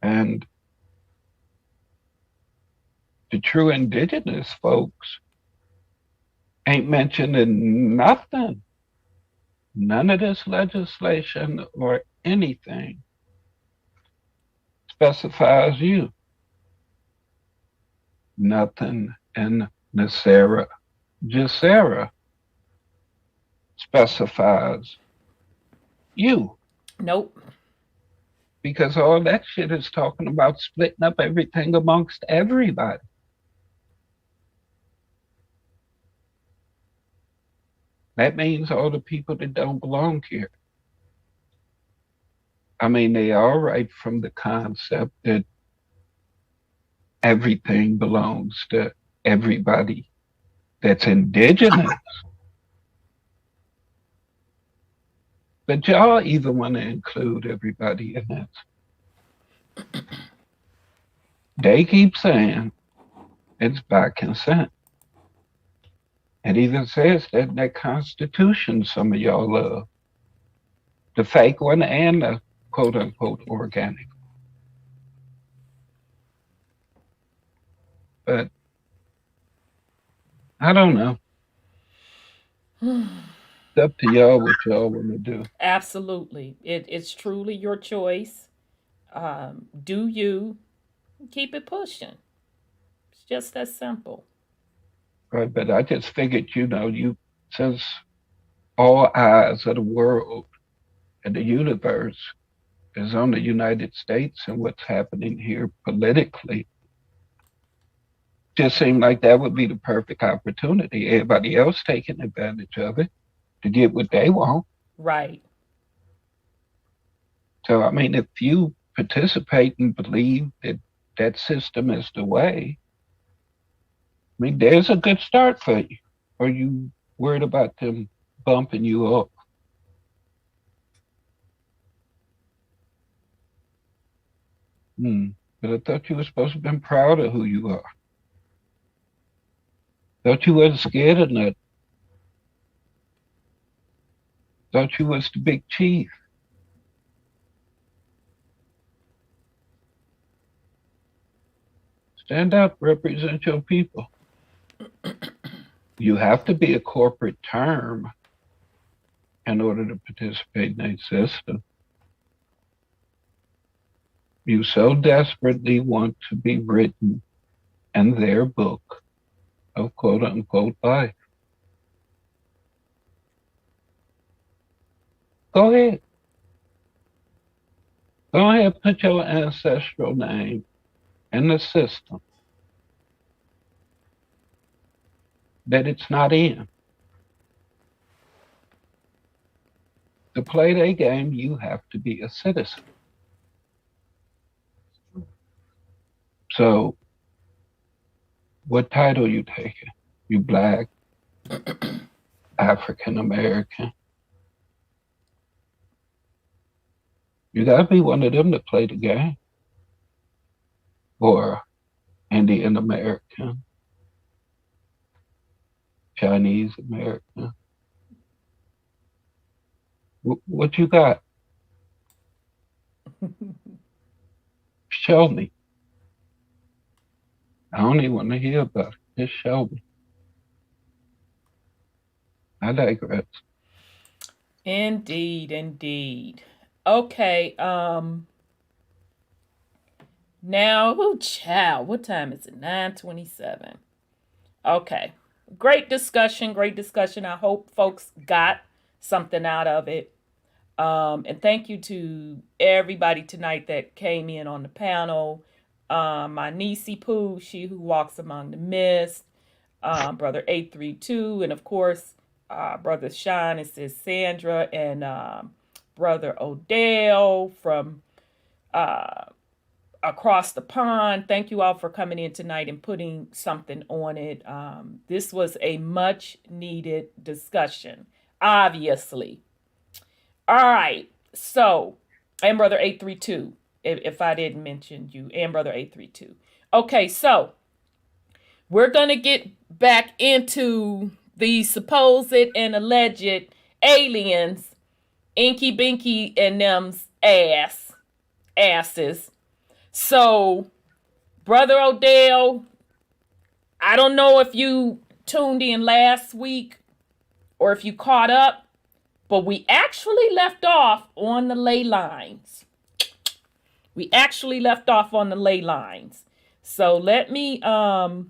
And the true indigenous folks ain't mentioning nothing. None of this legislation or anything specifies you. nothing in Nasera Jacera specifies you, Nope. because all that shit is talking about splitting up everything amongst everybody. That means all the people that don't belong here. I mean, they are right from the concept that everything belongs to everybody that's indigenous. But y'all even want to include everybody in this. They keep saying it's by consent. It even says that in that Constitution some of y'all love. The fake one and the quote unquote organic. But I don't know. It's up to y'all what y'all want to do. Absolutely. It's truly your choice. Do you keep it pushing? It's just that simple. Right, but I just figured, you since all eyes of the world and the universe is on the United States and what's happening here politically, just seemed like that would be the perfect opportunity. Everybody else taking advantage of it to get what they want. Right. So, I mean, if you participate and believe that that system is the way, I mean, there's a good start for you. Are you worried about them bumping you up? But I thought you were supposed to have been proud of who you are. Thought you wasn't scared of nothing. Thought you was the big chief. Stand up, represent your people. You have to be a corporate term in order to participate in a system. You so desperately want to be written in their book of quote unquote life. Go ahead. Go ahead, put your ancestral name in the system that it's not in. To play their game, you have to be a citizen. So, what title you taking? You Black, African American? You gotta be one of them to play the game. Or Indian American, Chinese American. What you got? Show me. I don't even want to hear about it. Just show me. I digress. Indeed, indeed. Okay, now, oh child, what time is it? 9:27. Okay. Great discussion, great discussion. I hope folks got something out of it. And thank you to everybody tonight that came in on the panel. My niecey Pooh, she who walks among the mist, brother 832, and of course, brother Sean, it says Sandra, and brother Odell from across the pond. Thank you all for coming in tonight and putting something on it. This was a much needed discussion, obviously. All right. So, and brother 832, if I didn't mention you, and brother 832. Okay. So we're going to get back into the supposed and alleged aliens, Inky Binky and them's asses. So, Brother Odell, I don't know if you tuned in last week or if you caught up, but we actually left off on the ley lines. So let me oh,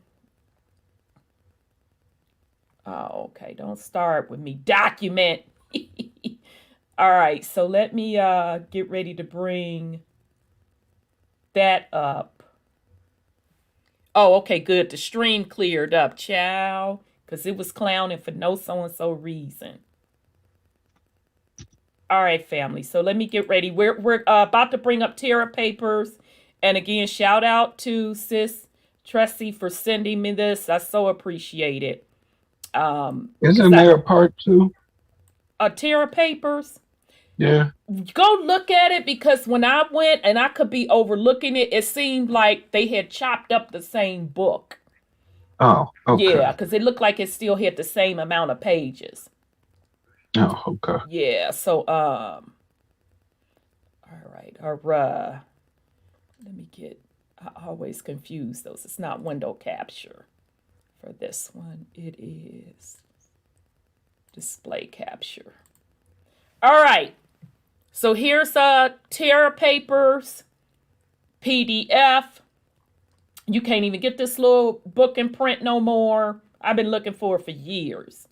okay, don't start with me. Document. All right, so let me get ready to bring that up. Oh, okay, good. The stream cleared up, child, because it was clowning for no so-and-so reason. All right, family. So let me get ready. We're about to bring up Terra Papers. And again, shout out to Sis Tressie for sending me this. I so appreciate it. Isn't there a part 2? Terra Papers? Yeah. Go look at it, because when I went, and I could be overlooking it, it seemed like they had chopped up the same book. Oh, okay. Yeah, because it looked like it still had the same amount of pages. Oh, okay. Yeah, so all right. Let me get, I always confuse those. It's not window capture for this one. It is display capture. All right. So here's Terra Papers PDF. You can't even get this little book in print no more. I've been looking for it for years.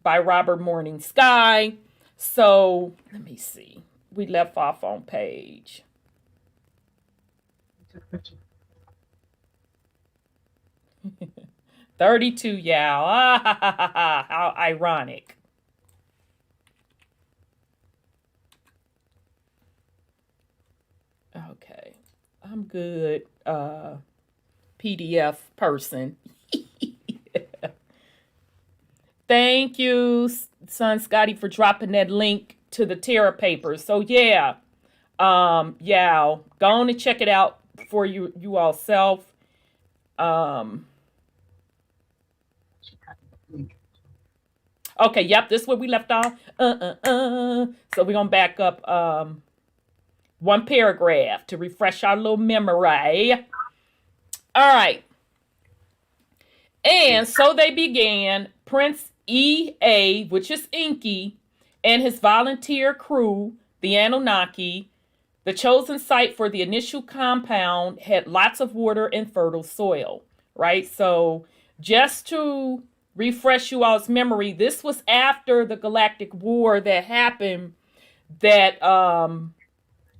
By Robert Morning Sky. So let me see. We left off on page 32, y'all. How ironic. Okay, I'm good. PDF person. Thank you, son Scotty, for dropping that link to the Terra Papers. So yeah, go on and check it out for you all self. Okay, yep, this is where we left off. So we're gonna back up one paragraph to refresh our little memory. All right. And so they began. Prince E.A., which is Inky, and his volunteer crew, the Anunnaki. The chosen site for the initial compound had lots of water and fertile soil, right? So just to refresh you all's memory, this was after the Galactic War that happened, that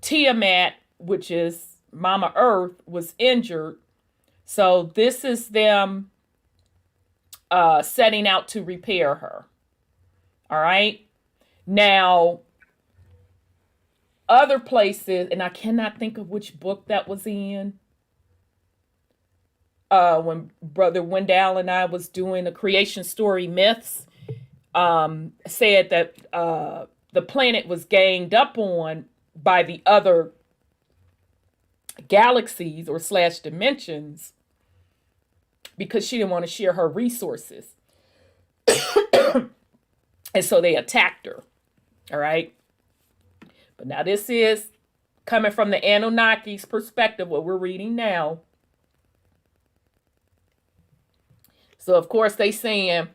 Tiamat, which is Mama Earth, was injured. So this is them setting out to repair her. All right. Now, other places, and I cannot think of which book that was in. When Brother Wendell and I was doing the creation story myths, said that the planet was ganged up on by the other galaxies or / dimensions, because she didn't want to share her resources. And so they attacked her. All right. But now this is coming from the Anunnaki's perspective, what we're reading now. So, of course, they saying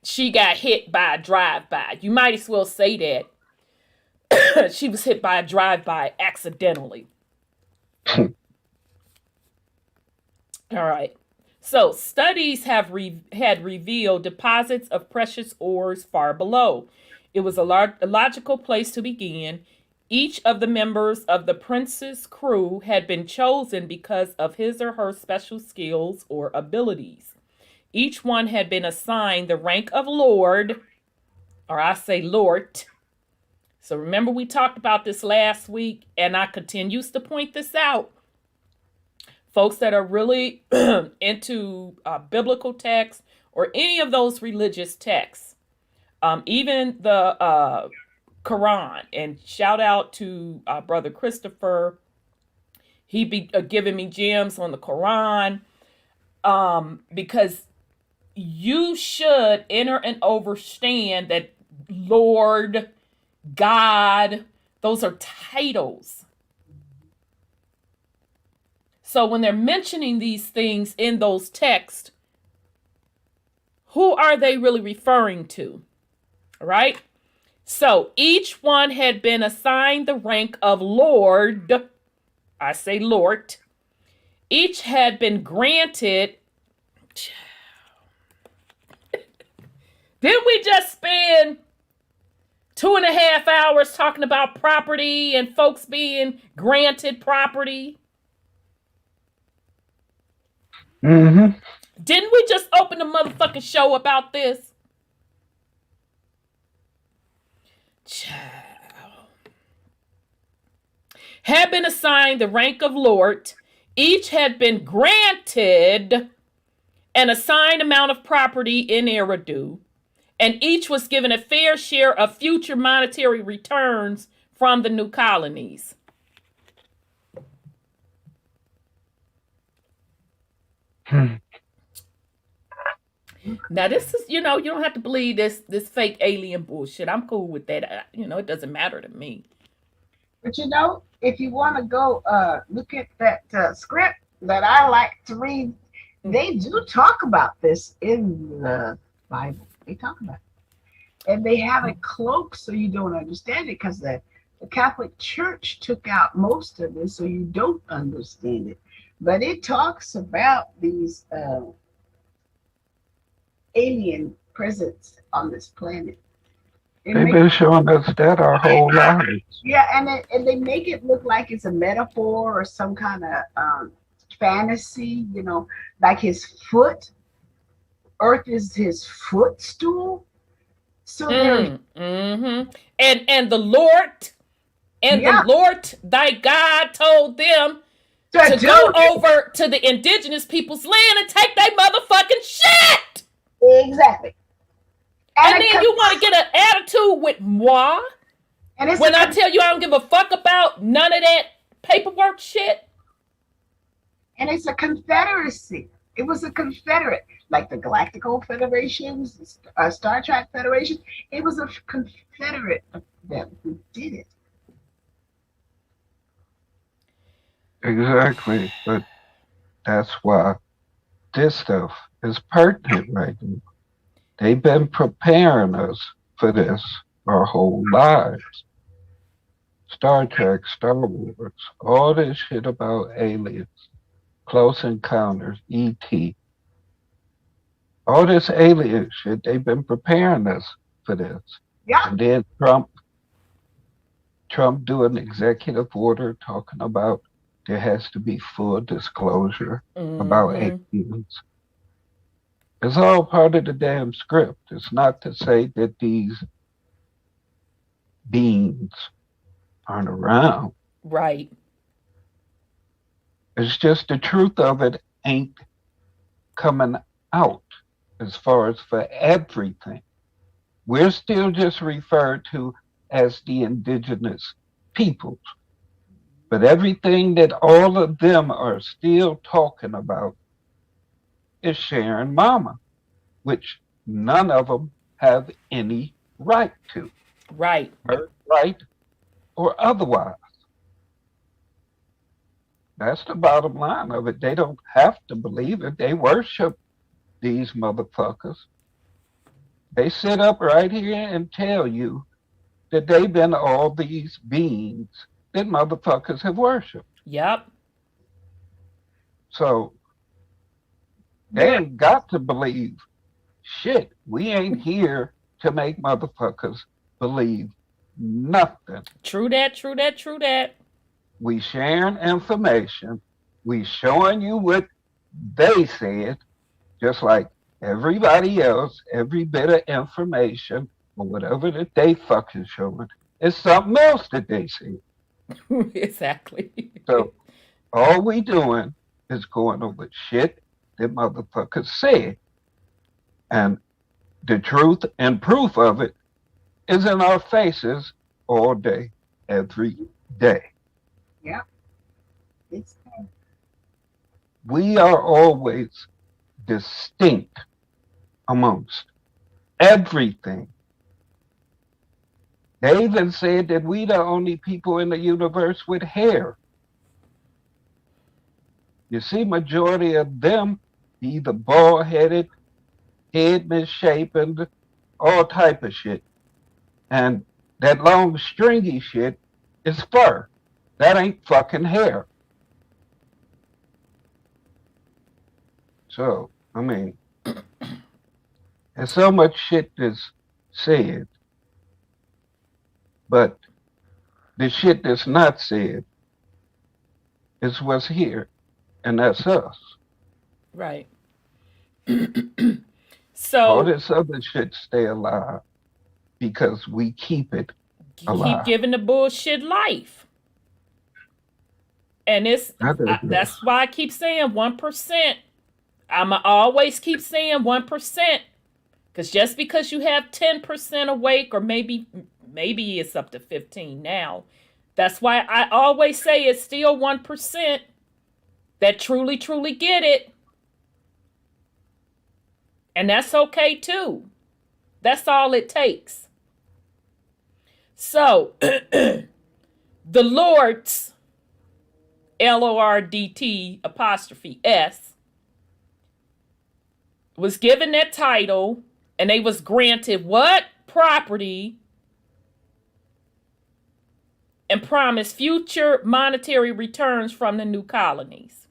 she got hit by a drive-by. You might as well say that. She was hit by a drive-by accidentally. All right. So studies have had revealed deposits of precious ores far below. It was a logical place to begin. Each of the members of the prince's crew had been chosen because of his or her special skills or abilities. Each one had been assigned the rank of Lord, or I say Lord. So remember we talked about this last week, and I continues to point this out. Folks that are really into biblical texts or any of those religious texts, even the Quran, and shout out to Brother Christopher. He be giving me gems on the Quran, because you should enter and understand that Lord, God, those are titles. So when they're mentioning these things in those texts, who are they really referring to? All right. So each one had been assigned the rank of Lord. I say Lord. Each had been granted. Didn't we just spend 2.5 hours talking about property and folks being granted property? Mm-hmm. Didn't we just open the motherfucking show about this? Child. Had been assigned the rank of Lord. Each had been granted an assigned amount of property in Eridu, and each was given a fair share of future monetary returns from the new colonies. Now, this is, you don't have to believe this fake alien bullshit. I'm cool with that. It doesn't matter to me. But if you want to go look at that script that I like to read, they do talk about this in the Bible. They talk about it. And they have it cloaked so you don't understand it, because the Catholic Church took out most of it so you don't understand it. But it talks about these alien presence on this planet. They've been showing us that our whole lives. Yeah, and they make it look like it's a metaphor or some kind of fantasy, like his foot. Earth is his footstool. So and the Lord the Lord thy God told them to go over to the indigenous people's land and take their motherfucking shit. Exactly. And then you want to get an attitude with moi? And when I tell you I don't give a fuck about none of that paperwork shit? And it's a confederacy. It was a confederate, like the Galactic Federations, Star Trek Federation. It was a confederate of them who did it. Exactly. But that's why this stuff is pertinent right now. They've been preparing us for this our whole lives. Star Trek, Star Wars, all this shit about aliens, Close Encounters, E.T. All this alien shit, they've been preparing us for this. Yeah. And then Trump do an executive order talking about there has to be full disclosure about aliens. It's all part of the damn script. It's not to say that these beings aren't around. Right. It's just the truth of it ain't coming out as far as for everything. We're still just referred to as the indigenous peoples. But everything that all of them are still talking about is sharing mama, which none of them have any right to. Right. Right or otherwise. That's the bottom line of it. They don't have to believe it. They worship these motherfuckers. They sit up right here and tell you that they've been all these beings that motherfuckers have worshipped. Yep. So they ain't got to believe shit. We ain't here to make motherfuckers believe nothing. True that. We sharing information. We showing you what they said, just like everybody else, every bit of information or whatever that they fucking showing is something else that they said. Exactly. So all we doing is going over shit that motherfuckers said. And the truth and proof of it is in our faces all day, every day. Yeah. It's there. We are always distinct amongst everything. They even said that we the only people in the universe with hair. You see, majority of them either bald-headed, head misshapen, all type of shit. And that long stringy shit is fur. That ain't fucking hair. So, I mean, there's so much shit that's said, but the shit that's not said is what's here, and that's us. Right. All So this other shit stay alive because we keep it keep alive. giving the bullshit life. And that's why I keep saying 1%. I'ma always keep saying 1%. Because just because you have 10% awake, or maybe it's up to 15 now. That's why I always say it's still 1% that truly, truly get it. And that's okay too. That's all it takes. So, the Lord's, LORDT', was given that title, and they was granted what? Property, and promised future monetary returns from the new colonies.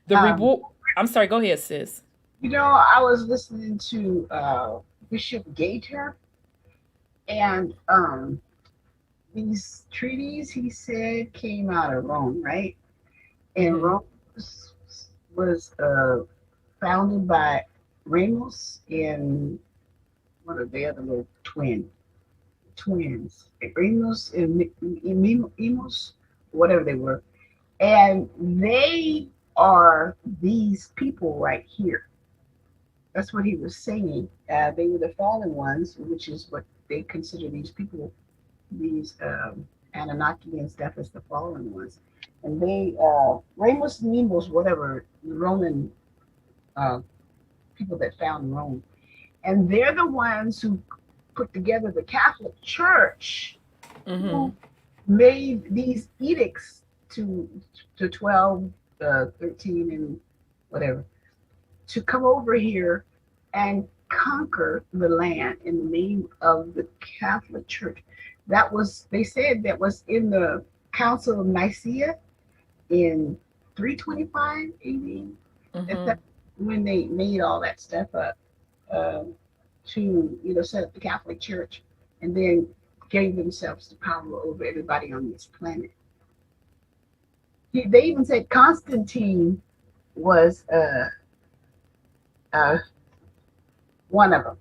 The reward. I'm sorry, go ahead, sis. You know, I was listening to Bishop Gator, and these treaties, he said, came out of Rome, right? And Rome was founded by Remus and what are the other little twins? Remus and Emus, whatever they were. And they are these people right here. That's what he was saying. They were the fallen ones, which is what they consider these people, these Anunnaki and stuff, as the fallen ones. And they, Remus and Emus, whatever, Roman people that found Rome. And they're the ones who put together the Catholic Church, who made these edicts to 12, 13, and whatever, to come over here and conquer the land in the name of the Catholic Church. That was, they said, that was in the Council of Nicaea in 325 AD. That's when they made all that stuff up to, set up the Catholic Church, and then gave themselves the power over everybody on this planet. They even said Constantine was one of them.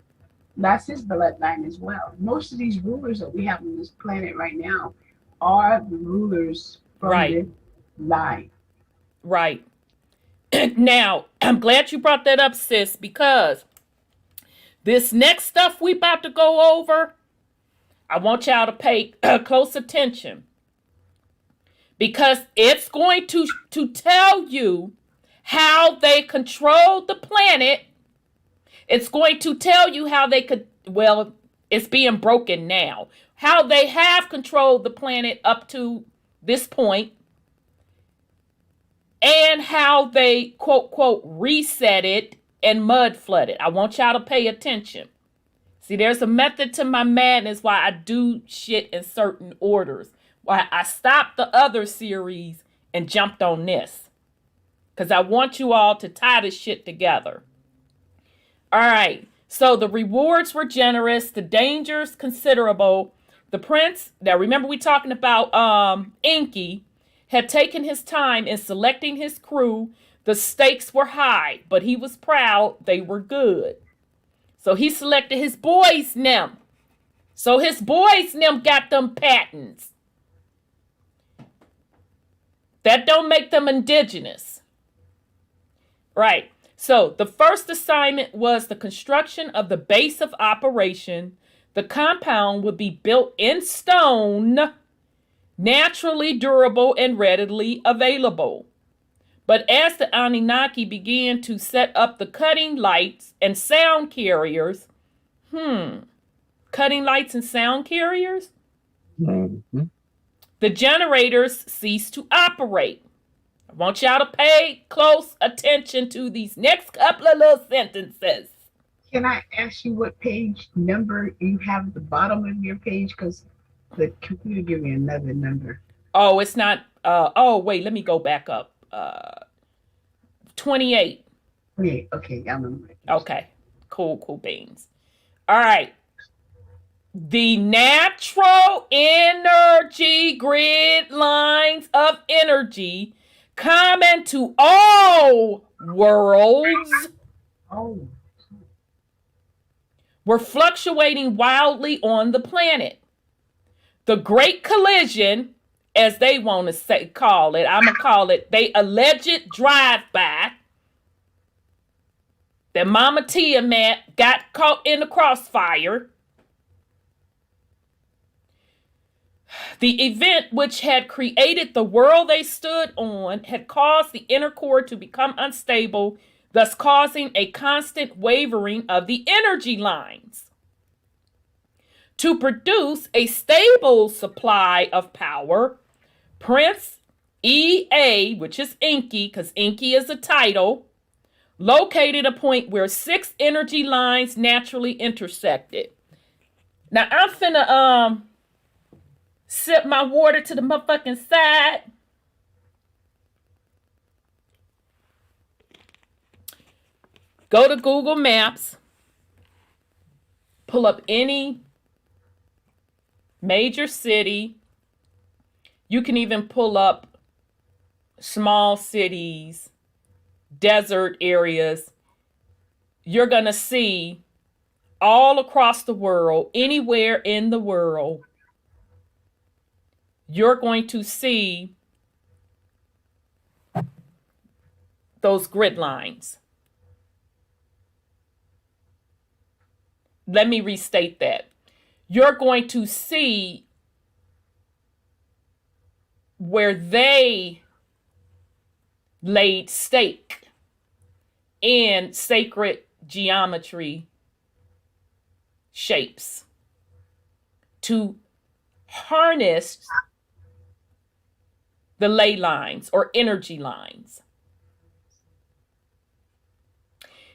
That's his bloodline as well. Most of these rulers that we have on this planet right now are the rulers from this line. Right. Now, I'm glad you brought that up, sis, because this next stuff we about to go over, I want y'all to pay close attention, because it's going to tell you how they controlled the planet. It's going to tell you how they could, well, it's being broken now, how they have controlled the planet up to this point, and how they, quote, quote, reset it and mud flooded. I want y'all to pay attention. See, there's a method to my madness why I do shit in certain orders. Why I stopped the other series and jumped on this. Because I want you all to tie this shit together. All right. So the rewards were generous. The dangers considerable. The prince, now remember we talking about Inky, had taken his time in selecting his crew. The stakes were high, but he was proud they were good. So he selected his boys them. So his boys them got them patents. That don't make them indigenous. Right. So the first assignment was the construction of the base of operation. The compound would be built in stone, naturally durable and readily available. But as the Anunnaki began to set up the cutting lights and sound carriers, cutting lights and sound carriers? The generators ceased to operate. I want y'all to pay close attention to these next couple of little sentences. Can I ask you what page number you have at the bottom of your page? Because the computer gave me another number. Oh, it's not. Oh, wait, let me go back up. 28. Okay, I remember. Okay, cool beans. All right. The natural energy grid lines of energy common to all worlds Oh, were fluctuating wildly on the planet. The Great Collision, as they want to call it, I'm going to call it, they alleged drive-by that Momma Terra got caught in the crossfire. The event, which had created the world they stood on, had caused the inner core to become unstable, thus causing a constant wavering of the energy lines. To produce a stable supply of power, Prince EA, which is Inky, because Inky is a title, located a point where 6 energy lines naturally intersected. Now, I'm finna sip my water to the motherfucking side. Go to Google Maps. Pull up any major city. You can even pull up small cities, desert areas. You're going to see all across the world, anywhere in the world, you're going to see those grid lines. Let me restate that. You're going to see where they laid stake in sacred geometry shapes to harness the ley lines or energy lines.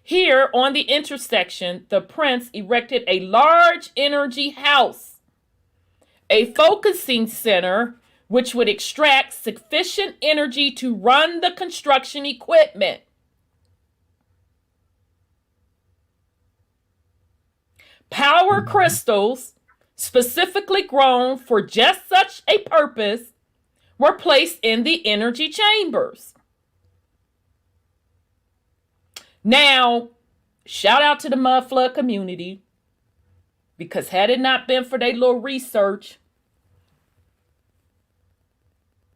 Here on the intersection, the prince erected a large energy house, a focusing center which would extract sufficient energy to run the construction equipment. Power crystals, specifically grown for just such a purpose, were placed in the energy chambers. Now, shout out to the mud flood community, because had it not been for their little research,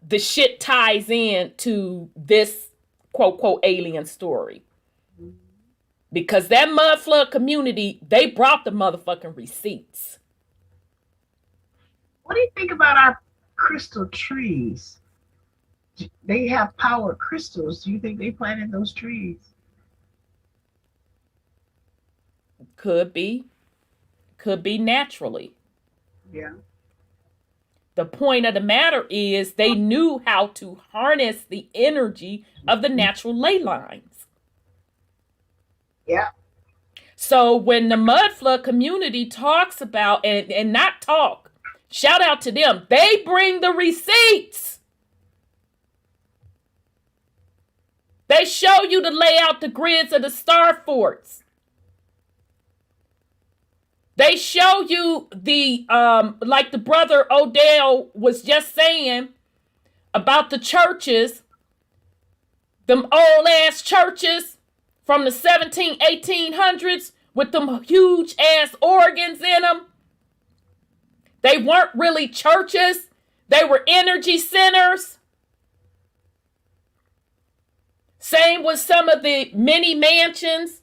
the shit ties in to this quote, quote, alien story. Because that mud flood community, they brought the motherfucking receipts. what do you think about our crystal trees? They have power crystals. Do you think they planted those trees? Could be naturally. Yeah. The point of the matter is they knew how to harness the energy of the natural ley lines. Yeah. So when the mud flood community talks about, and not talk, shout out to them, they bring the receipts. They show you to lay out the grids of the star forts. They show you the, like the brother Odell was just saying about the churches, them old ass churches from the 1800s with them huge ass organs in them. They weren't really churches. They were energy centers. Same with some of the mini mansions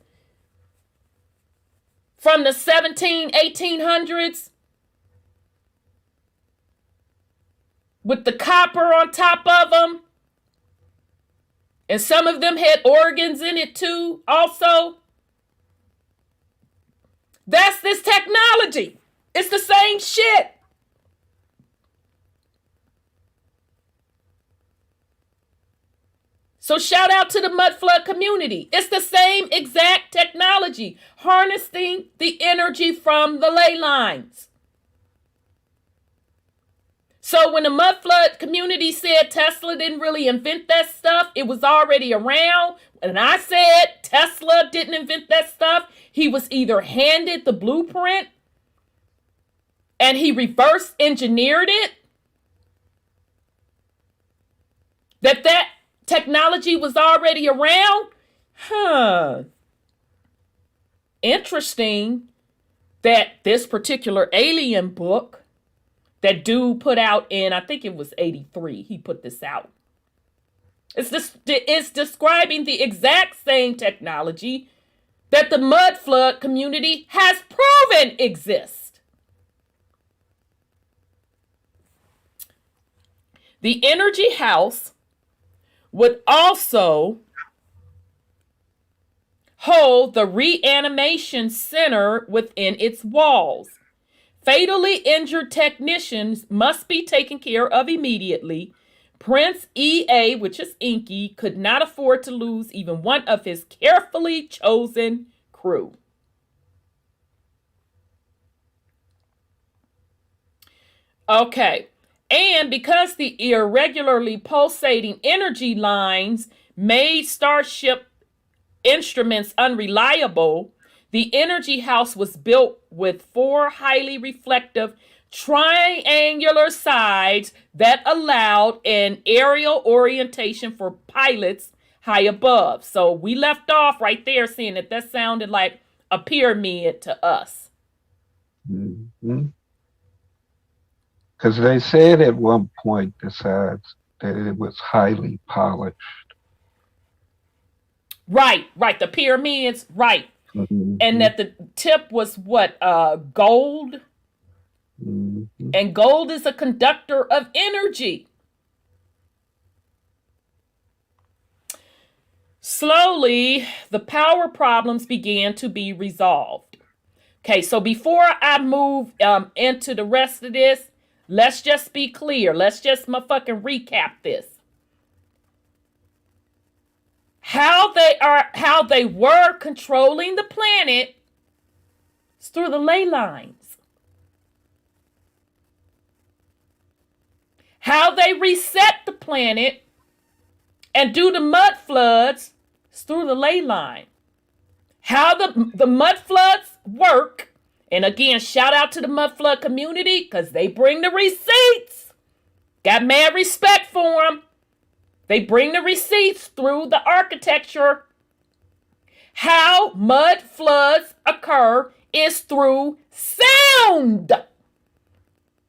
from the 1800s with the copper on top of them. And some of them had organs in it too, also. That's this technology. It's the same shit. So shout out to the mud flood community. It's the same exact technology, harnessing the energy from the ley lines. So when the mud flood community said Tesla didn't really invent that stuff, it was already around. And I said Tesla didn't invent that stuff. He was either handed the blueprint and he reverse engineered it. That technology was already around. Interesting that this particular alien book that dude put out in, I think it was 83, he put this out. It's describing the exact same technology that the mud flood community has proven exists. The energy house would also hold the reanimation center within its walls. Fatally injured technicians must be taken care of immediately. Prince EA, which is Inky, could not afford to lose even one of his carefully chosen crew. Okay, and because the irregularly pulsating energy lines made Starship instruments unreliable, the energy house was built with 4 highly reflective triangular sides that allowed an aerial orientation for pilots high above. So we left off right there saying that sounded like a pyramid to us. Because they said at one point, besides, that it was highly polished. Right. The pyramids, right. And that the tip was what? Gold? And gold is a conductor of energy. Slowly, the power problems began to be resolved. Okay, so before I move into the rest of this, let's just be clear. Let's just motherfucking recap this. How they were controlling the planet is through the ley lines. How they reset the planet and do the mud floods is through the ley line. How the mud floods work, and again, shout out to the mud flood community because they bring the receipts. Got mad respect for them. They bring the receipts through the architecture. How mud floods occur is through sound.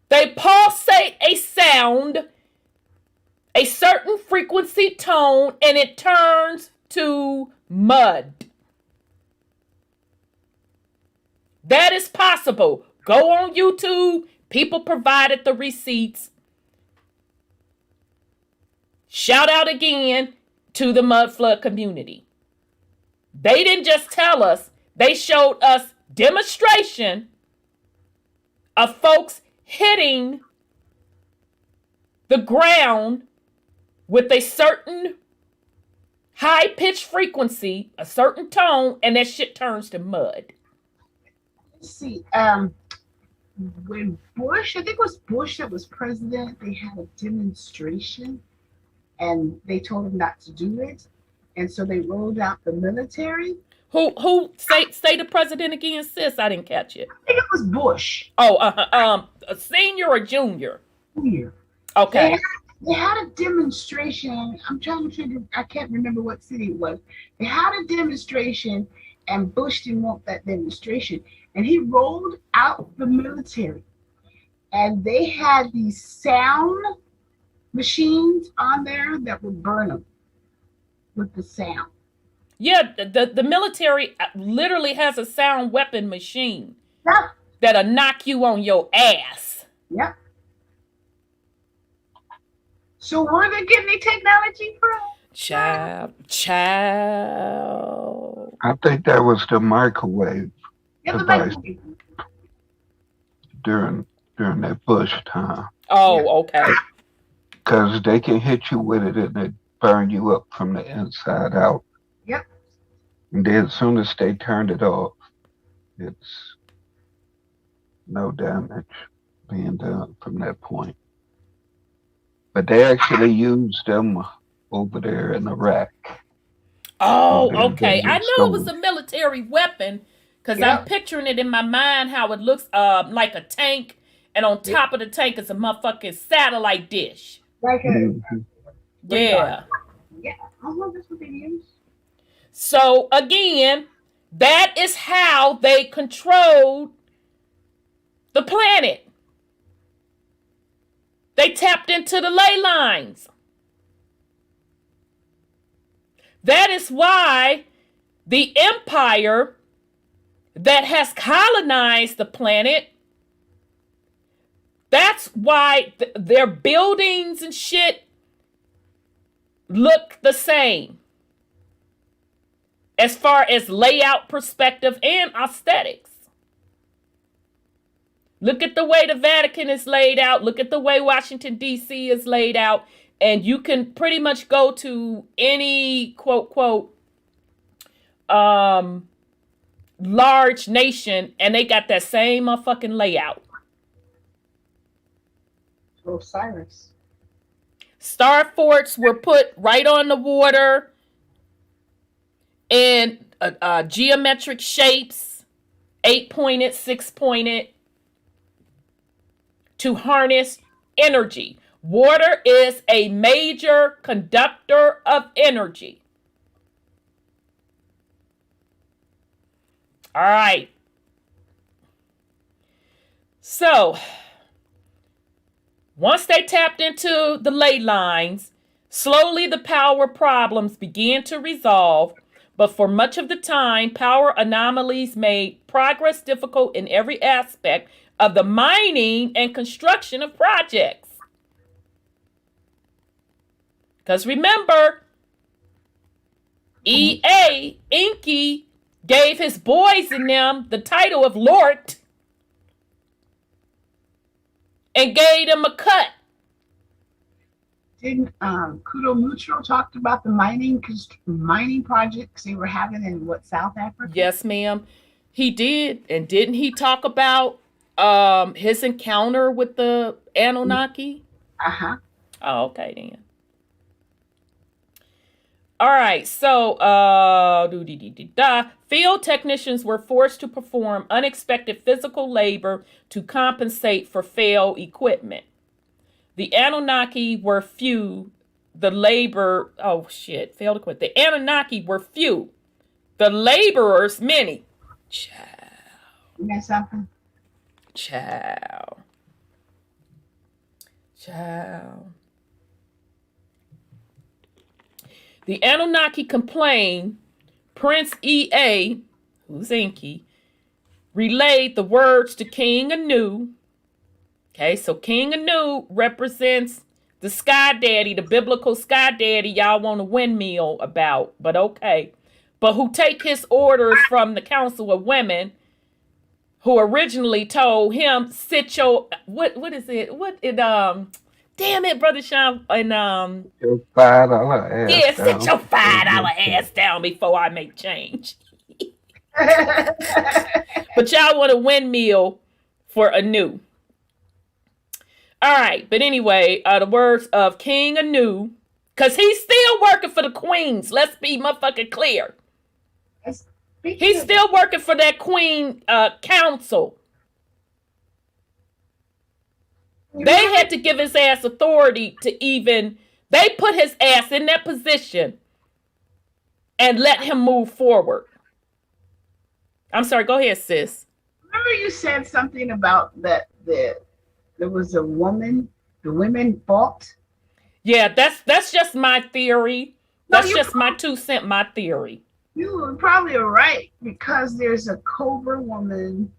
They pulsate a sound, a certain frequency tone, and it turns to mud. That is possible. Go on YouTube. People provided the receipts. Shout out again to the mud flood community. They didn't just tell us, they showed us demonstration of folks hitting the ground with a certain high-pitched frequency, a certain tone, and that shit turns to mud. Let's see, when Bush, I think it was Bush that was president, they had a demonstration and they told him not to do it. And so they rolled out the military. Who say the president again, sis? I didn't catch it. I think it was Bush. Oh, a senior or junior? Junior. Okay. They had a demonstration. I'm trying to figure, I can't remember what city it was. They had a demonstration and Bush didn't want that demonstration. And he rolled out the military. And they had these sound machines on there that would burn them with the sound. Yeah, the military literally has a sound weapon machine. Yeah. That'll knock you on your ass. Yep. So where are they getting the technology from? Child. I think that was the microwave device during that Bush time. Oh, okay. Because they can hit you with it and it burn you up from the inside out. Yep. And then as soon as they turned it off, it's no damage being done from that point. But they actually used them over there in Iraq. Oh, Over in okay. I Desert knew it was a Storm. military weapon because I'm Yep. picturing it in my mind how it looks like a tank, and on top of the tank is a motherfucking satellite dish. Like a Mhm. Yeah. yeah. That's what they use. So again, that is how they controlled the planet. They tapped into the ley lines. That is why the empire that has colonized the planet, that's why their buildings and shit look the same as far as layout perspective and aesthetics. Look at the way the Vatican is laid out. Look at the way Washington, D.C. is laid out. And you can pretty much go to any quote, large nation and they got that same motherfucking layout. Osiris. Star forts were put right on the water in geometric shapes, 8-pointed, 6-pointed, to harness energy. Water is a major conductor of energy. All right. So, once they tapped into the ley lines, slowly the power problems began to resolve, but for much of the time, power anomalies made progress difficult in every aspect of the mining and construction of projects. Because remember, EA, Inky, gave his boys and them the title of Lord and gave them a cut. Didn't Kudo Mutro talked about the mining projects they were having in South Africa? Yes, ma'am. He did. And didn't he talk about his encounter with the Anunnaki? Uh-huh. Oh, okay then. All right, so field technicians were forced to perform unexpected physical labor to compensate for failed equipment. The Anunnaki were few. The Anunnaki were few. The laborers many. You got something? Ciao. The Anunnaki complained. Prince EA, who's Enki, relayed the words to King Anu. Okay, so King Anu represents the sky daddy, the biblical sky daddy y'all want a windmill about, but okay. But who take his orders from the Council of Women, who originally told him, sit your, damn it, Brother Sean, and Your $5 ass yeah, down. sit your $5 ass down before I make change. But y'all want a windmill for Anu. All right, but anyway, the words of King Anu, because he's still working for the queens. Let's be motherfucking clear. He's still working for that queen council. They had to give his ass authority to even, they put his ass in that position and let him move forward. I'm sorry, go ahead, sis. Remember you said something about that there was a woman, the women fought? Yeah, that's just my theory. That's just my 2 cents, my theory. You were probably right, because there's a Cobra woman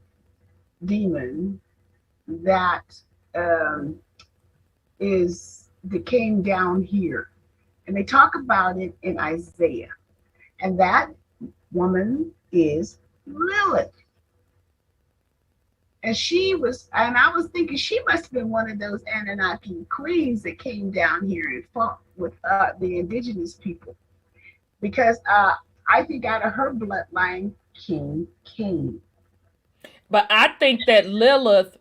demon that came down here, and they talk about it in Isaiah, and that woman is Lilith. And I was thinking she must have been one of those Anunnaki queens that came down here and fought with the indigenous people, because I think out of her bloodline, King came. But I think that Lilith,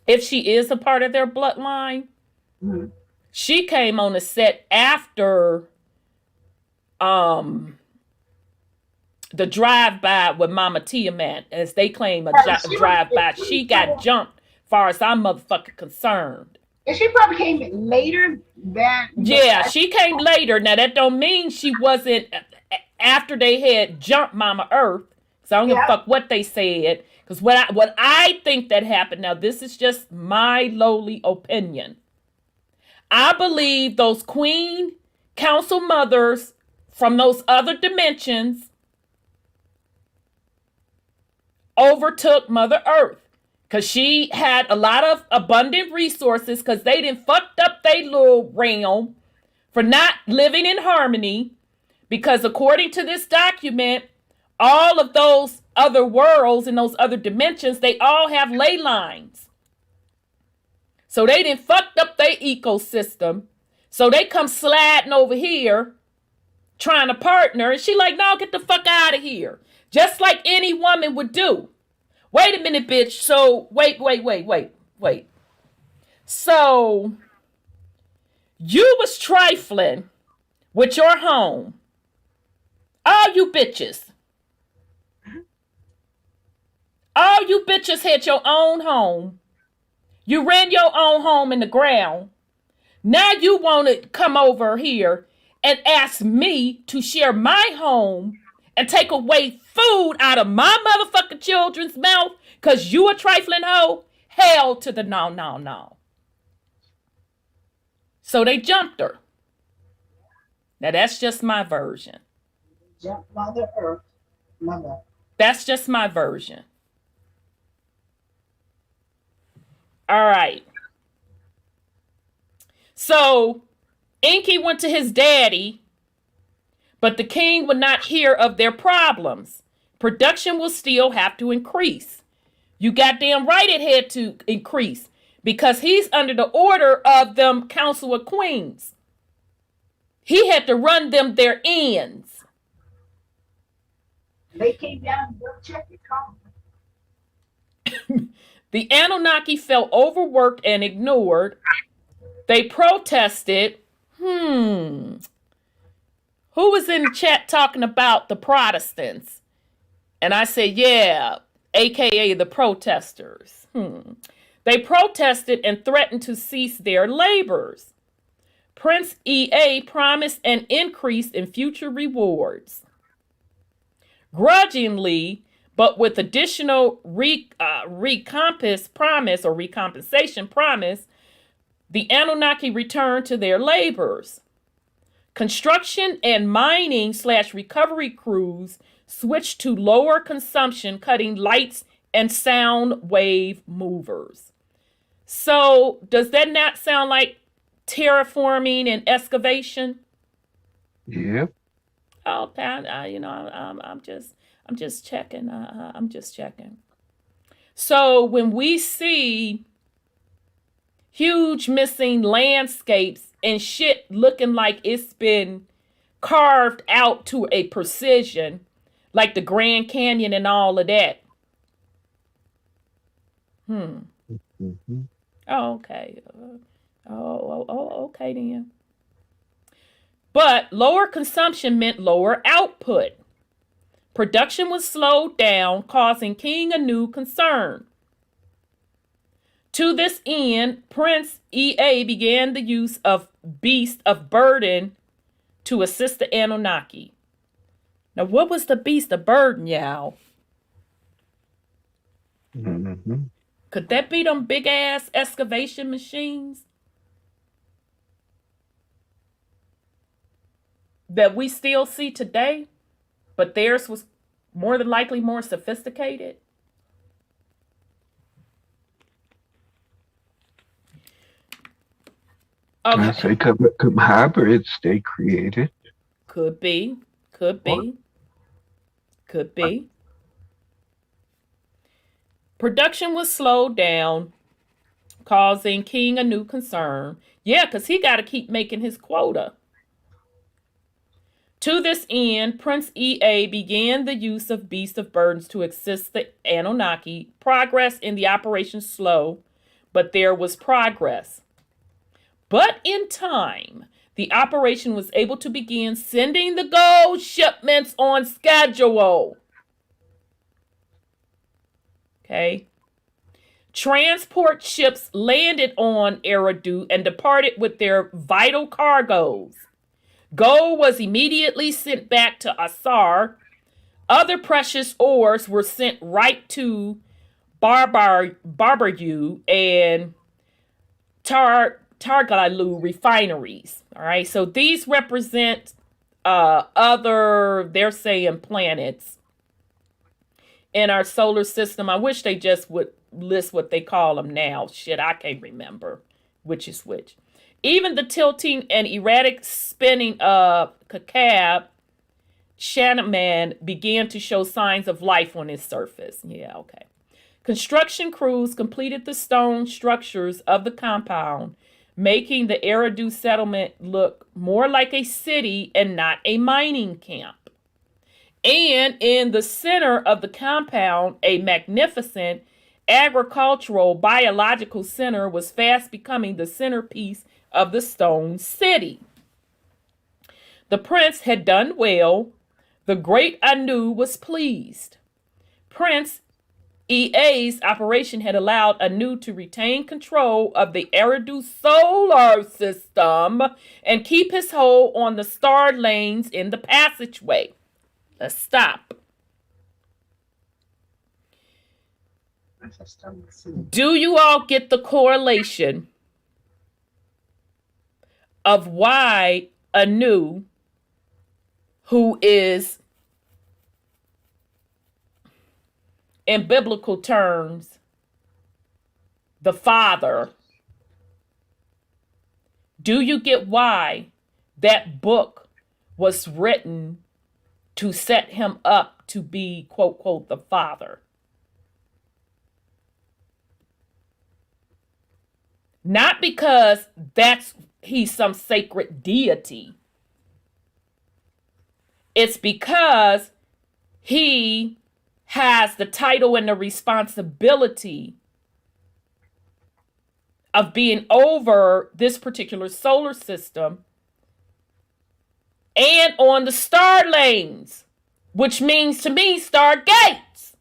if she is a part of their bloodline, She came on the set after the drive-by with Momma Terra, as they claim a drive-by. She got jumped, far as I'm motherfucking concerned. And she probably came later than... Yeah, she came later. Now, that don't mean she wasn't after they had jumped Mama Earth. So I don't give a fuck what they said. Because what I think that happened, now this is just my lowly opinion. I believe those Queen Council mothers from those other dimensions overtook Mother Earth. Because she had a lot of abundant resources because they done fucked up their little realm for not living in harmony. Because according to this document, all of those other worlds and those other dimensions, they all have ley lines. So they done fucked up their ecosystem. So they come sliding over here trying to partner. And she like, no, get the fuck out of here. Just like any woman would do. Wait a minute, bitch. So, wait. So, you was trifling with your home. All you bitches. All you bitches had your own home. You ran your own home in the ground. Now you want to come over here and ask me to share my home and take away food out of my motherfucking children's mouth because you a trifling hoe? Hell to the no. So they jumped her. Now that's just my version. Jump Mother Earth. Mother. That's just my version. All right. So Inky went to his daddy, but the king would not hear of their problems. Production will still have to increase. You goddamn right it had to increase because he's under the order of them Council of Queens. He had to run them their ends. They came down and go check your car. The Anunnaki felt overworked and ignored. They protested. Who was in the chat talking about the Protestants? And I said, yeah, aka the protesters. They protested and threatened to cease their labors. Prince EA promised an increase in future rewards. Grudgingly, but with additional recompensation promise, the Anunnaki returned to their labors. Construction and mining / recovery crews switched to lower consumption, cutting lights and sound wave movers. So does that not sound like terraforming and excavation? Yep. Okay, I'm just checking. I'm just checking. So when we see huge missing landscapes and shit looking like it's been carved out to a precision, like the Grand Canyon and all of that. Mm-hmm. Oh, okay. Okay then. But lower consumption meant lower output. Production was slowed down, causing King Anu concern. To this end, Prince EA began the use of beasts of burden to assist the Anunnaki. Now, what was the beast of burden, y'all? Mm-hmm. Could that be them big ass excavation machines that we still see today, but theirs was more than likely more sophisticated? Okay. I say come hybrids they created. Could be. Production was slowed down, causing King Anu concern. Yeah, because he got to keep making his quota. To this end, Prince EA began the use of beasts of burdens to assist the Anunnaki. Progress in the operation slow, but there was progress. But in time, the operation was able to begin sending the gold shipments on schedule. Okay. Transport ships landed on Eridu and departed with their vital cargoes. Gold was immediately sent back to Asar. Other precious ores were sent right to Barbaru and Targalu refineries. All right, so these represent other, they're saying, planets in our solar system. I wish they just would list what they call them now. Shit, I can't remember which is which. Even the tilting and erratic spinning of Cashapp began to show signs of life on its surface. Yeah, okay. Construction crews completed the stone structures of the compound, making the Eridu settlement look more like a city and not a mining camp. And in the center of the compound, a magnificent agricultural biological center was fast becoming the centerpiece of the stone city. The prince had done well. The great Anu was pleased. Prince EA's operation had allowed Anu to retain control of the Eridu solar system and keep his hold on the star lanes in the passageway. Let's stop. Do you all get the correlation of why Anu, who is in biblical terms the father, do you get why that book was written to set him up to be, quote, quote, the father? Not because he's some sacred deity. It's because he has the title and the responsibility of being over this particular solar system and on the star lanes, which means to me star gates.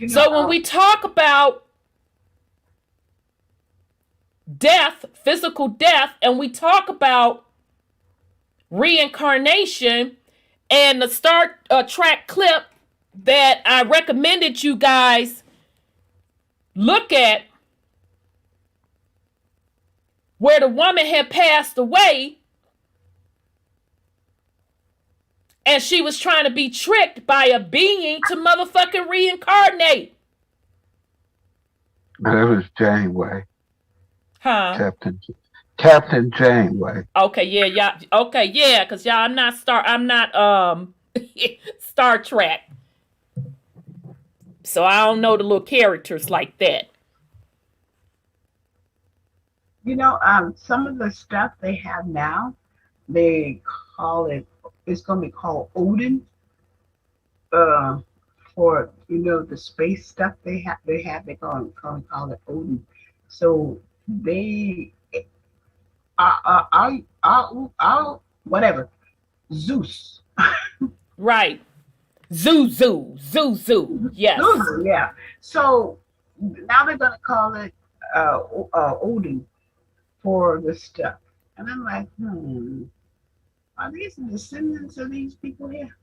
So when we talk about death, physical death, and we talk about reincarnation, and the Star Trek clip that I recommended you guys look at, where the woman had passed away and she was trying to be tricked by a being to motherfucking reincarnate. That was Janeway. Huh? Captain Janeway. Okay, yeah. Okay, yeah, because y'all, I'm not Star Trek. So I don't know the little characters like that. You know, some of the stuff they have now, they call it, it's going to be called Odin. For, you know, the space stuff they're going to call it Odin. So they whatever, Zeus. Right. Zuzu. Yes. Zuzu, yeah. So now they're going to call it Odin for the stuff. And I'm like, are these the descendants of these people here?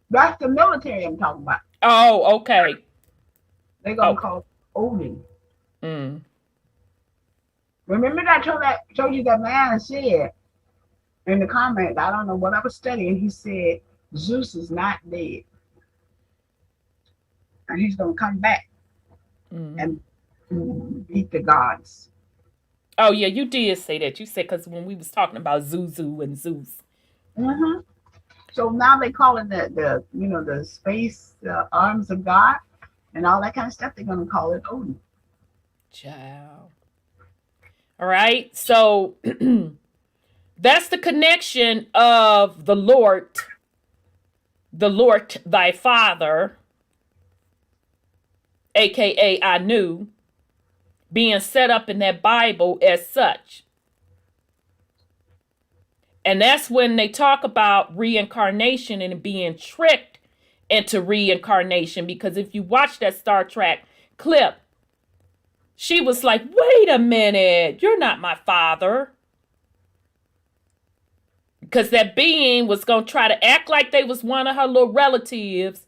That's the military I'm talking about. Oh, okay. They're going to call it Odin. Mm. Remember that I told you that man said in the comments, I don't know what I was studying, he said Zeus is not dead. And he's going to come back and beat the gods. Oh, yeah, you did say that. You said, because when we was talking about Zuzu and Zeus. Mm-hmm. So now they call it the space arms of God and all that kind of stuff. They're going to call it Odin. Ciao. All right. So that's the connection of the Lord thy Father, aka Anu, being set up in that Bible as such. And that's when they talk about reincarnation and being tricked into reincarnation. Because if you watch that Star Trek clip, she was like, wait a minute, you're not my father. Because that being was going to try to act like they was one of her little relatives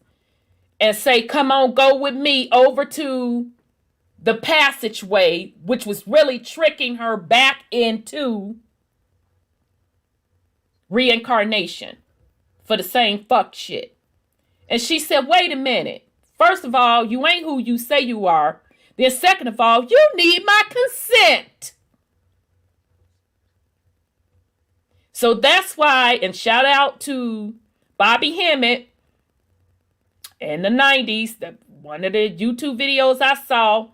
and say, come on, go with me over to the passageway, which was really tricking her back into reincarnation for the same fuck shit. And she said, wait a minute. First of all, you ain't who you say you are. Then second of all, you need my consent. So that's why, and shout out to Bobby Hemmett in the 90s, one of the YouTube videos I saw,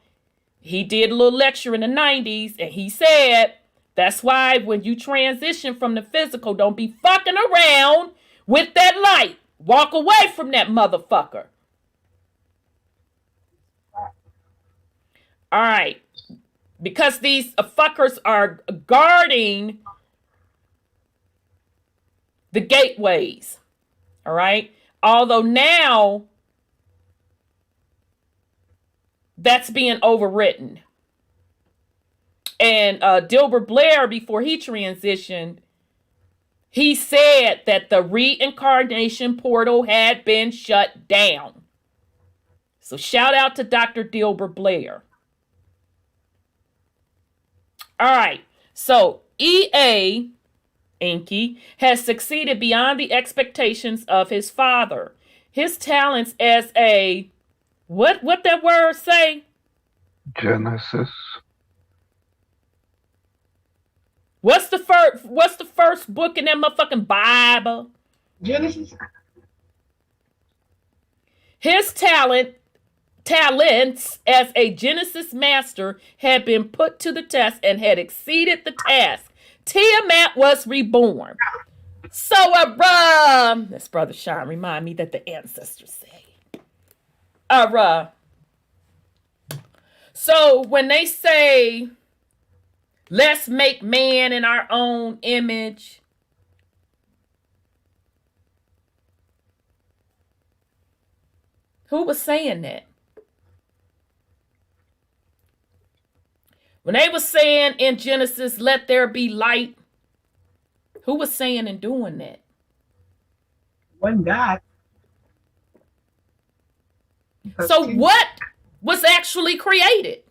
he did a little lecture in the 90s, and he said, that's why when you transition from the physical, don't be fucking around with that light. Walk away from that motherfucker. All right. Because these fuckers are guarding the gateways. All right. Although now that's being overwritten. And Dilbert Blair, before he transitioned, he said that the reincarnation portal had been shut down. So shout out to Dr. Dilbert Blair. All right. So E.A. Enki has succeeded beyond the expectations of his father. His talents as a, what that word say? Genesis. What's the first book in that motherfucking Bible? Genesis. His talents as a Genesis master had been put to the test and had exceeded the task. Tiamat was reborn. So this Brother Sean remind me that the ancestors say. So when they say, let's make man in our own image, who was saying that? When they were saying in Genesis, let there be light, who was saying and doing that? One God. So what was actually created?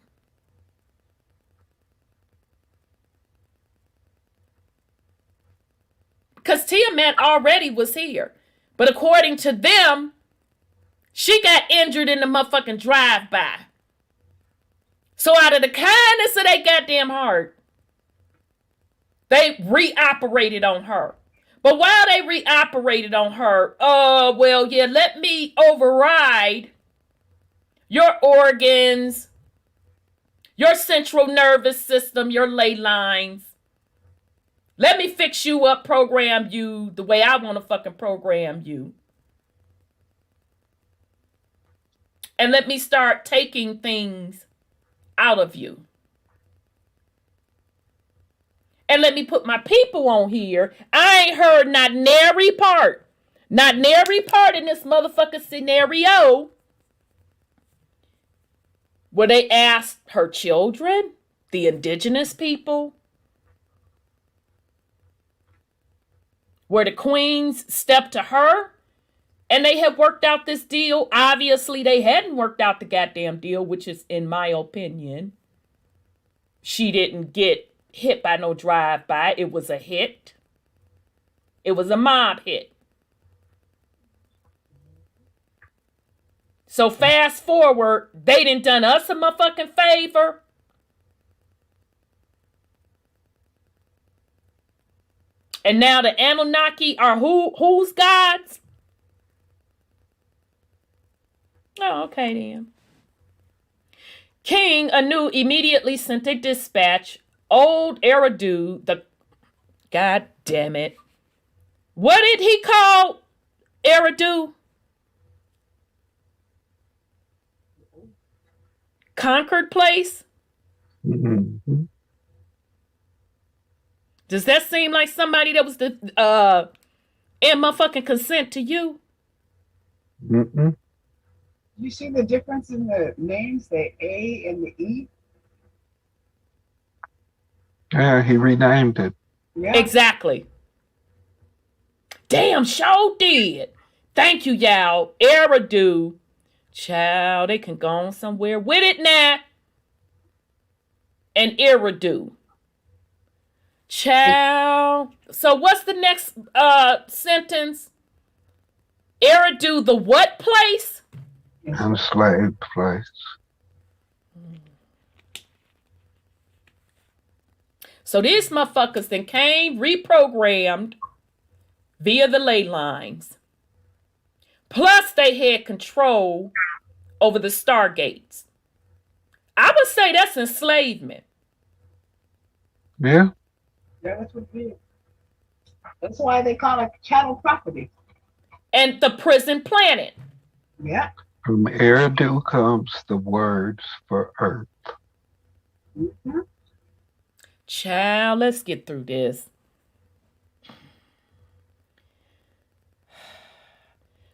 Because Tiamat already was here. But according to them, she got injured in the motherfucking drive-by. So out of the kindness of their goddamn heart, they reoperated on her. But while they reoperated on her, let me override your organs, your central nervous system, your ley lines. Let me fix you up, program you the way I want to fucking program you. And let me start taking things out of you. And let me put my people on here. I ain't heard not nary part in this motherfucking scenario where they asked her children, the indigenous people, where the queens stepped to her and they had worked out this deal. Obviously, they hadn't worked out the goddamn deal, which is, in my opinion, she didn't get hit by no drive-by. It was a hit. It was a mob hit. So fast forward, they done done us a motherfucking favor. And now the Anunnaki are whose gods? Oh, okay then. King Anu immediately sent a dispatch. Old Eridu, God damn it. What did he call Eridu? Conquered place? Mm-hmm. Does that seem like somebody that was in motherfucking consent to you? Mm-mm. You see the difference in the names, the A and the E? Yeah, he renamed it. Yeah. Exactly. Damn, show did. Thank you, y'all. Eridu. Child, they can go on somewhere with it now. And Eridu. Child. So what's the next sentence? Eridu, the what place? Enslaved place. So these motherfuckers then came reprogrammed via the ley lines. Plus they had control over the stargates. I would say that's enslavement. Yeah. Yeah, that's what it is. That's why they call it chattel property. And the prison planet. Yeah. From Eridu comes the words for earth. Mm-hmm. Child, let's get through this.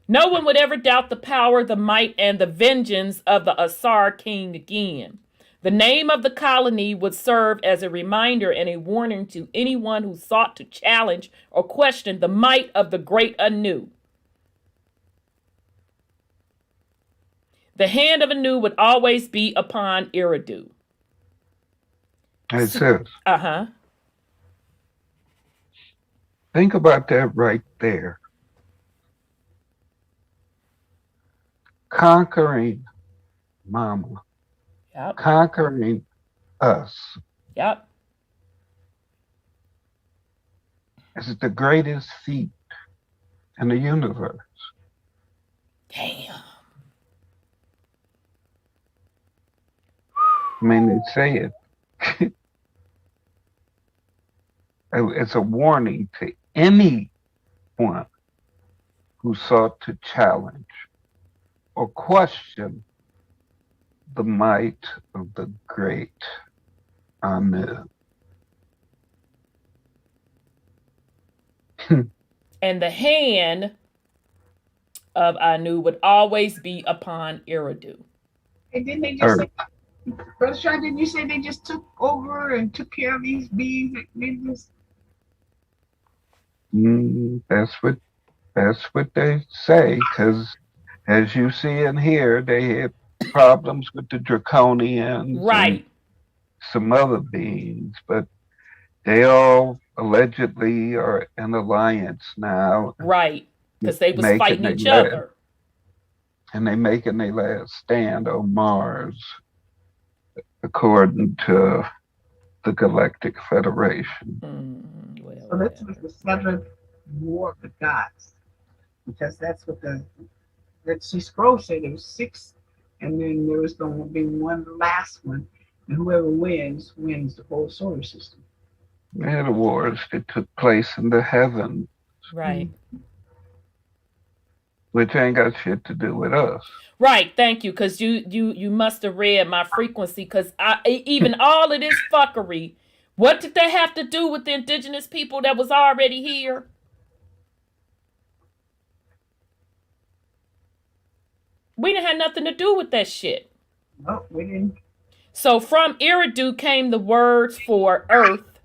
No one would ever doubt the power, the might, and the vengeance of the Asar king again. The name of the colony would serve as a reminder and a warning to anyone who sought to challenge or question the might of the great Anu. The hand of Anu would always be upon Eridu. It says, Uh-huh. think about that right there. Conquering Mama. Yep. Conquering us. Yep. Is the greatest feat in the universe. Damn. I mean, they say it. It's a warning to anyone who sought to challenge or question the might of the great Anu. And the hand of Anu would always be upon Eridu. And didn't they just say, Brother Sean, didn't you say they just took over and took care of these beings that did this? That's what they say, because as you see in here, they had problems with the Draconians, right, and some other beings, but they all allegedly are in alliance now. Right, because they was fighting each other. And they making their last stand on Mars, according to the Galactic Federation. So this was the seventh war of the gods, because that's what the Red Sea Scroll said. There was 6, and then there was going to be one last one, and whoever wins the whole solar system. Yeah, the wars that took place in the heavens, right? Which ain't got shit to do with us. Right, thank you, because you must have read my frequency, because even all of this fuckery, what did that have to do with the indigenous people that was already here? We didn't have nothing to do with that shit. No, we didn't. So from Eridu came the words for earth.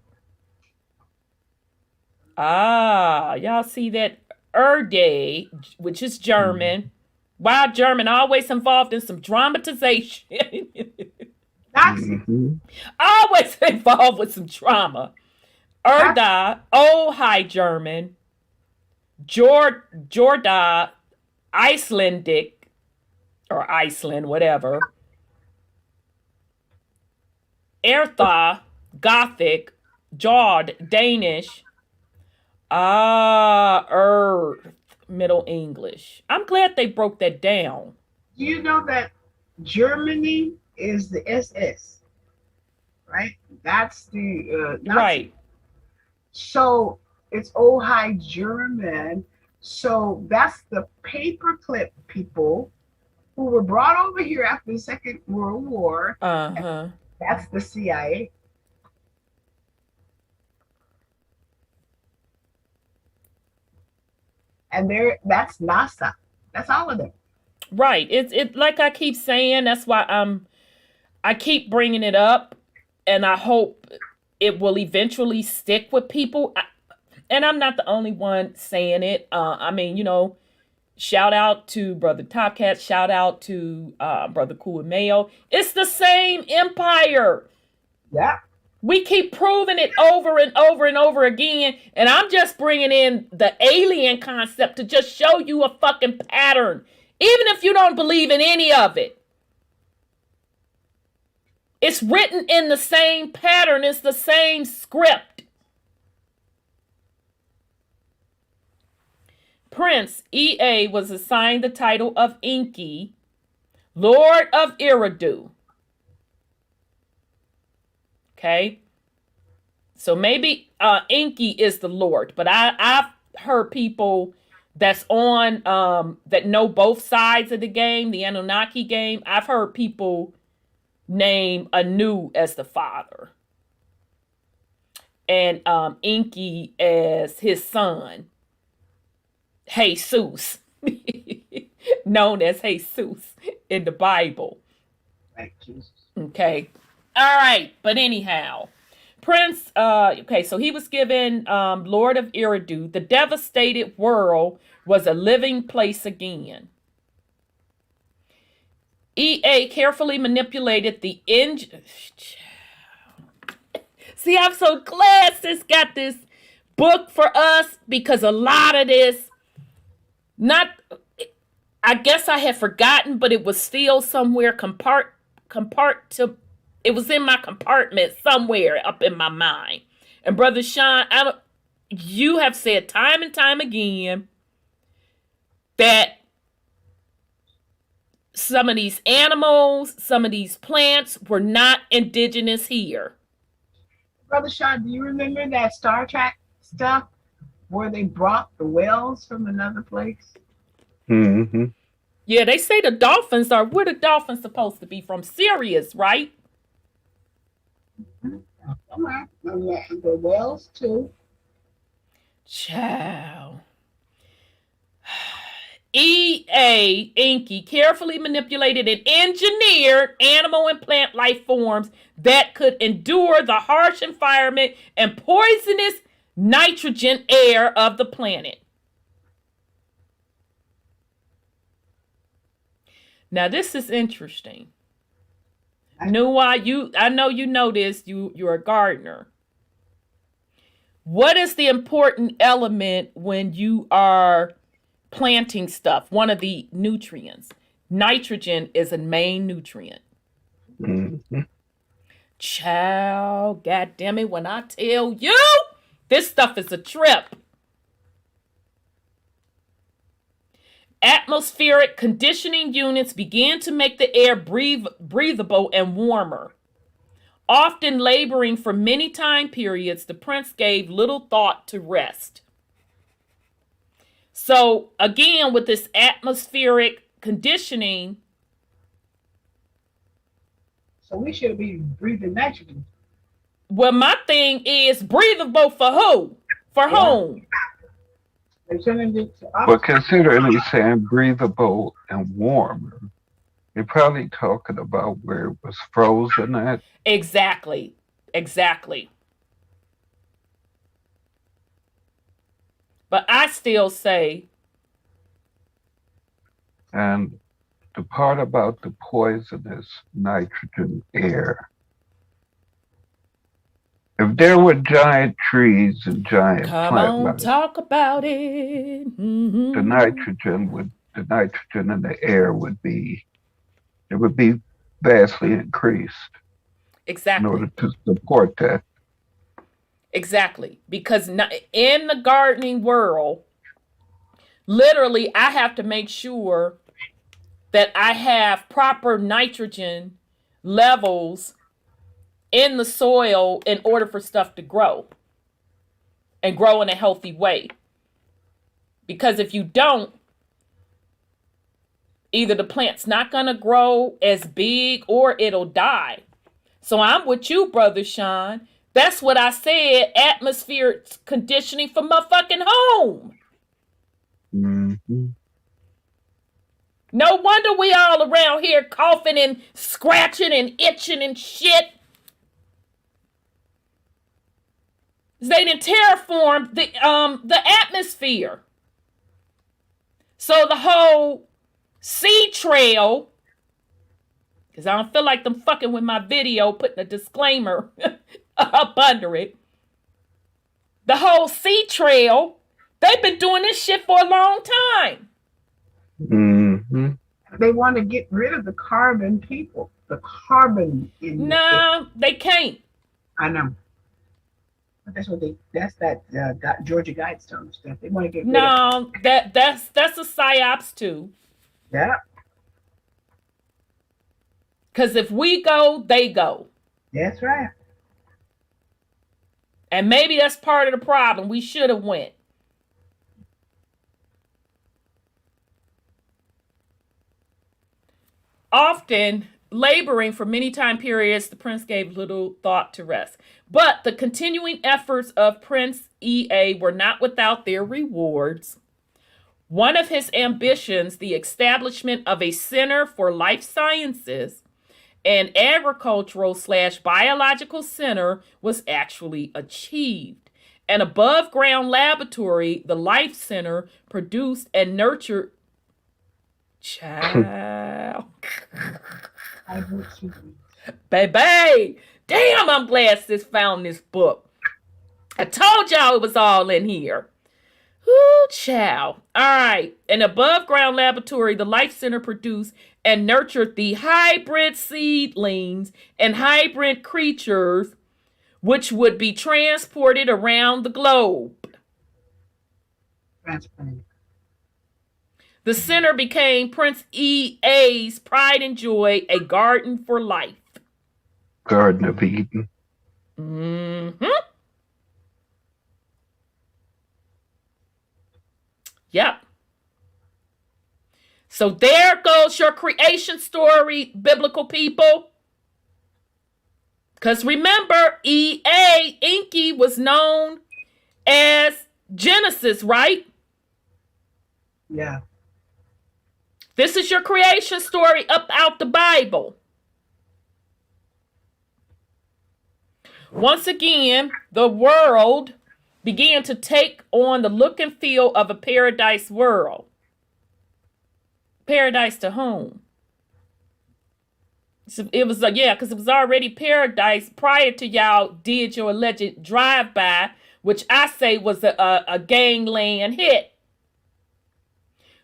Ah, y'all see that Erde, which is German. Why German always involved in some dramatization. Always involved with some trauma. Erda, Old High German. Jorda, Icelandic, or Iceland, whatever. Ertha, Gothic. Jod, Danish. Earth, Middle English. I'm glad they broke that down. Do you know that Germany is the SS, right? That's the right. So it's Old High German. So that's the paperclip people who were brought over here after the Second World War. That's the CIA. And that's NASA. That's all of them. Right. It's like I keep saying, that's why I keep bringing it up, and I hope it will eventually stick with people. And I'm not the only one saying it. I mean, you know, shout out to Brother Topcat. Shout out to Brother Cool Mayo. It's the same empire. Yeah. We keep proving it over and over and over again. And I'm just bringing in the alien concept to just show you a fucking pattern. Even if you don't believe in any of it. It's written in the same pattern. It's the same script. Prince EA was assigned the title of Enki, Lord of Eridu. Okay. So maybe Enki is the Lord, but I've heard people that's on that know both sides of the game, the Anunnaki game. I've heard people name Anu as the father and Enki as his son, Jesus, known as Jesus in the Bible. Right, Jesus. Okay. All right. But anyhow, Prince, okay, so he was given Lord of Eridu. The devastated world was a living place again. EA carefully manipulated the engine. See, I'm so glad sis got this book for us, because a lot of this, I guess I had forgotten, but it was still somewhere it was in my compartment somewhere up in my mind. And Brother Sean, you have said time and time again that some of these animals, some of these plants were not indigenous here. Brother Sean, do you remember that Star Trek stuff where they brought the whales from another place? Mm-hmm. Yeah, they say the dolphins where the dolphins supposed to be from? Sirius, right? Somewhere. The whales too. Ciao. EA Enki carefully manipulated and engineered animal and plant life forms that could endure the harsh environment and poisonous nitrogen air of the planet. Now this is interesting. I know you know this, you're a gardener. What is the important element when you are planting stuff? One of the nutrients. Nitrogen is a main nutrient. Mm-hmm. Child, goddamn it, when I tell you, this stuff is a trip. Atmospheric conditioning units began to make the air breathable and warmer. Often laboring for many time periods, the prince gave little thought to rest. So again, with this atmospheric conditioning. So we should be breathing nitrogen. Well, my thing is breathable for who? For whom? But considering he's saying breathable and warmer, you're probably talking about where it was frozen at. Exactly. But I still say. And the part about the poisonous nitrogen air, if there were giant trees and giant plant life, talk about it. Mm-hmm. the nitrogen in the air would be vastly increased. Exactly. In order to support that. Exactly. Because in the gardening world, literally, I have to make sure that I have proper nitrogen levels in the soil in order for stuff to grow and grow in a healthy way. Because if you don't, Either the plant's not going to grow as big or it'll die. So I'm with you, Brother Sean. That's what I said, atmospheric conditioning for my fucking home. Mm-hmm. No wonder we all around here coughing and scratching and itching and shit. They didn't terraform the atmosphere. So the whole sea trail, because I don't feel like them fucking with my video, putting a disclaimer up under it. The whole sea trail, they've been doing this shit for a long time. Mm-hmm. They want to get rid of the carbon people. The carbon in No, they can't. I know. But that's that Georgia Guidestone stuff. They want to get rid of. No, that's a psyops too. Yeah. Because if we go, they go. That's right. And maybe that's part of the problem. We should have went. Often, laboring for many time periods, the prince gave little thought to rest. But the continuing efforts of Prince EA were not without their rewards. One of his ambitions, the establishment of a Center for Life Sciences, an agricultural/biological center, was actually achieved. An above-ground laboratory, the Life Center, produced and nurtured child. Baby, damn, I'm glad sis found this book. I told y'all it was all in here. Ooh, child. All right. An above-ground laboratory, the Life Center produced and nurtured the hybrid seedlings and hybrid creatures which would be transported around the globe. Transplanted. The center became Prince EA's pride and joy, a garden for life. Garden of Eden. Mm-hmm. Yep. So there goes your creation story, biblical people. Because remember, EA, Inky, was known as Genesis, right? Yeah. This is your creation story up out the Bible. Once again, the world began to take on the look and feel of a paradise world. Paradise to whom? It was because it was already paradise prior to y'all did your alleged drive-by, which I say was a gangland hit.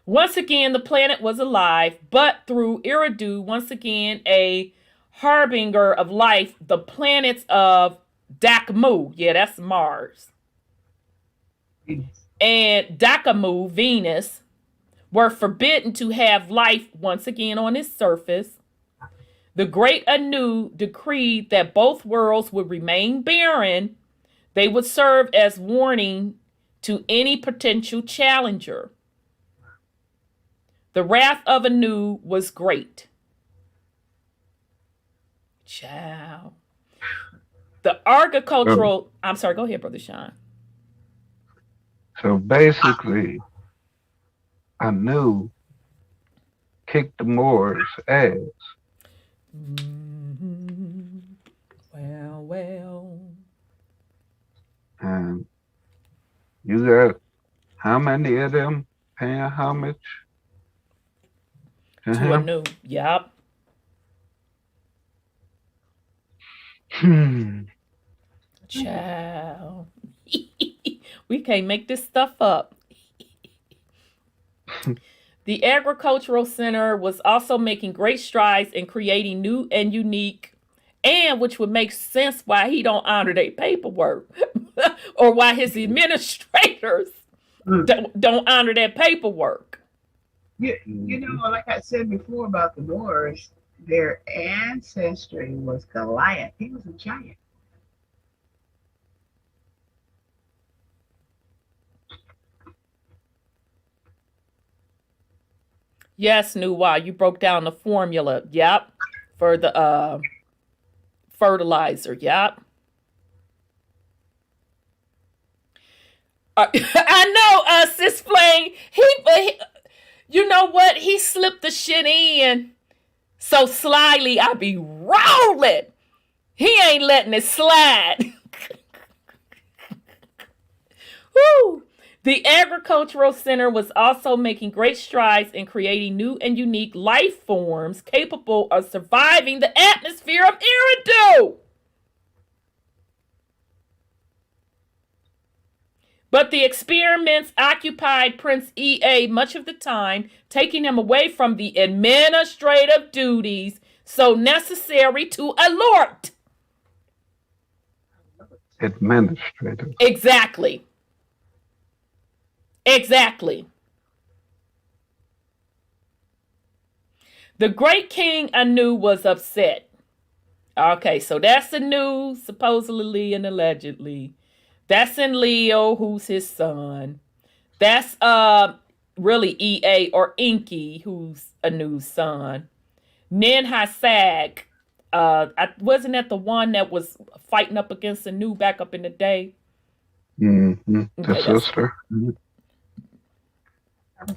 Once again, the planet was alive, but through Eridu, once again, a harbinger of life, the planets of Dakamu, yeah, that's Mars, and Dakamu, Venus, were forbidden to have life once again on its surface. The great Anu decreed that both worlds would remain barren. They would serve as warning to any potential challenger. The wrath of Anu was great. Ciao. The agricultural... I'm sorry, go ahead, Brother Sean. So basically, Anu kicked the Moors' ass. Mm-hmm. Well. And you got how many of them paying homage to him? Anu, yep. Child. We can't make this stuff up. The Agricultural Center was also making great strides in creating new and unique, and which would make sense why he don't honor their paperwork or why his administrators don't honor their paperwork. You know, like I said before about the Moors, their ancestry was Goliath. He was a giant. Yes, Nuwa, you broke down the formula. Yep. For the fertilizer. Yep. I know, Sis Flame. He, you know what? He slipped the shit in so slyly. I be rolling. He ain't letting it slide. Woo! The Agricultural Center was also making great strides in creating new and unique life forms capable of surviving the atmosphere of Eridu. But the experiments occupied Prince EA much of the time, taking him away from the administrative duties so necessary to alert. Administrative. Exactly. Exactly. The great King Anu was upset. Okay, so that's the news, supposedly and allegedly. That's in Leo, who's his son. That's really EA or Inky, who's Anu's son. Nin Hasag, wasn't that the one that was fighting up against Anu back up in the day? Mm-hmm. The Okay, sister.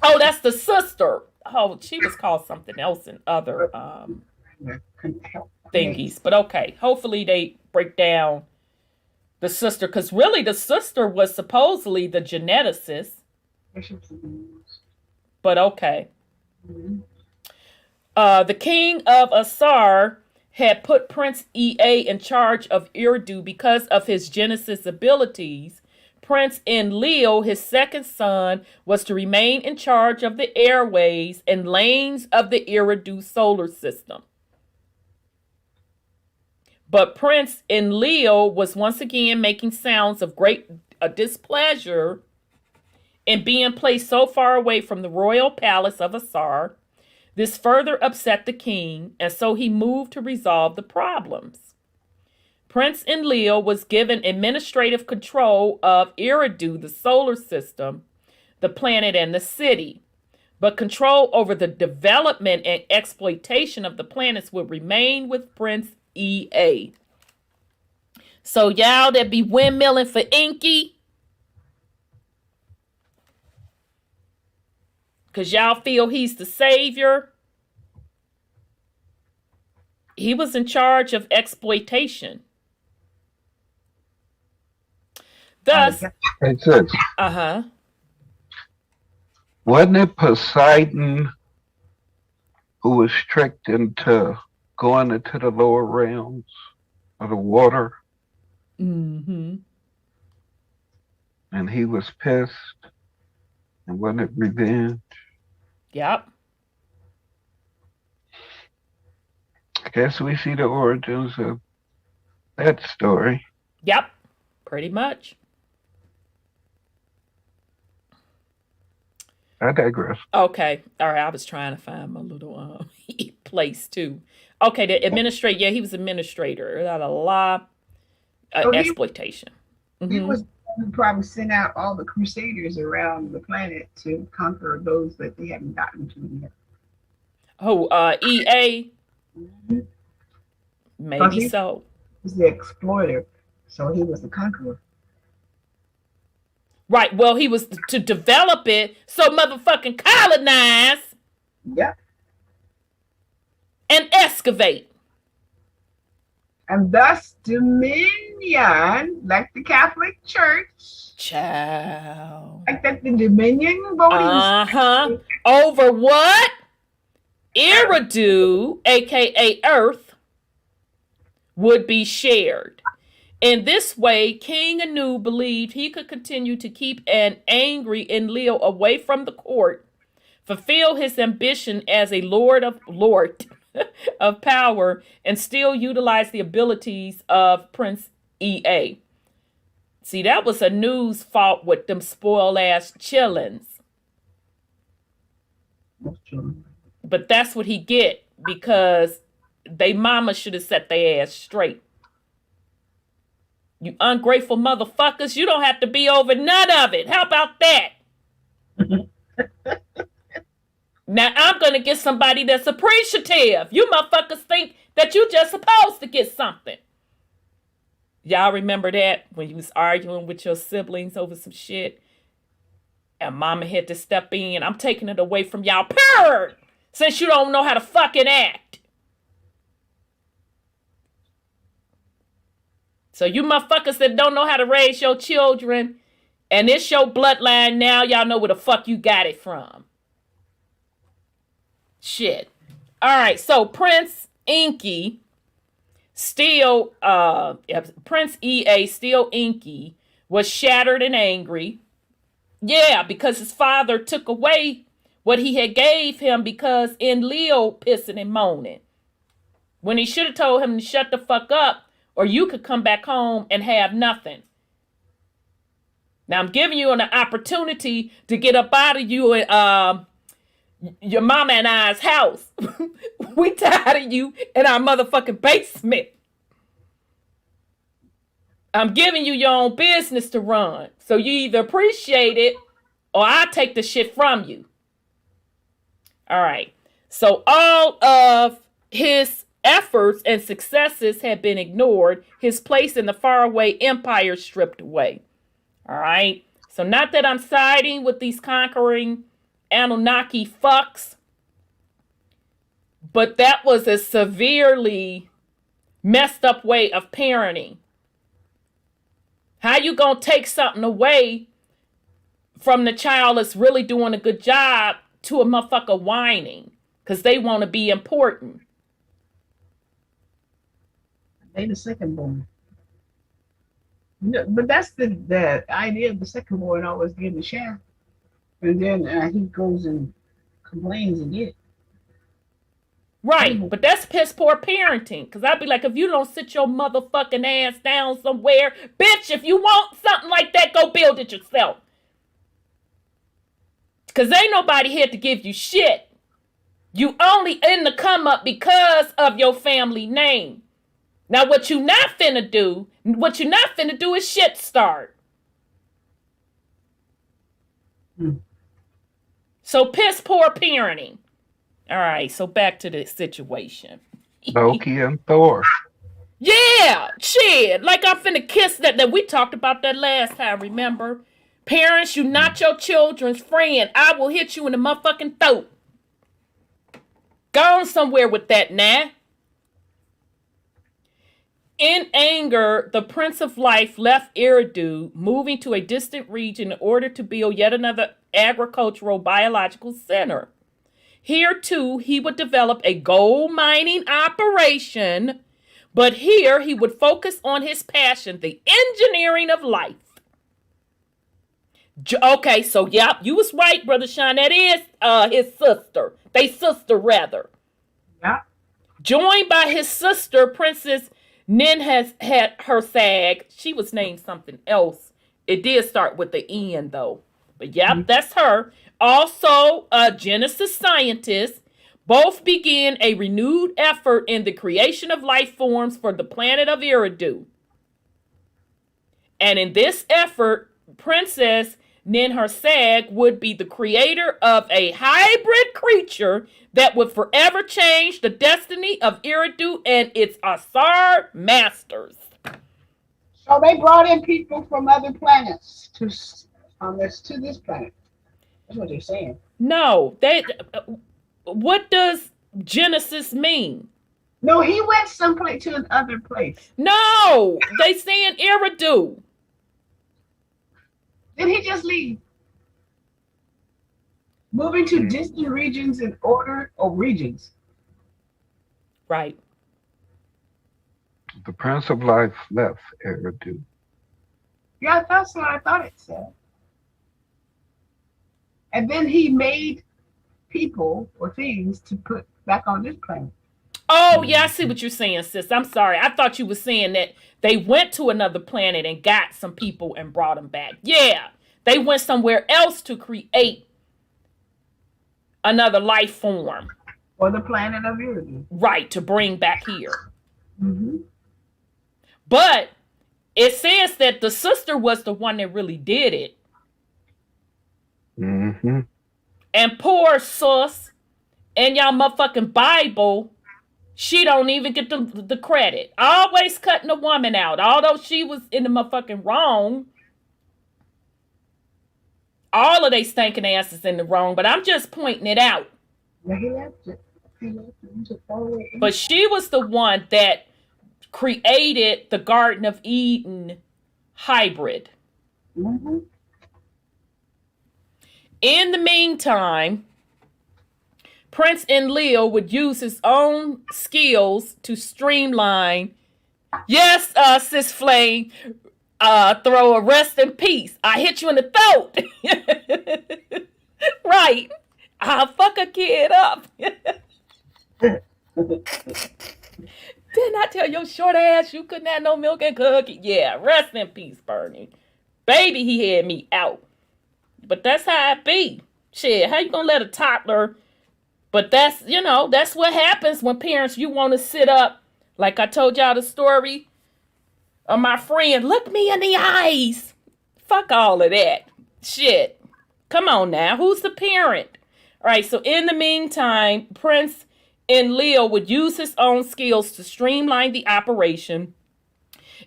Oh, that's the sister. Oh, she was called something else in other thingies. But okay, hopefully they break down the sister, because really the sister was supposedly the geneticist. But okay. The king of Asar had put Prince EA in charge of Eridu because of his Genesis abilities. Prince Enlil, his second son, was to remain in charge of the airways and lanes of the Eridu solar system. But Prince Enlil was once again making sounds of great displeasure in being placed so far away from the royal palace of Asar. This further upset the king, and so he moved to resolve the problems. Prince Enlil was given administrative control of Eridu, the solar system, the planet, and the city. But control over the development and exploitation of the planets would remain with Prince EA. So y'all that be windmilling for Inky, because y'all feel he's the savior, he was in charge of exploitation. Thus, It says, wasn't it Poseidon who was tricked into going into the lower realms of the water? Mm-hmm. And he was pissed. And wasn't it revenge? Yep. I guess we see the origins of that story. Yep. Pretty much. I digress. Okay. All right. I was trying to find my little place too. Okay. The administrator. Yeah, he was administrator. That a lot of exploitation. He was probably sent out all the crusaders around the planet to conquer those that they haven't gotten to yet. Oh, EA? Mm-hmm. Maybe so. He was the exploiter, so he was the conqueror. Right. Well, he was to develop it so motherfucking colonize. Yep. And excavate. And thus dominion, like the Catholic Church. Child. Like that the dominion voting. Over what? Eridu, aka Earth, would be shared. In this way, King Anu believed he could continue to keep an angry Enlil away from the court, fulfill his ambition as a lord of power, and still utilize the abilities of Prince EA. See, that was Anu's fault with them spoiled ass chillins. But that's what he get because they mama should have set their ass straight. You ungrateful motherfuckers, you don't have to be over none of it. How about that? Now I'm going to get somebody that's appreciative. You motherfuckers think that you just supposed to get something. Y'all remember that when you was arguing with your siblings over some shit? And mama had to step in. I'm taking it away from y'all, period, since you don't know how to fucking act. So you motherfuckers that don't know how to raise your children, and it's your bloodline now, y'all know where the fuck you got it from. Shit. All right, so Prince Inky, still, Prince EA, still Inky, was shattered and angry. Yeah, because his father took away what he had gave him because in Leo pissing and moaning. When he should have told him to shut the fuck up, or you could come back home and have nothing. Now I'm giving you an opportunity to get up out of you and your mama and I's house. We tired of you in our motherfucking basement. I'm giving you your own business to run. So you either appreciate it or I take the shit from you. All right. So all of his efforts and successes had been ignored. His place in the faraway empire stripped away. All right. So not that I'm siding with these conquering Anunnaki fucks, but that was a severely messed up way of parenting. How you gonna take something away from the child that's really doing a good job to a motherfucker whining because they want to be important? They the second born. No, but that's the idea of the second born always getting the share. And then he goes and complains again. Right, but that's piss poor parenting. Because I'd be like, if you don't sit your motherfucking ass down somewhere, bitch, if you want something like that, go build it yourself. Because ain't nobody here to give you shit. You only in the come up because of your family name. Now, what you not finna do is shit start. So piss poor parenting. All right, so back to the situation. Loki and Thor. Yeah, shit. Like I'm finna kiss that we talked about that last time, remember? Parents, you not your children's friend. I will hit you in the motherfucking throat. Gone somewhere with that now. In anger, the Prince of Life left Eridu, moving to a distant region in order to build yet another agricultural biological center. Here, too, he would develop a gold mining operation, but here he would focus on his passion, the engineering of life. Okay, so, yep, you was right, Brother Sean. That is his sister. They sister, rather. Yeah. Joined by his sister, Princess Nin has had her sag. She was named something else. It did start with the N, though. But, yep, that's her. Also, a Genesis scientist. Both began a renewed effort in the creation of life forms for the planet of Eridu. And in this effort, Princess Ninhursag would be the creator of a hybrid creature that would forever change the destiny of Eridu and its Asar masters. So they brought in people from other planets to this planet. That's what they're saying. No, what does Genesis mean? No, he went someplace to another place. No, they saying Eridu. Did he just leave? Moving to distant regions in order of regions. Right. The Prince of Life left Eridu. Yeah, that's what I thought it said. And then he made people or things to put back on this planet. Oh, yeah, I see what you're saying, sis. I'm sorry. I thought you were saying that they went to another planet and got some people and brought them back. Yeah, they went somewhere else to create another life form. Or the planet of Eridu. Right, to bring back here. Mm-hmm. But it says that the sister was the one that really did it. Mm-hmm. And poor sus, and y'all motherfucking Bible, she don't even get the credit. Always cutting the woman out. Although she was in the motherfucking wrong. All of they stinking asses in the wrong, but I'm just pointing it out. Yeah, he left it. But she was the one that created the Garden of Eden hybrid. Mm-hmm. In the meantime, Prince Enlil would use his own skills to streamline. Yes, Sis Flame, throw a rest in peace. I hit you in the throat. Right. I'll fuck a kid up. Didn't I tell your short ass you couldn't have no milk and cookie? Yeah, rest in peace, Bernie. Baby, he had me out. But that's how it be. Shit, how you gonna let a toddler? But that's, you know, that's what happens when parents, you want to sit up. Like I told y'all the story of my friend. Look me in the eyes. Fuck all of that. Shit. Come on now. Who's the parent? All right, so in the meantime, Prince Enlil would use his own skills to streamline the operation,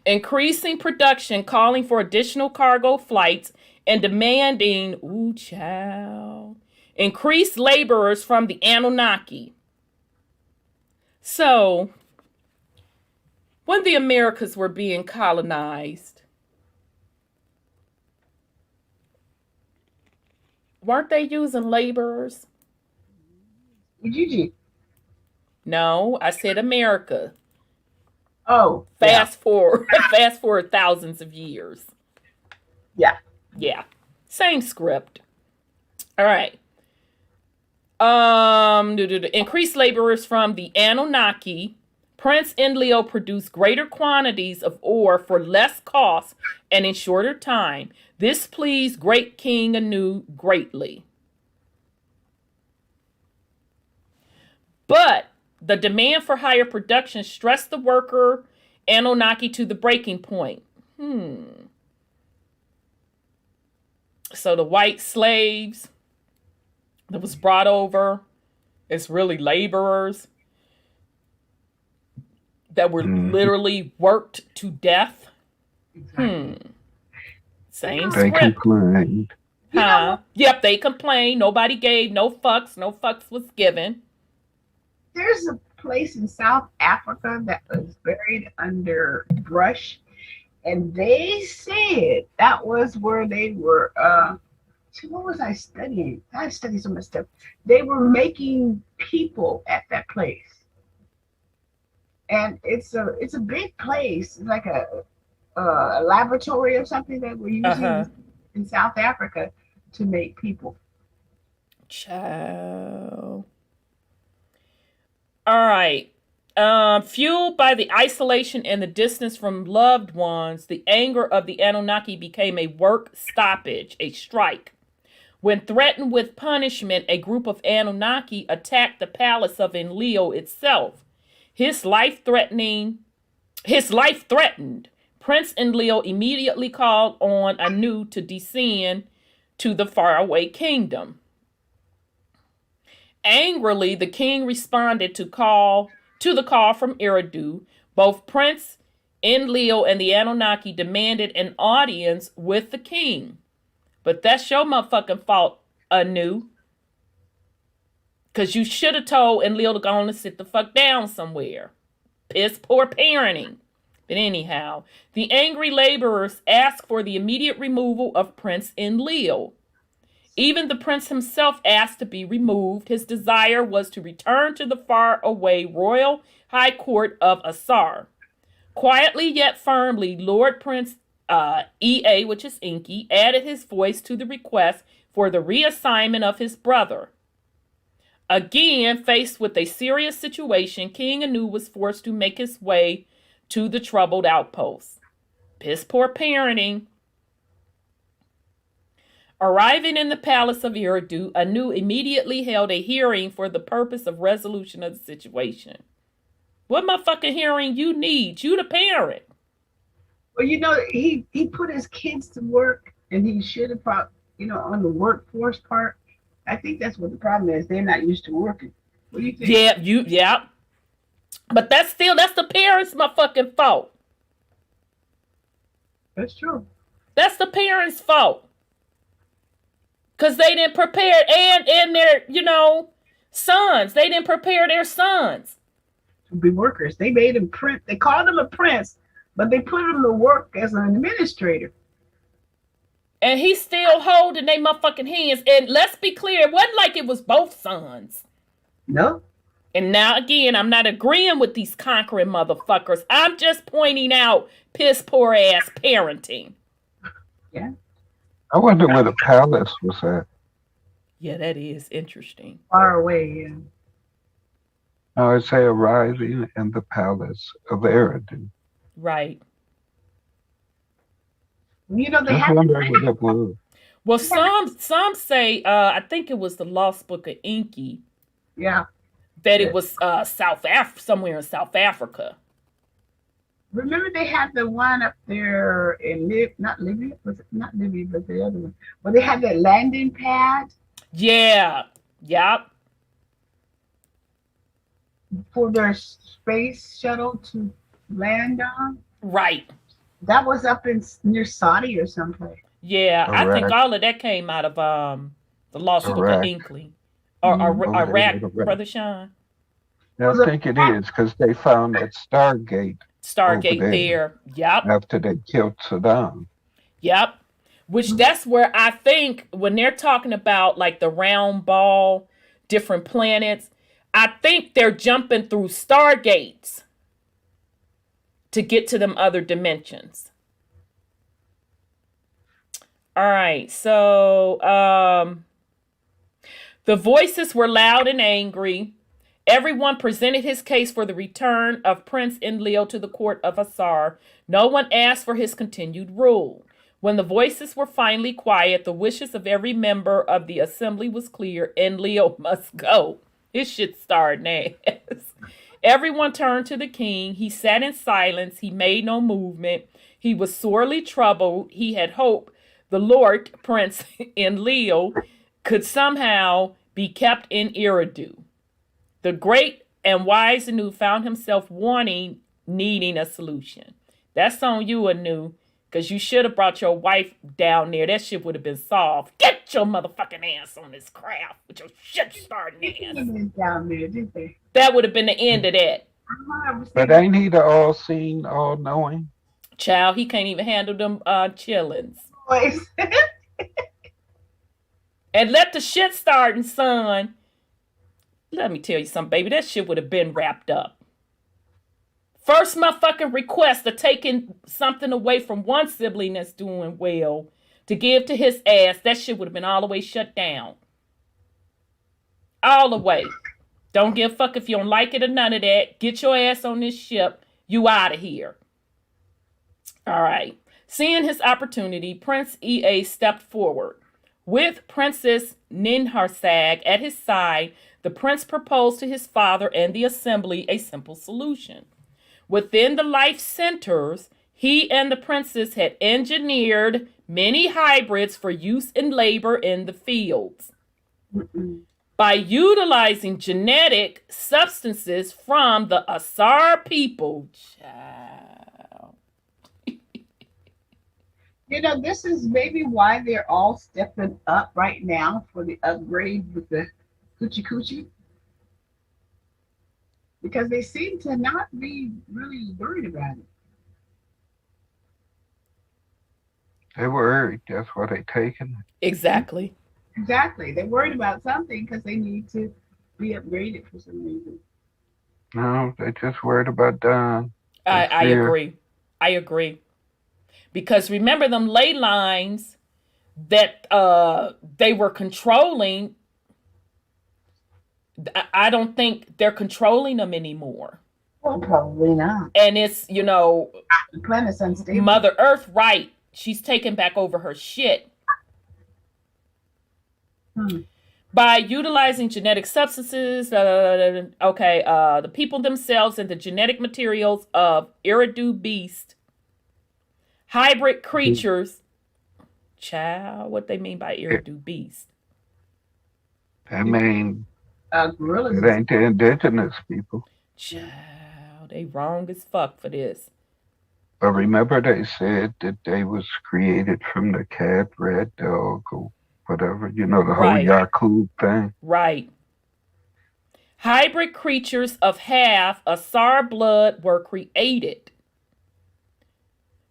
increasing production, calling for additional cargo flights, and demanding, ooh, child, increased laborers from the Anunnaki. So, when the Americas were being colonized, weren't they using laborers? Gigi. No, I said America. Oh, fast forward thousands of years. Yeah. Yeah. Same script. All right. Increased laborers from the Anunnaki. Prince Enlil produced greater quantities of ore for less cost and in shorter time. This pleased great King Anu greatly. But the demand for higher production stressed the worker Anunnaki to the breaking point. So the white slaves that was brought over, it's really laborers that were literally worked to death. Same They script. complained. Huh? Yep, they complained. Nobody gave no fucks. No fucks was given. There's a place in South Africa that was buried under brush, and they said that was where they were. So what was I studying? I studied so much stuff. They were making people at that place, and it's a big place. It's like a laboratory or something that we're using in South Africa to make people. Ciao. All right. Fueled by the isolation and the distance from loved ones, the anger of the Anunnaki became a work stoppage, a strike. When threatened with punishment, a group of Anunnaki attacked the palace of Enlil itself. His life threatened. Prince Enlil immediately called on Anu to descend to the faraway kingdom. Angrily, the king responded to the call from Eridu. Both Prince Enlil and the Anunnaki demanded an audience with the king. But that's your motherfucking fault, Anu. Because you should have told Enlil to go on and sit the fuck down somewhere. Piss poor parenting. But anyhow, the angry laborers asked for the immediate removal of Prince Enlil. Even the prince himself asked to be removed. His desire was to return to the faraway royal high court of Asar. Quietly yet firmly, Lord Prince EA, which is Inky, added his voice to the request for the reassignment of his brother. Again, faced with a serious situation, King Anu was forced to make his way to the troubled outpost. Piss poor parenting. Arriving in the palace of Eridu, Anu immediately held a hearing for the purpose of resolution of the situation. What motherfucking hearing you need? You the parent. Well, he put his kids to work, and he should have probably, on the workforce part. I think that's what the problem is. They're not used to working. What do you think? Yeah. But that's the parents' motherfucking fault. That's true. That's the parents' fault. Because they didn't prepare, and their, sons. They didn't prepare their sons To be workers. They made him print. They called him a prince, but they put him to work as an administrator. And he's still holding their motherfucking hands. And let's be clear, it wasn't like it was both sons. No. And now, again, I'm not agreeing with these conquering motherfuckers. I'm just pointing out piss poor ass parenting. Yeah. I wonder where the palace was at. Yeah, that is interesting. Far away, yeah. No, I say arriving in the palace of Eridu. Right. You know, they Just have wondering what it was. Well, some say, I think it was the Lost Book of Inky, Yeah. that it was somewhere in South Africa. Remember they had the one up there in not Libya, was it not Libya, but the other one. Where they had that landing pad Yeah. Yep. for their space shuttle to land on. Right. That was up in near Saudi or someplace. Yeah. I think Iraq. all of that came out of the Lost Book of Iraq. Inkley. Or Okay, Iraq, Iraq. Brother Sean. I think it is because they found that Stargate Stargate over there. Yep. after they killed Saddam. Yep. Which that's where I think when they're talking about like the round ball, different planets, I think they're jumping through stargates to get to them other dimensions. All right. So the voices were loud and angry. Everyone presented his case for the return of Prince Enlil to the court of Asar. No one asked for his continued rule. When the voices were finally quiet, the wishes of every member of the assembly was clear. Enlil must go. His shit started ass. Everyone turned to the king. He sat in silence. He made no movement. He was sorely troubled. He had hoped the Lord Prince Enlil could somehow be kept in Eridu. The great and wise Anu found himself needing a solution. That's on you, Anu, because you should have brought your wife down there. That shit would have been solved. Get your motherfucking ass on this craft with your shit starting ass. Down there, didn't they? That would have been the end of that. But ain't he the all-seeing, all-knowing? Child, he can't even handle them chillings. Boys. And let the shit starting, son. Let me tell you something, baby. That shit would have been wrapped up. First motherfucking request of taking something away from one sibling that's doing well to give to his ass, that shit would have been all the way shut down. All the way. Don't give a fuck if you don't like it or none of that. Get your ass on this ship. You out of here. All right. Seeing his opportunity, Prince EA stepped forward. With Princess Ninharsag at his side, the prince proposed to his father and the assembly a simple solution. Within the life centers, he and the princess had engineered many hybrids for use in labor in the fields. By utilizing genetic substances from the Asar people. Child. You know, this is maybe why they're all stepping up right now for the upgrade with the coochie coochie. Because they seem to not be really worried about it. They worried. That's why they taken it. Exactly. Exactly. They're worried about something because they need to be upgraded for some reason. No, they just worried about Don. I agree. I agree. Because remember them ley lines that they were controlling. I don't think they're controlling them anymore. Well, probably not. And it's, The planet's unstable. Mother Earth, right. She's taking back over her shit. By utilizing genetic substances, the people themselves and the genetic materials of Eridu beast, hybrid creatures. Child, what they mean by Eridu beast? I mean, Gorillas. It ain't the indigenous people. Child, they wrong as fuck for this. But remember they said that they was created from the cat, red dog, or whatever, the whole Right. Yakub thing. Right. Hybrid creatures of half Asar blood were created.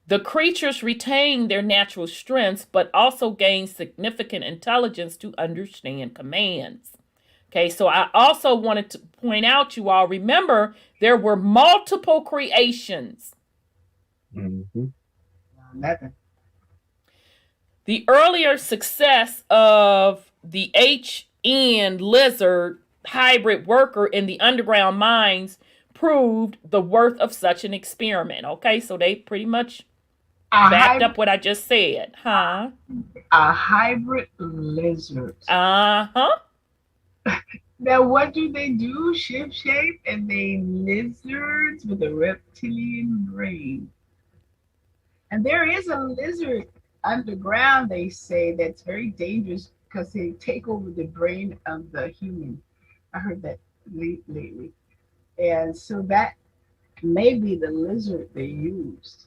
The creatures retain their natural strengths, but also gain significant intelligence to understand commands. Okay, so I also wanted to point out, you all, remember, there were multiple creations. Mm-hmm. Nothing. The earlier success of the HN lizard hybrid worker in the underground mines proved the worth of such an experiment. Okay, so they pretty much backed up what I just said, huh? A hybrid lizard. Uh-huh. Now, what do? Shift shape, and they lizards with a reptilian brain. And there is a lizard underground, they say, that's very dangerous because they take over the brain of the human. I heard that lately. And so that may be the lizard they used.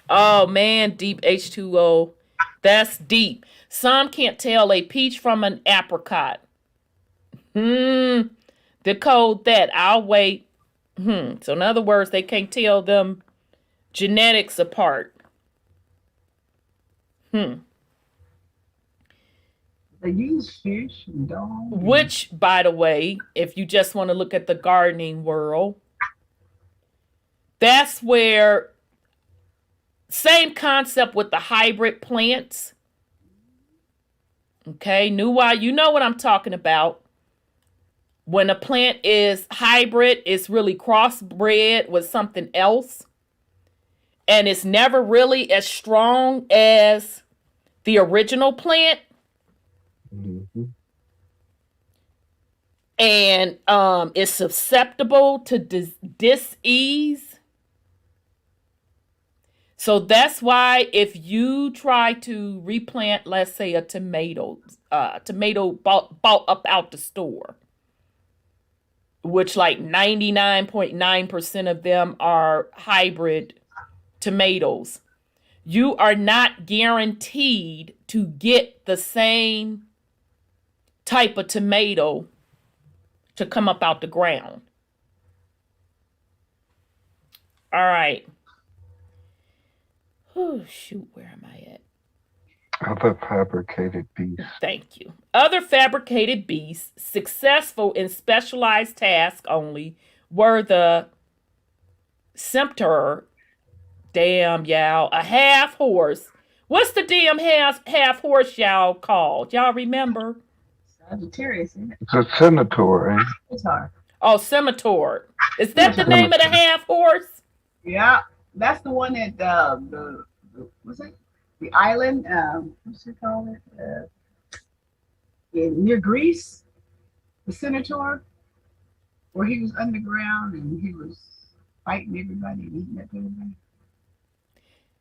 Oh, man, deep H2O. That's deep. Some can't tell a peach from an apricot. Decode that. I'll wait. So in other words, they can't tell them genetics apart. They use fish and dogs. Which, by the way, if you just want to look at the gardening world, that's where, same concept with the hybrid plants. Okay, you know what I'm talking about. When a plant is hybrid, it's really crossbred with something else. And it's never really as strong as the original plant. Mm-hmm. And it's susceptible to dis-ease. So that's why if you try to replant, let's say a tomato bought up out the store, which like 99.9% of them are hybrid tomatoes, you are not guaranteed to get the same type of tomato to come up out the ground. All right. Oh, shoot, where am I at? Other fabricated beasts. Thank you. Other fabricated beasts successful in specialized tasks only were the Sempter, damn y'all, a half horse. What's the damn half horse y'all called? Y'all remember? Sagittarius, isn't it? It's a centaur, eh? Scimitar. Oh, Scimitar. Is that the name of the half horse? Yeah, that's the one at the what's it? The island, what's it called? Near Greece, the Centaur, where he was underground and he was fighting everybody and eating up everybody.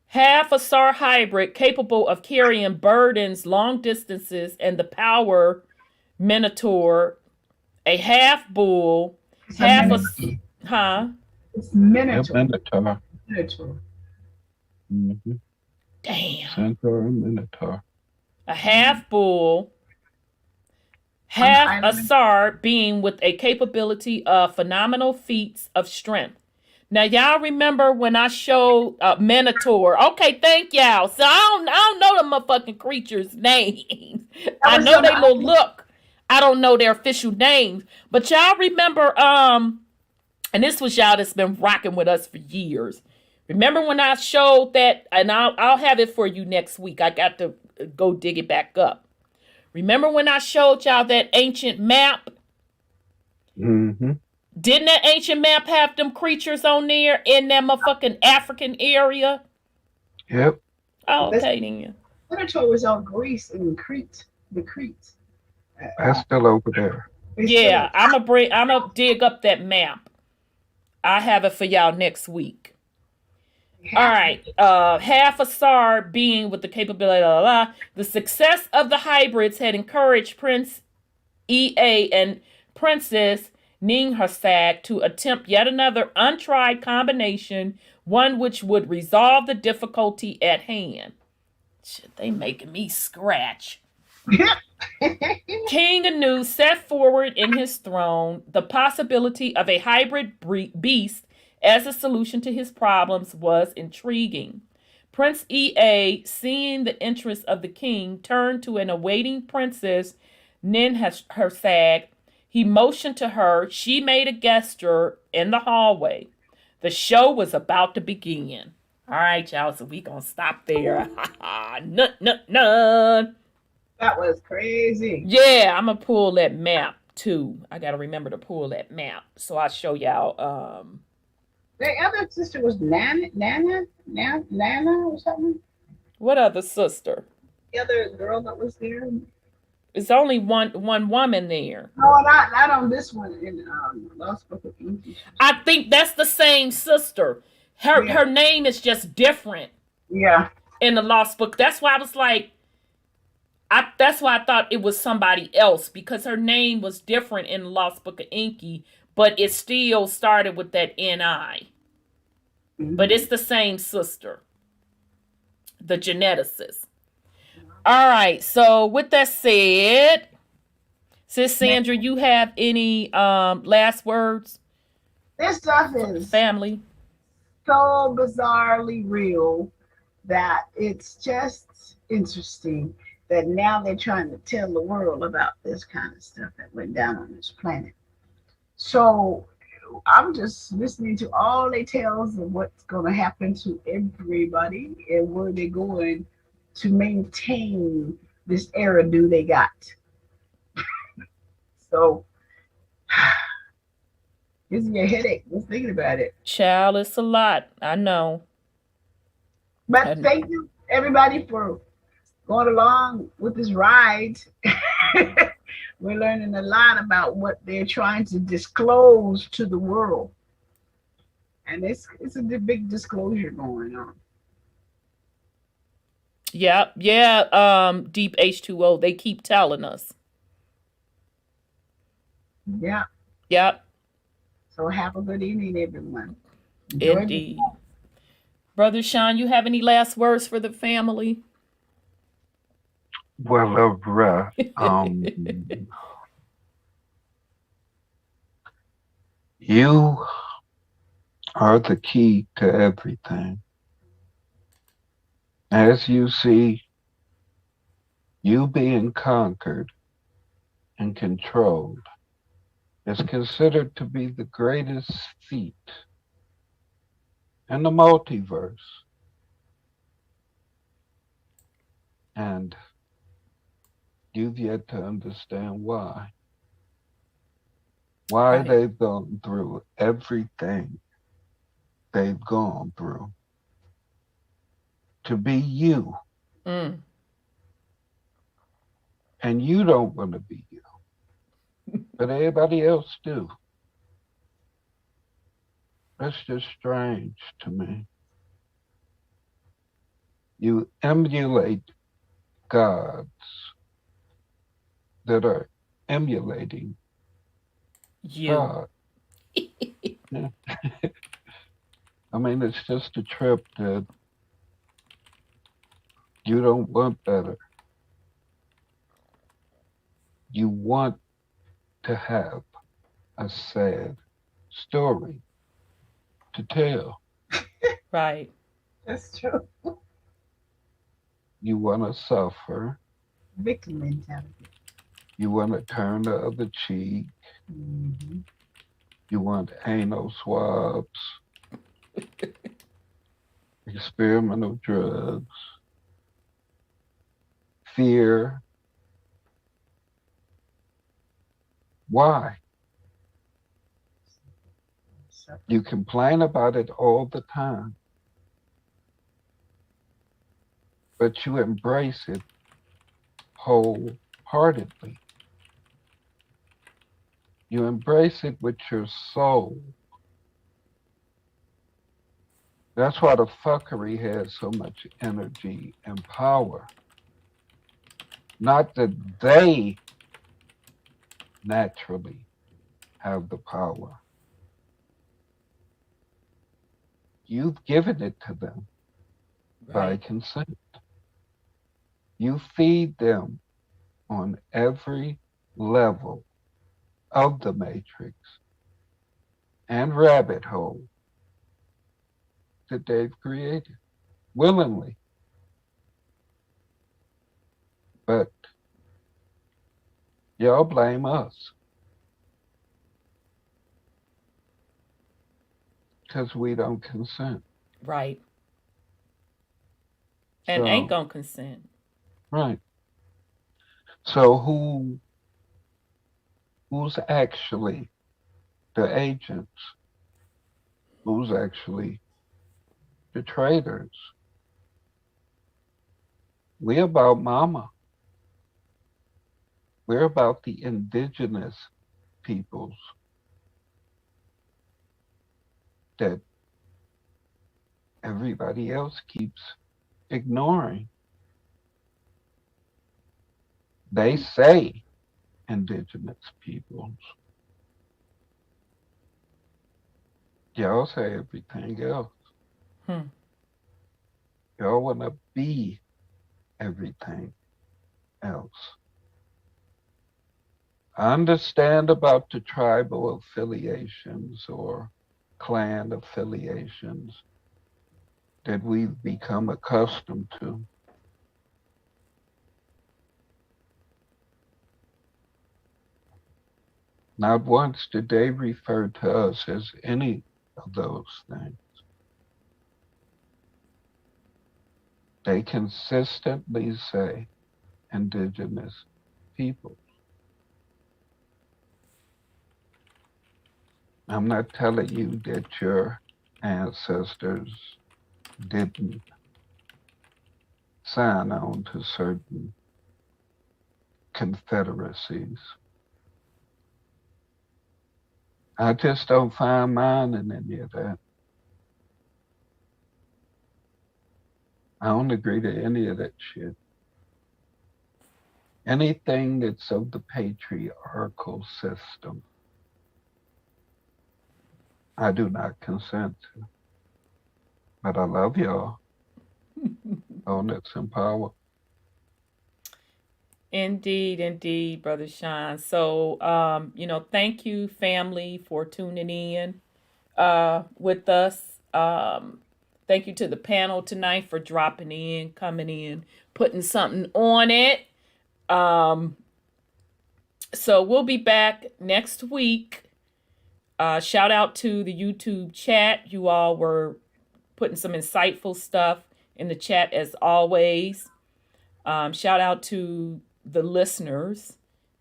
Half a SAR hybrid capable of carrying burdens long distances, and the power Minotaur, a half bull, It's half a It's Minotaur. Minotaur. Minotaur. Mm-hmm. Damn. Centaur and Minotaur. A half bull, half a SAR being with a capability of phenomenal feats of strength. Now, y'all remember when I showed Minotaur? Okay, thank y'all. So I don't know the motherfucking creatures' names. I know they little look. I don't know their official names. But y'all remember, and this was y'all that's been rocking with us for years. Remember when I showed that, and I'll have it for you next week. I got to go dig it back up. Remember when I showed y'all that ancient map? Mm-hmm. Didn't that ancient map have them creatures on there in that motherfucking African area? Yep. Oh, okay, then. Minotaur was on Greece and Crete, the Crete. That's still over there. Yeah, I'm gonna dig up that map. I have it for y'all next week. All right. Half a star being with the capability, the success of the hybrids had encouraged Prince EA and Princess Ninhursag to attempt yet another untried combination, one which would resolve the difficulty at hand. Shit, they making me scratch. King Anu set forward in his throne the possibility of a hybrid beast as a solution to his problems was intriguing. Prince EA, seeing the interest of the king, turned to an awaiting Princess Ninhursag. He motioned to her. She made a gesture in the hallway. The show was about to begin. All right, y'all, so we gonna stop there. None. That was crazy. Yeah, I'm gonna pull that map too. I gotta remember to pull that map. So I'll show y'all. The other sister was Nana or something. What other sister? The other girl that was there. It's only one woman there. No, not on this one in Lost Book of English. I think that's the same sister. Her name is just different. Yeah. In the Lost Book. That's why I was like, that's why I thought it was somebody else, because her name was different in the Lost Book of Inky, but it still started with that N-I. Mm-hmm. But it's the same sister. The geneticist. All right, so with that said, Sis Sandra, you have any last words? This stuff is family so bizarrely real that it's just interesting that now they're trying to tell the world about this kind of stuff that went down on this planet. So I'm just listening to all they tales of what's going to happen to everybody and where they're going to maintain this era do they got. So gives me a headache just thinking about it. Child, it's a lot. I know. But thank you everybody for going along with this ride. We're learning a lot about what they're trying to disclose to the world. And it's a big disclosure going on. Yeah, Deep H2O, they keep telling us. Yeah. Yep. So have a good evening, everyone. Indeed. Brother Sean, you have any last words for the family? Well, you are the key to everything. As you see, you being conquered and controlled is considered to be the greatest feat in the multiverse. And you've yet to understand why. Why right. They've gone through everything they've gone through to be you. Mm. And you don't want to be you, but everybody else do. That's just strange to me. You emulate gods that are emulating you. God. Yeah. I mean, it's just a trip that you don't want better. You want to have a sad story to tell. Right. That's true. You want to suffer. Victim mentality. You want to turn the other cheek. Mm-hmm. You want anal swabs. Experimental drugs. Fear. Why? You complain about it all the time, but you embrace it wholeheartedly. You embrace it with your soul. That's why the fuckery has so much energy and power. Not that they naturally have the power. You've given it to them by consent. You feed them on every level of the matrix and rabbit hole that they've created willingly. But y'all blame us because we don't consent. Right. And ain't gonna consent. Right. So who's actually the agents? Who's actually the traitors? We're about Mama. We're about the indigenous peoples that everybody else keeps ignoring. They say indigenous peoples. Y'all say everything else. Y'all want to be everything else. I understand about the tribal affiliations or clan affiliations that we've become accustomed to. Not once did they refer to us as any of those things. They consistently say indigenous people. I'm not telling you that your ancestors didn't sign on to certain confederacies. I just don't find mine in any of that. I don't agree to any of that shit. Anything that's of the patriarchal system, I do not consent to. But I love y'all. Oh, that's in power. Indeed, Brother Sean. So, thank you, family, for tuning in with us. Thank you to the panel tonight for dropping in, coming in, putting something on it. So we'll be back next week. Shout out to the YouTube chat. You all were putting some insightful stuff in the chat as always. Shout out to the listeners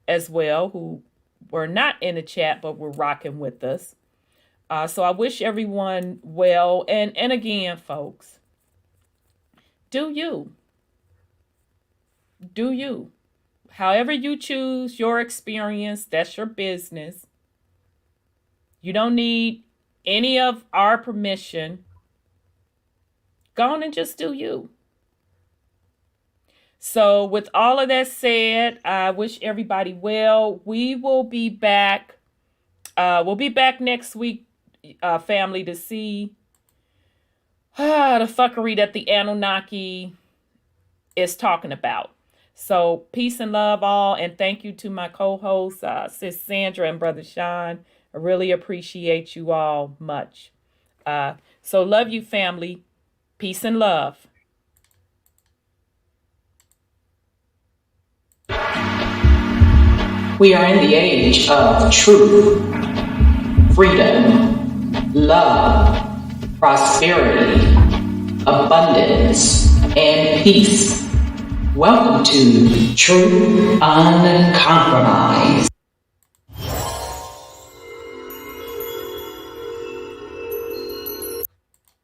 as well who were not in the chat but were rocking with us. So I wish everyone well. And again, folks, do you. Do you. However you choose your experience, that's your business. You don't need any of our permission. Go on and just do you. So with all of that said, I wish everybody well. We will be back. We'll be back next week, family, to see the fuckery that the Anunnaki is talking about. So peace and love all. And thank you to my co-hosts, Sis Sandra and Brother Sean. I really appreciate you all much. So love you, family. Peace and love. We are in the age of truth, freedom, love, prosperity, abundance, and peace. Welcome to True Uncompromised.